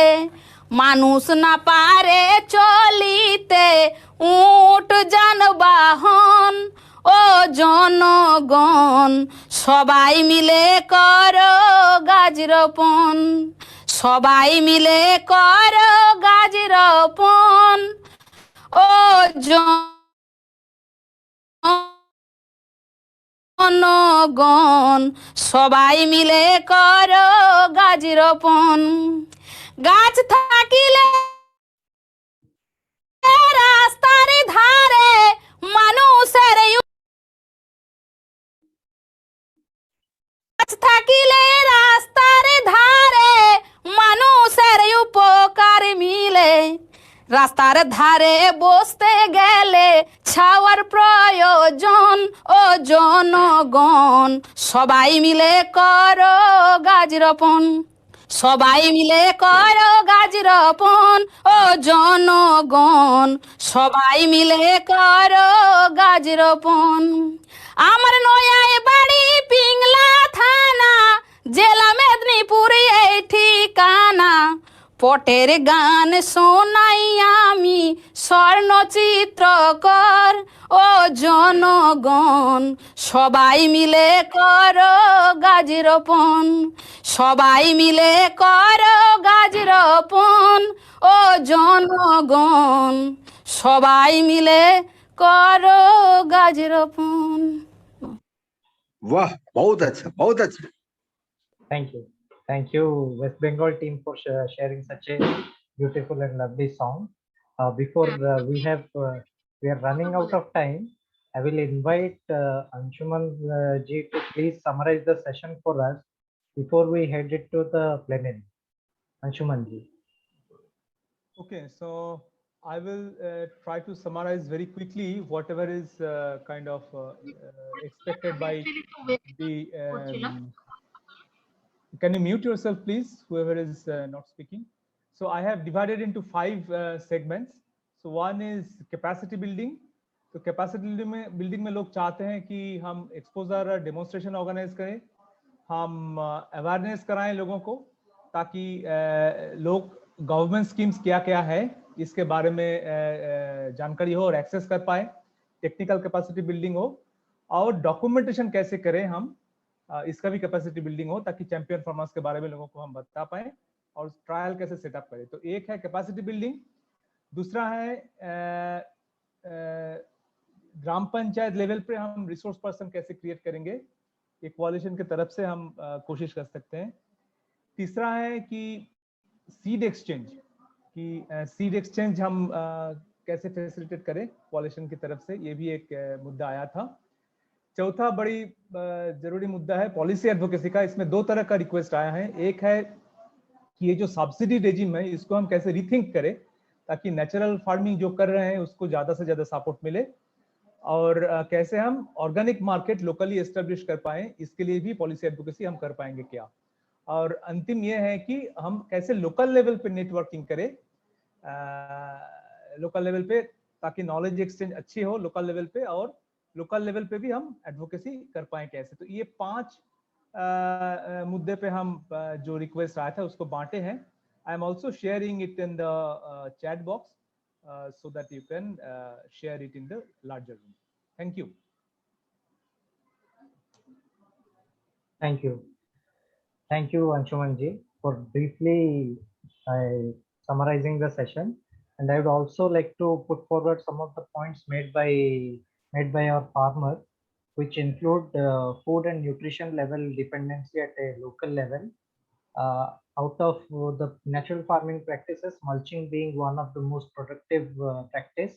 মানুষ না পারে চলিতে উট যানবাহন ও জনগণ সবাই মিলে করো গাছ রোপণ সবাই মিলে করো গাছ রোপণ ও জনগণ সবাই মিলে করো গাছ রোপণ গাছ থাকিলে রাস্তার ধারে মানুষের গাছ থাকিলে রাস্তার ধারে মানুষের উপকার মিলে রাস্তার ধারে বসতে গেলে ছাওয়ার প্রয়োজন ও জনগণ সবাই মিলে করো গাছ রোপণ সবাই মিলে করো গাছ রোপণ ও জনগণ সবাই মিলে করো গাছ রোপণ আমার নয়ায় বাড়ি পিংলা থানা জেলা মেদিনীপুর এই ঠিকানা পটের গান শোনাই আমি স্বর্ণচিত্রকর ও জনগণ সবাই মিলে করো গাছ রোপণ সবাই মিলে করো গাছ রোপণ ও জনগণ সবাই মিলে করো গাছ রোপণ वाह बहुत अच्छा Thank you West Bengal team for sharing such a beautiful and lovely song. Before we are running out of time, I will invite Anshuman ji to please summarize the session for us before we head it to the plenary. Anshuman ji. Okay, so I will try to summarize very quickly whatever is kind of expected by the. Can you mute yourself, please, whoever is not speaking? So I have divided into 5 segments. So one is capacity building. तो capacity building में लोग चाहते हैं कि हम exposure demonstration organise करें, हम awareness कराएं लोगों को ताकि लोग गवर्नमेंट स्कीम्स क्या क्या है इसके बारे में जानकारी हो और एक्सेस कर पाए, टेक्निकल कैपेसिटी बिल्डिंग हो और डॉक्यूमेंटेशन कैसे करें हम इसका भी कैपेसिटी बिल्डिंग हो ताकि चैंपियन फार्मर्स के बारे में लोगों को हम बता पाए और ट्रायल कैसे सेटअप करें। तो एक है कैपेसिटी बिल्डिंग, दूसरा है ग्राम पंचायत लेवल पे हम रिसोर्स पर्सन कैसे क्रिएट करेंगे, एक कोalition की तरफ से हम कोशिश कर सकते हैं। तीसरा है कि सीड एक्सचेंज, कि सीड एक्सचेंज हम कैसे फैसिलिटेट करें कोalition की तरफ से, ये भी एक मुद्दा आया था। चौथा बड़ी जरूरी मुद्दा है पॉलिसी एडवोकेसी का। इसमें 2 तरह का रिक्वेस्ट आया है, एक है कि ये जो सब्सिडी रेजिम है इसको हम कैसे रीथिंक करें ताकि नेचुरल फार्मिंग जो कर रहे हैं उसको ज्यादा से ज्यादा सपोर्ट मिले, और कैसे हम ऑर्गेनिक मार्केट लोकली एस्टेब्लिश कर पाए, इसके लिए भी पॉलिसी एडवोकेसी हम कर पाएंगे क्या। और अंतिम ये है कि हम कैसे लोकल लेवल पे नेटवर्किंग करें, लोकल लेवल पे, ताकि नॉलेज एक्सचेंज अच्छी हो लोकल लेवल पे और लोकल लेवल पे भी हम एडवोकेसी कर पाए कैसे। तो ये 5 मुद्दे पे हम जो रिक्वेस्ट आया था उसको बांटे हैं। I am also sharing it in the chat box so that you can share it in the larger room. Thank you. Thank you. Thank you, Anshuman ji, for briefly summarizing the session. And I would also like to put forward some of the points made by our farmers, which include food and nutrition level dependency at a local level. Out of the natural farming practices, mulching being one of the most productive practice.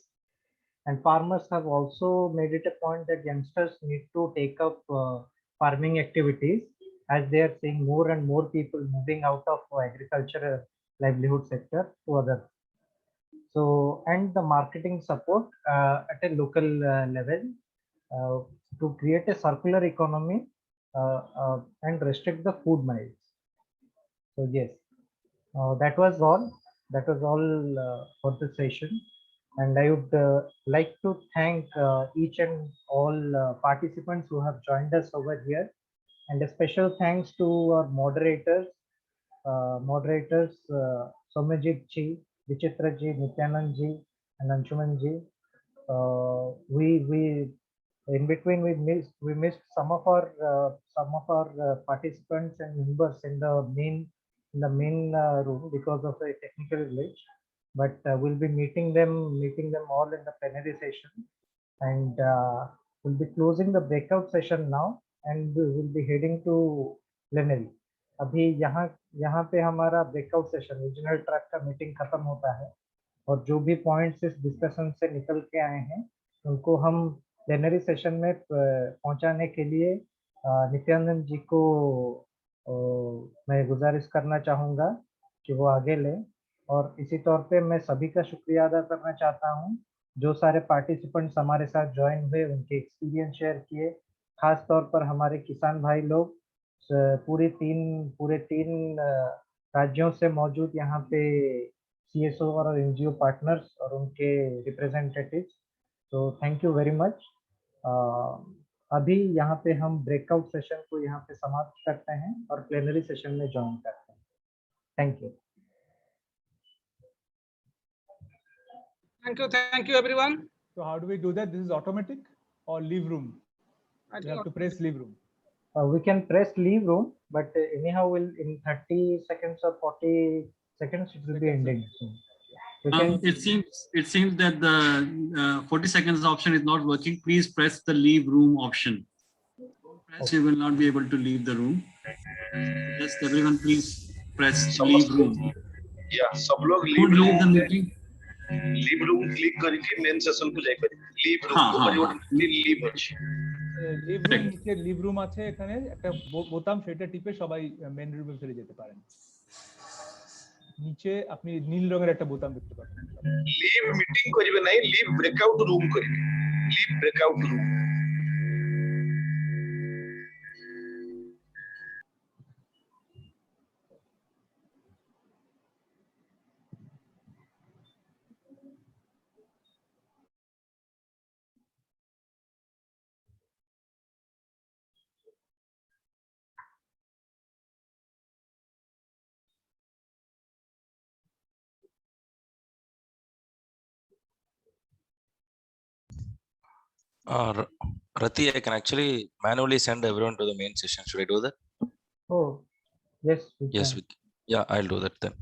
And farmers have also made it a point that youngsters need to take up farming activities, as they are seeing more and more people moving out of agricultural livelihood sector to others. So, and the marketing support at a local level to create a circular economy and restrict the food miles. So yes, that was all. That was all for the session. And I would like to thank each and all participants who have joined us over here. And a special thanks to our moderators, Somajit ji, Vichitra ji, Nityanand ji, and Anshuman ji. We in between we missed some of our participants and members in the main room because of a technical glitch. But we'll be meeting them all in the plenary session, and we'll be closing the breakout session now, and we will be heading to plenary. अभी यहाँ पे हमारा breakout session regional track का meeting खत्म होता है, और जो भी पॉइंट्स इस डिस्कशन से निकल के आए हैं उनको हम प्लेनरी सेशन में पहुंचाने के लिए नित्यानंद जी को मैं गुजारिश करना चाहूँगा कि वो आगे लें। और इसी तौर पे मैं सभी का शुक्रिया अदा करना चाहता हूँ, जो सारे पार्टिसिपेंट्स हमारे साथ ज्वाइन हुए, उनके एक्सपीरियंस शेयर किए। खास तौर पर हमारे किसान भाई लोग पूरे तीन राज्यों से मौजूद यहाँ पे CSO और NGO पार्टनर्स और उनके रिप्रेजेंटेटिव्स। तो थैंक यू वेरी मच। अभी यहाँ पे हम ब्रेकआउट सेशन को यहाँ पे समाप्त करते हैं और प्लेनरी सेशन में ज्वाइन करते हैं। Thank you. Thank you everyone. So how do we do that? This is automatic or leave room? We have to press leave room. We can press leave room, but anyhow will in 30 seconds or 40 seconds it will be ending. It seems that the 40 seconds option is not working. Please press the leave room option. Press, you will not be able to leave the room. Just everyone please press leave room. Yeah, सब लोग leave the meeting. Leave room click करके main session को যাইবে leave room को পরিবর্তন leave আছে leave room নিচে leave room আছে, এখানে একটা বোতাম, সেটা টিপে সবাই মেন রুমে ফিরে যেতে পারেন। নিচে আপনি নীল রঙের একটা বোতাম দেখতে পাবেন। लीव मीटिंग করিবে নাই, लीव ব্রেকআউট রুম করিবে, leave breakout room. Rati, I can actually manually send everyone to the main session. Should I do that? Oh, yes. Yes, yeah, I'll do that then.